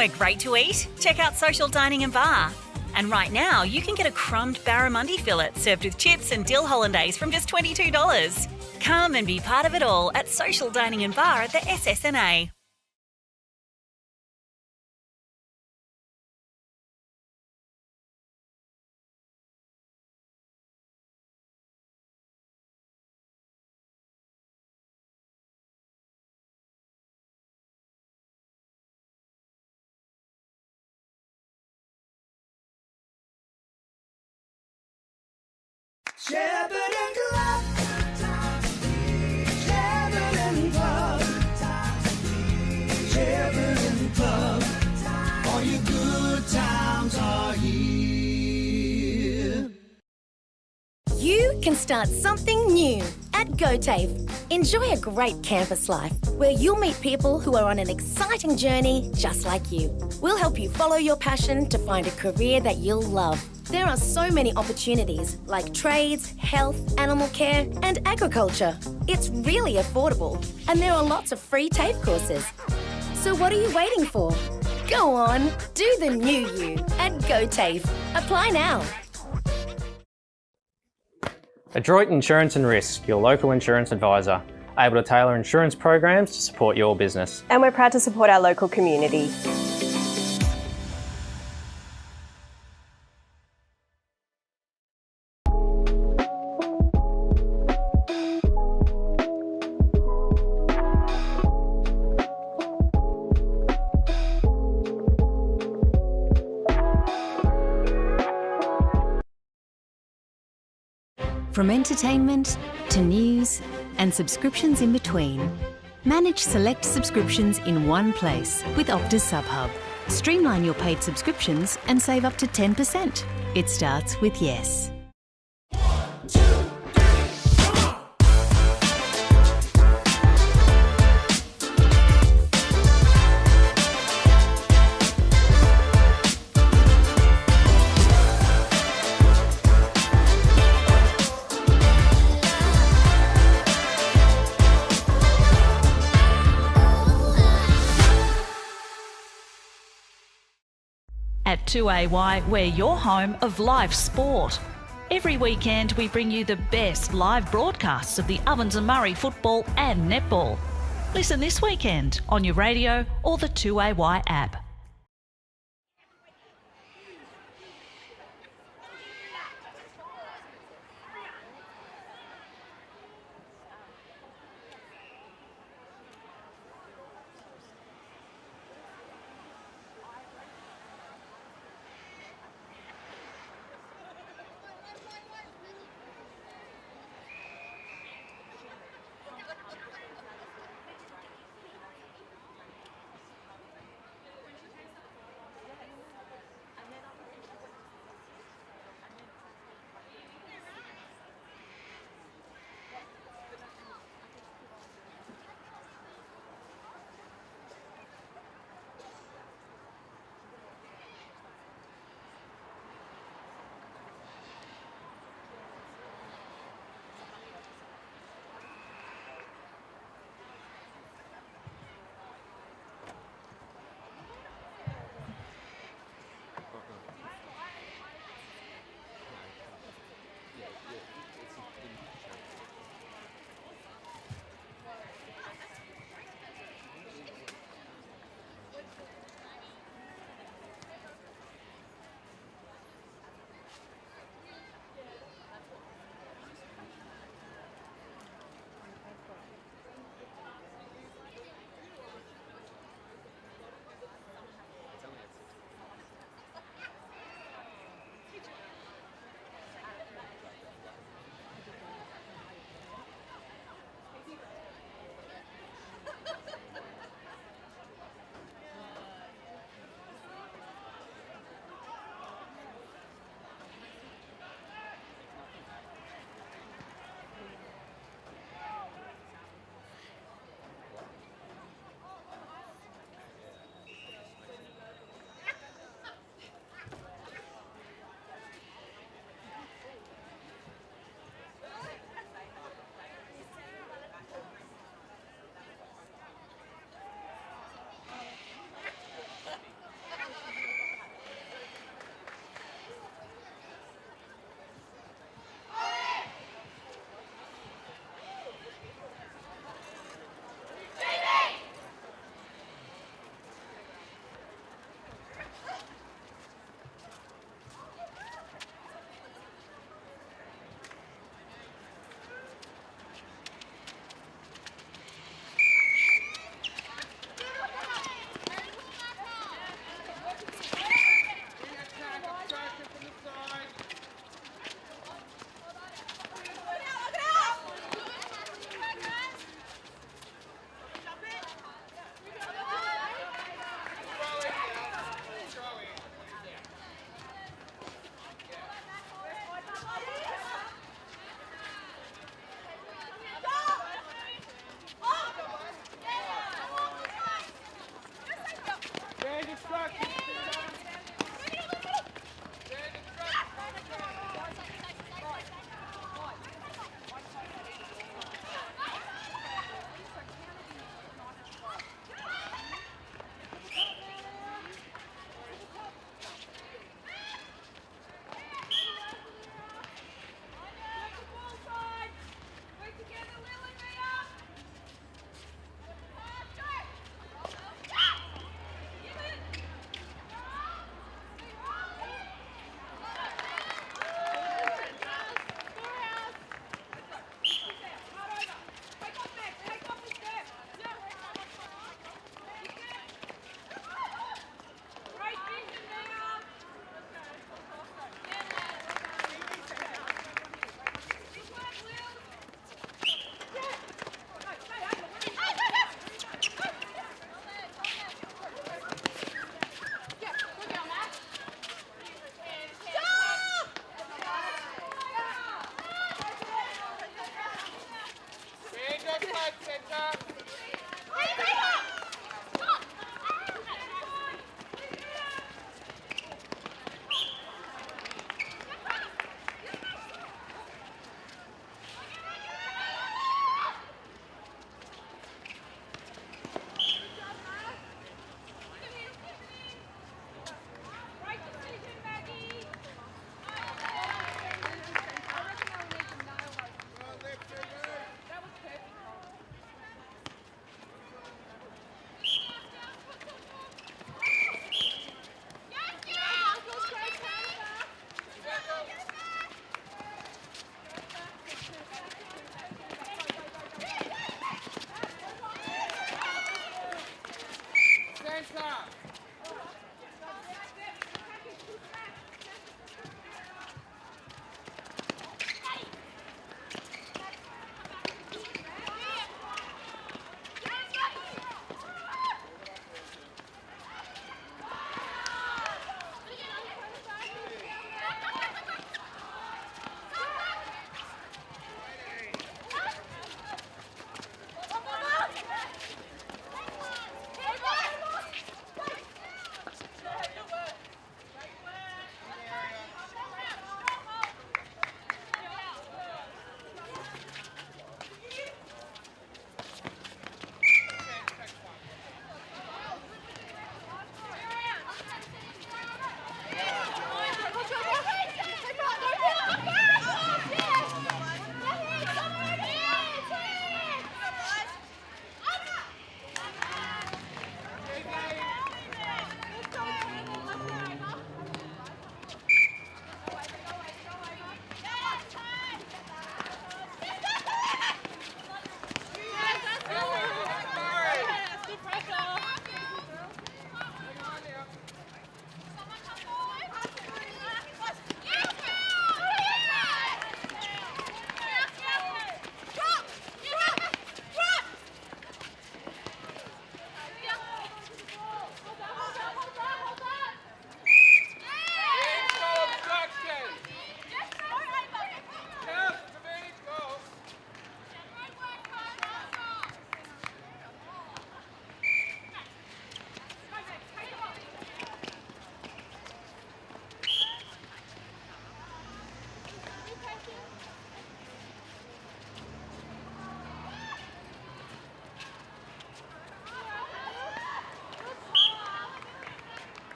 Speaker 10: somewhere great to eat? Check out Social Dining and Bar. And right now, you can get a crumbed barramundi fillet served with chips and dill hollandaise from just $22. Come and be part of it all at Social Dining and Bar at the SSNA.
Speaker 5: Sheridan Club. Sheridan Club. Sheridan Club. All your good times are here.
Speaker 6: You can start something new at GoTafe. Enjoy a great campus life where you'll meet people who are on an exciting journey just like you. We'll help you follow your passion to find a career that you'll love. There are so many opportunities like trades, health, animal care and agriculture. It's really affordable and there are lots of free TAFE courses. So what are you waiting for? Go on, do the new you at GoTafe. Apply now.
Speaker 7: Adroit Insurance and Risk, your local insurance advisor, able to tailor insurance programs to support your business.
Speaker 8: And we're proud to support our local community.
Speaker 9: From entertainment to news and subscriptions in between, manage select subscriptions in one place with Optus SubHub. Streamline your paid subscriptions and save up to 10%. It starts with yes.
Speaker 4: At 2AY, we're your home of live sport. Every weekend, we bring you the best live broadcasts of the Ovens and Murray football and netball. Listen this weekend on your radio or the 2AY app.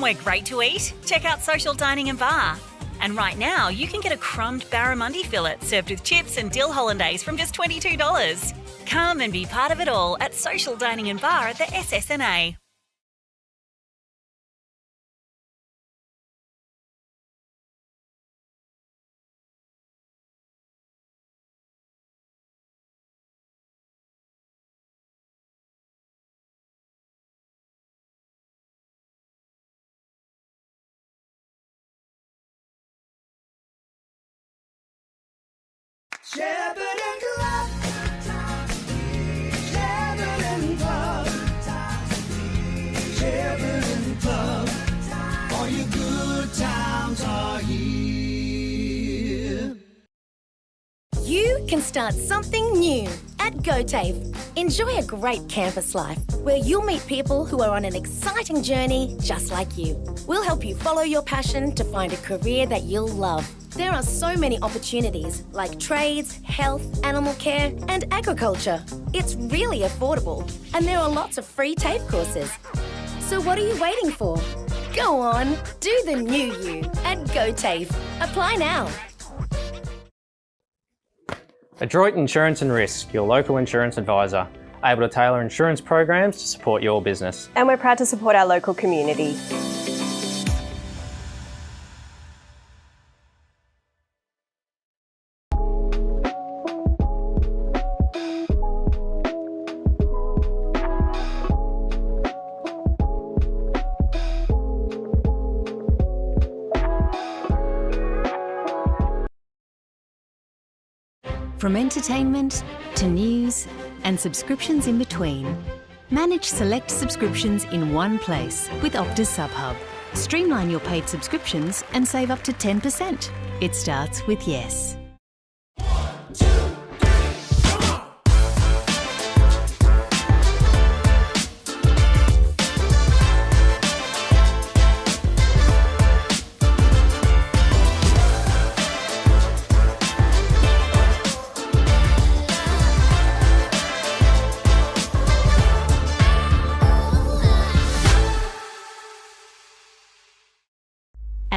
Speaker 10: somewhere great to eat? Check out Social Dining and Bar. And right now, you can get a crumbed barramundi fillet served with chips and dill hollandaise from just $22. Come and be part of it all at Social Dining and Bar at the SSNA.
Speaker 5: Shepparton Club. Shepparton Club. Shepparton Club. All your good times are here.
Speaker 6: You can start something new at GoTAFE. Enjoy a great campus life where you'll meet people who are on an exciting journey just like you. We'll help you follow your passion to find a career that you'll love. There are so many opportunities like trades, health, animal care and agriculture. It's really affordable and there are lots of free TAFE courses. So what are you waiting for? Go on, do the new you at GoTAFE. Apply now.
Speaker 7: Adroit Insurance and Risk, your local insurance advisor, able to tailor insurance programs to support your business.
Speaker 8: And we're proud to support our local community.
Speaker 9: From entertainment to news and subscriptions in between, manage select subscriptions in one place with Optus SubHub. Streamline your paid subscriptions and save up to 10%. It starts with yes.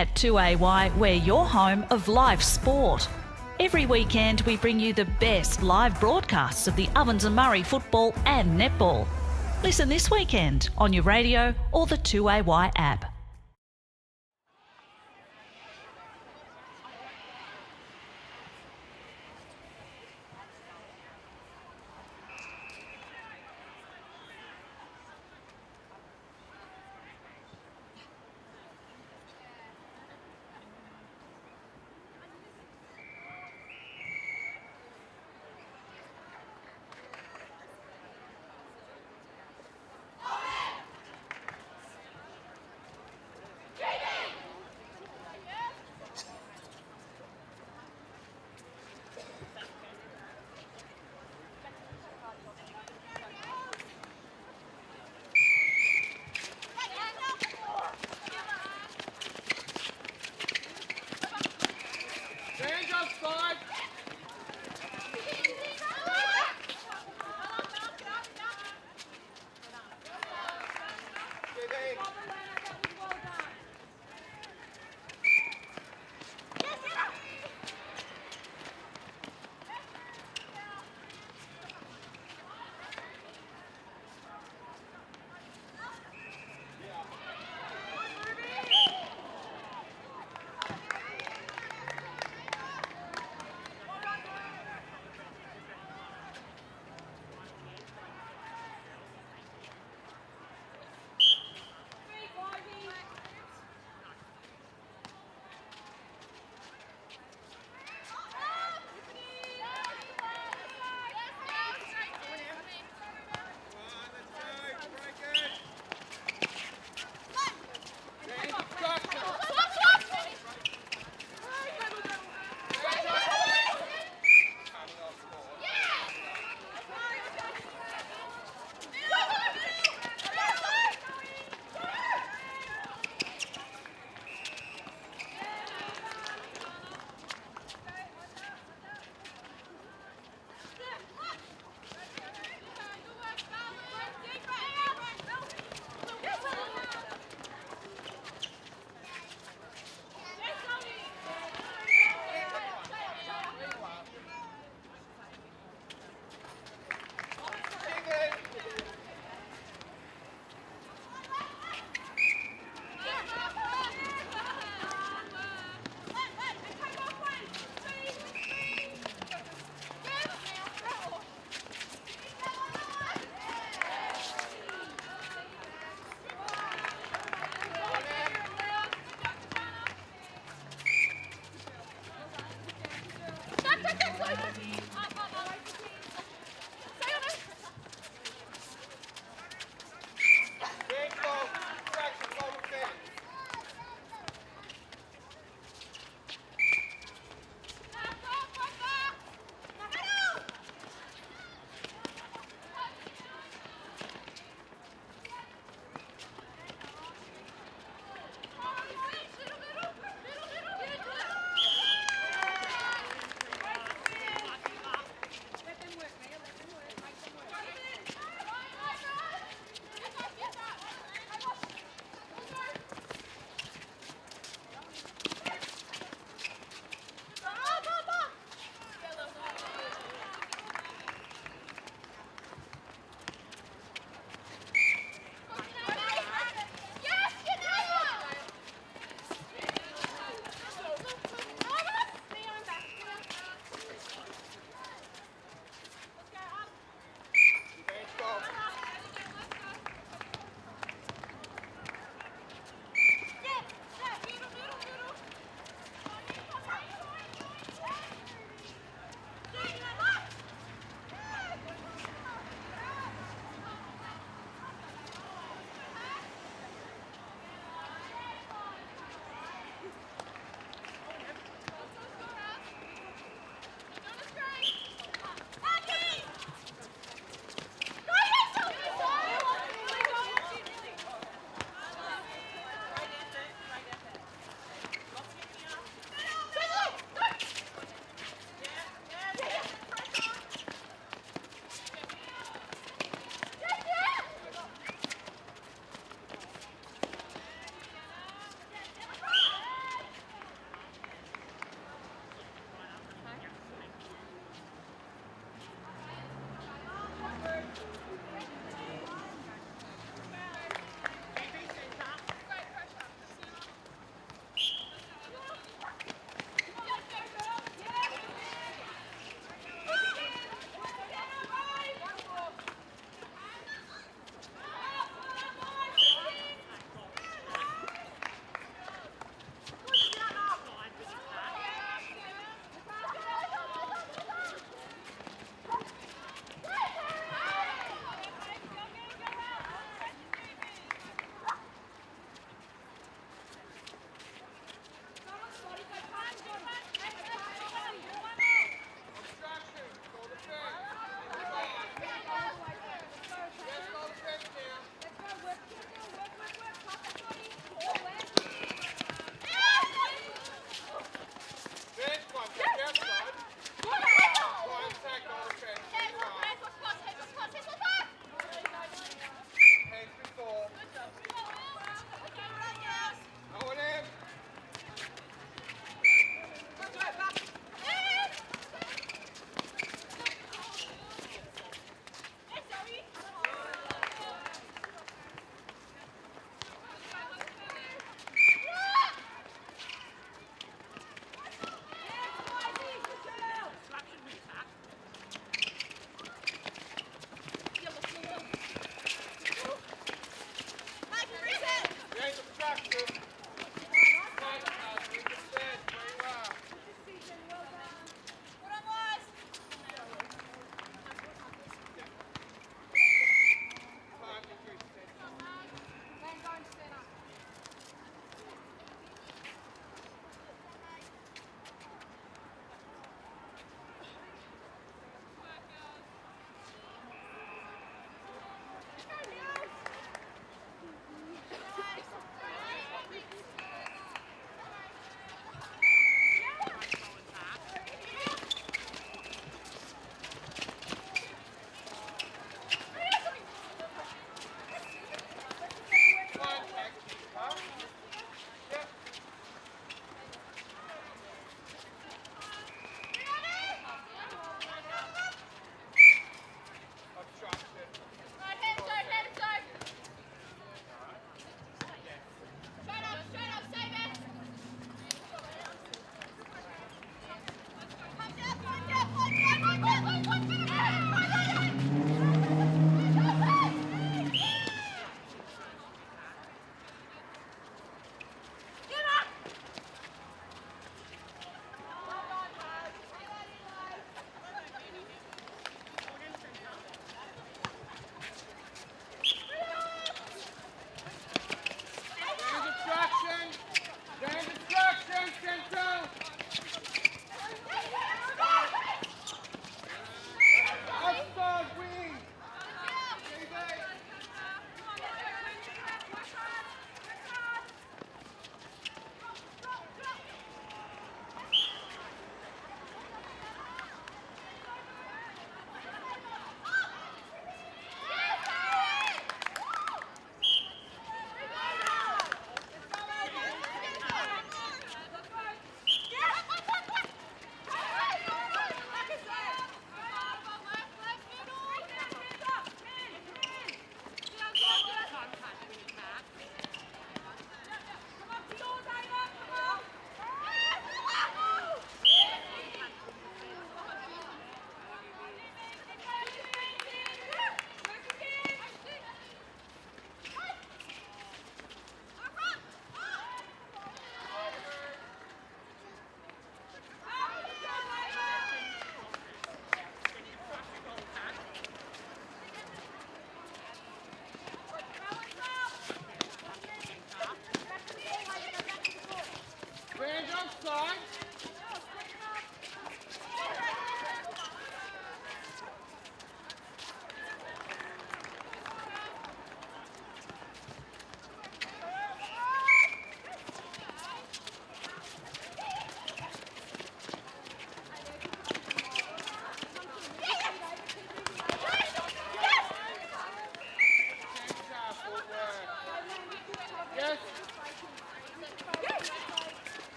Speaker 4: At 2AY, we're your home of live sport. Every weekend, we bring you the best live broadcasts of the Ovens and Murray football and netball. Listen this weekend on your radio or the 2AY app.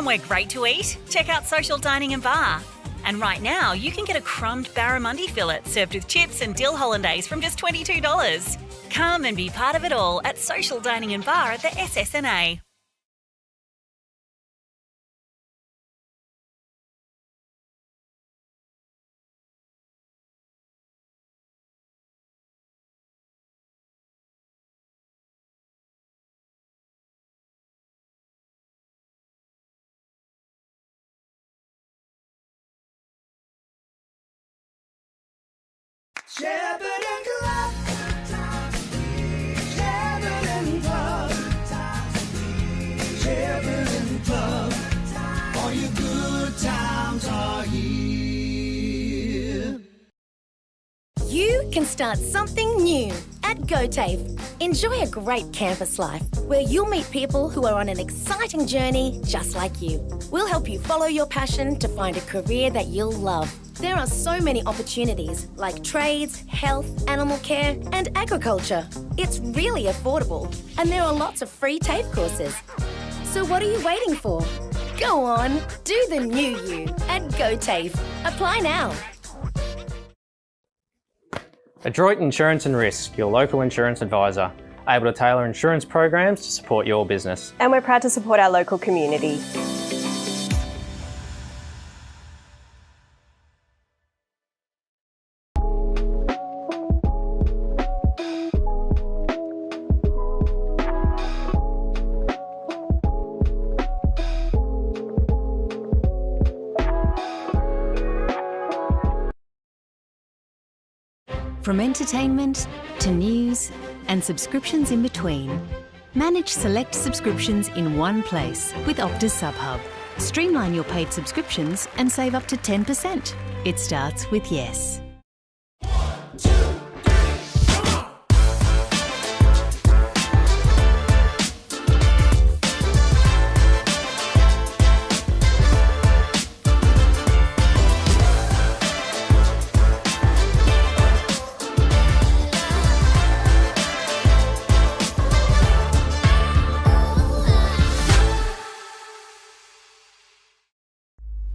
Speaker 10: somewhere great to eat? Check out Social Dining and Bar. And right now, you can get a crumbed barramundi fillet served with chips and dill hollandaise from just $22. Come and be part of it all at Social Dining and Bar at the SSNA.
Speaker 5: Shepparton Club. Shepparton Club. Shepparton Club. All your good times are here.
Speaker 6: You can start something new at GoTafe. Enjoy a great campus life where you'll meet people who are on an exciting journey just like you. We'll help you follow your passion to find a career that you'll love. There are so many opportunities like trades, health, animal care and agriculture. It's really affordable and there are lots of free TAFE courses. So what are you waiting for? Go on, do the new you at GoTafe. Apply now.
Speaker 7: Adroit Insurance and Risk, your local insurance advisor, able to tailor insurance programs to support your business.
Speaker 8: And we're proud to support our local community.
Speaker 9: From entertainment to news and subscriptions in between, manage select subscriptions in one place with Optus SubHub. Streamline your paid subscriptions and save up to 10%. It starts with yes.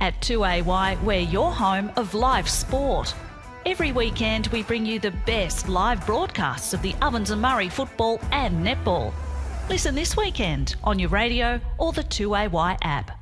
Speaker 4: At 2AY, we're your home of live sport. Every weekend we bring you the best live broadcasts of the Ovens and Murray football and netball. Listen this weekend on your radio or the 2AY app.